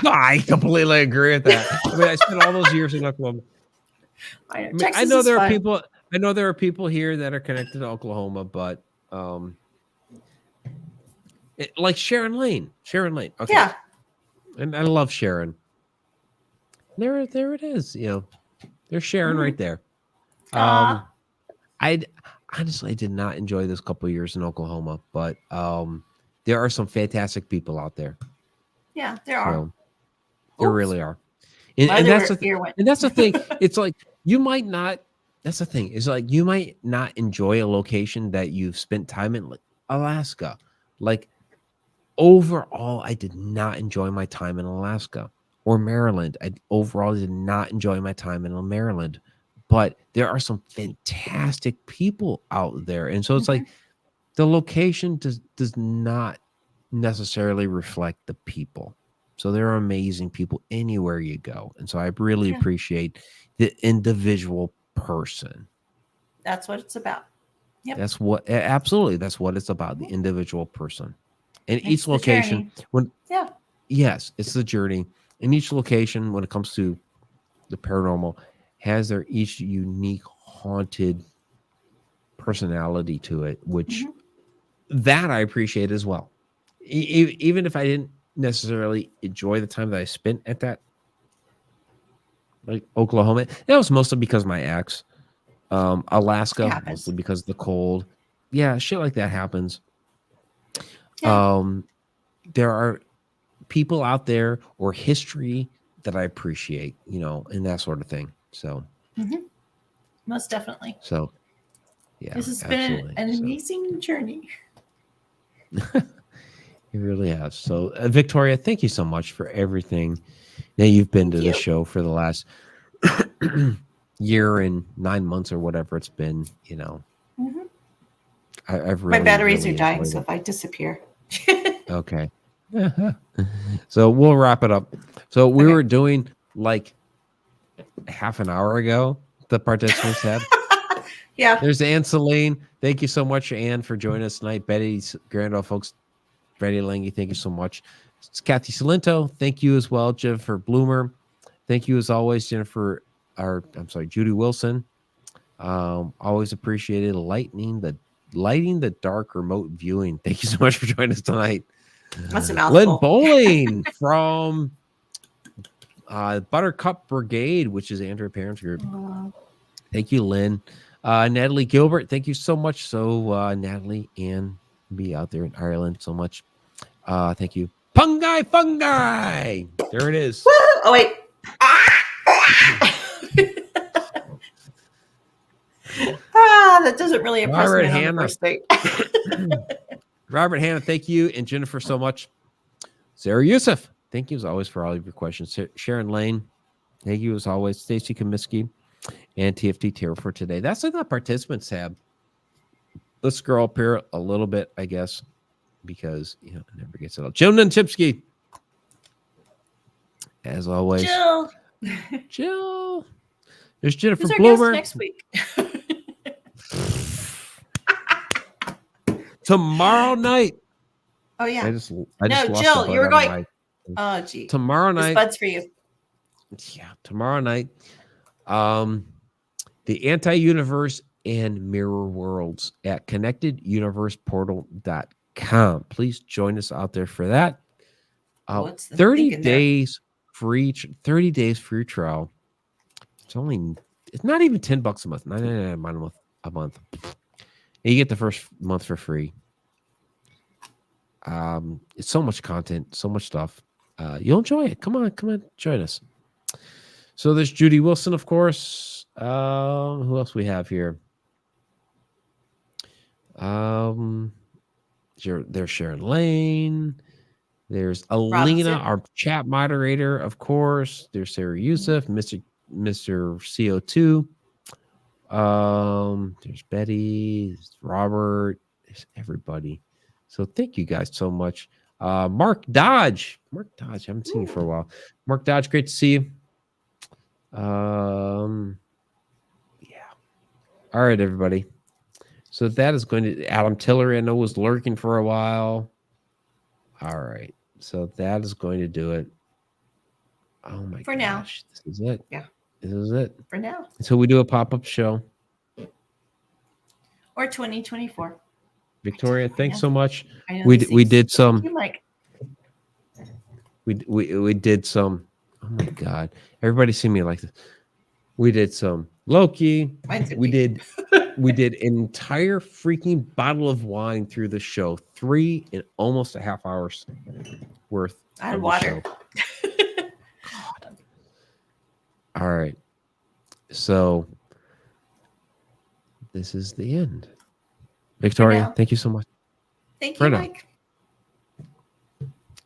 Speaker 1: I completely agree with that. I mean, I spent all those years in Oklahoma. I know there are people. I know there are people here that are connected to Oklahoma, but like Sharon Lane. Okay.
Speaker 2: Yeah.
Speaker 1: And I love Sharon. There it is. You know, there's Sharon right there. I honestly did not enjoy this couple of years in Oklahoma, but there are some fantastic people out there.
Speaker 2: Yeah, there are.
Speaker 1: There really are. And that's the thing. It's like you might not. That's the thing. It's like you might not enjoy a location that you've spent time in, like Alaska. Like overall, I did not enjoy my time in Alaska or Maryland. I overall did not enjoy my time in Maryland. But there are some fantastic people out there, and so it's like the location does not necessarily reflect the people. So there are amazing people anywhere you go, and so I really appreciate the individual person.
Speaker 2: That's what it's about. Yep.
Speaker 1: That's what it's about, the individual person. And each location yes, it's the journey. And each location, when it comes to the paranormal, has their each unique haunted personality to it, which that I appreciate as well. Even if I didn't necessarily enjoy the time that I spent at that, like Oklahoma, that was mostly because of my ex. Alaska, mostly because of the cold. Yeah, shit like that happens. Yeah. There are people out there or history that I appreciate, you know, and that sort of thing. So,
Speaker 2: most definitely.
Speaker 1: So, yeah,
Speaker 2: this has been an amazing journey.
Speaker 1: It really has. So, Victoria, thank you so much for everything that you've been to the show for the last year and 9 months or whatever it's been. You know, I've really,
Speaker 2: my batteries are dying, so if I disappear.
Speaker 1: Okay. So we'll wrap it up. So we were doing like half an hour ago. The participants had.
Speaker 2: Yeah.
Speaker 1: There's Ann Celine. Thank you so much, Ann, for joining us tonight. Betty's Grand Old folks. Betty Lange, thank you so much. It's Kathy Salento. Thank you as well. Jennifer Bloomer. Thank you as always, Jennifer. Judy Wilson. Always appreciated lighting the dark remote viewing. Thank you so much for joining us tonight.
Speaker 2: That's a
Speaker 1: Lynn
Speaker 2: mouthful.
Speaker 1: Bowling from Buttercup Brigade, which is Andrew Parents Group. Thank you, Lynn. Natalie Gilbert, thank you so much. So Natalie and me out there in Ireland so much. Thank you. Fungi. There it is.
Speaker 2: Woo! Oh, wait. That doesn't really impress
Speaker 1: Robert
Speaker 2: me on
Speaker 1: Hannah.
Speaker 2: the first date.
Speaker 1: Robert Hannah, thank you. And Jennifer so much. Sarah Youssef, thank you as always for all of your questions. Sharon Lane, thank you as always. Stacy Comiskey and TFT Terror for today. That's in the participants tab. Let's scroll up here a little bit, I guess, because it never gets it all. Jim Nantipsky, as always. Jill. There's Jennifer
Speaker 2: Who's our
Speaker 1: Bloomer.
Speaker 2: guest next week?
Speaker 1: Tomorrow night.
Speaker 2: Oh, yeah.
Speaker 1: I just
Speaker 2: No,
Speaker 1: lost
Speaker 2: Jill,
Speaker 1: the bud
Speaker 2: you were
Speaker 1: out of
Speaker 2: going.
Speaker 1: my-
Speaker 2: Oh, gee.
Speaker 1: Tomorrow
Speaker 2: This
Speaker 1: night.
Speaker 2: bud's for you.
Speaker 1: Yeah, tomorrow night. The Anti-Universe and Mirror Worlds at connecteduniverseportal.com. Please join us out there for that.
Speaker 2: What's the
Speaker 1: 30
Speaker 2: thinking there?
Speaker 1: days free 30 days free trial. It's not even $10 a month, $9.99 a month. And you get the first month for free. It's so much content, so much stuff. You'll enjoy it. Come on, join us. So there's Judy Wilson, of course. Who else we have here? There's Sharon Lane. There's Alina,
Speaker 2: Robinson.
Speaker 1: our chat moderator, of course. There's Sarah Youssef, Mr. CO2. There's Betty, there's Robert, there's everybody. So thank you guys so much. Mark Dodge. I haven't seen you for a while. Mark Dodge, great to see you. Yeah. All right, everybody. So that is going to Adam Tillery, I know, was lurking for a while. All right. So that is going to do it. Oh my gosh.
Speaker 2: For now.
Speaker 1: This is it.
Speaker 2: Yeah.
Speaker 1: This is it.
Speaker 2: For now.
Speaker 1: So we do a pop-up show.
Speaker 2: Or 2024.
Speaker 1: Victoria, thanks so much.
Speaker 2: I know
Speaker 1: We
Speaker 2: these
Speaker 1: we
Speaker 2: things.
Speaker 1: did some.
Speaker 2: You, Mike.
Speaker 1: We did some. Oh my God! Everybody see me like this. We did some Loki.
Speaker 2: Mine's
Speaker 1: We
Speaker 2: empty.
Speaker 1: did an entire freaking bottle of wine through the show. 3 and almost a half hours worth.
Speaker 2: I had
Speaker 1: of the
Speaker 2: water.
Speaker 1: show. God. All right. So this is the end. Victoria,
Speaker 2: now.
Speaker 1: thank you so much.
Speaker 2: Thank
Speaker 1: For
Speaker 2: you,
Speaker 1: now.
Speaker 2: Mike.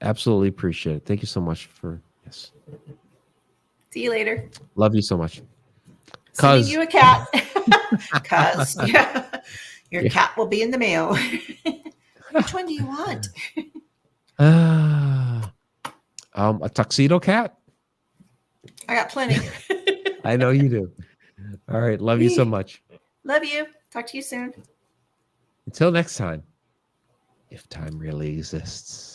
Speaker 1: Absolutely appreciate it. Thank you so much for yes.
Speaker 2: See you later.
Speaker 1: Love you so much.
Speaker 2: Sending
Speaker 1: 'Cause
Speaker 2: you a cat. Because your
Speaker 1: Yeah.
Speaker 2: cat will be in the mail. Which one do you want?
Speaker 1: a tuxedo cat?
Speaker 2: I got plenty.
Speaker 1: I know you do. All right. Love you so much.
Speaker 2: Love you. Talk to you soon.
Speaker 1: Until next time, if time really exists.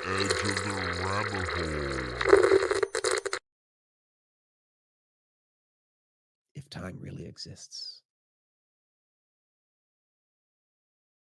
Speaker 4: Edge of the rabbit hole.
Speaker 1: If time really exists.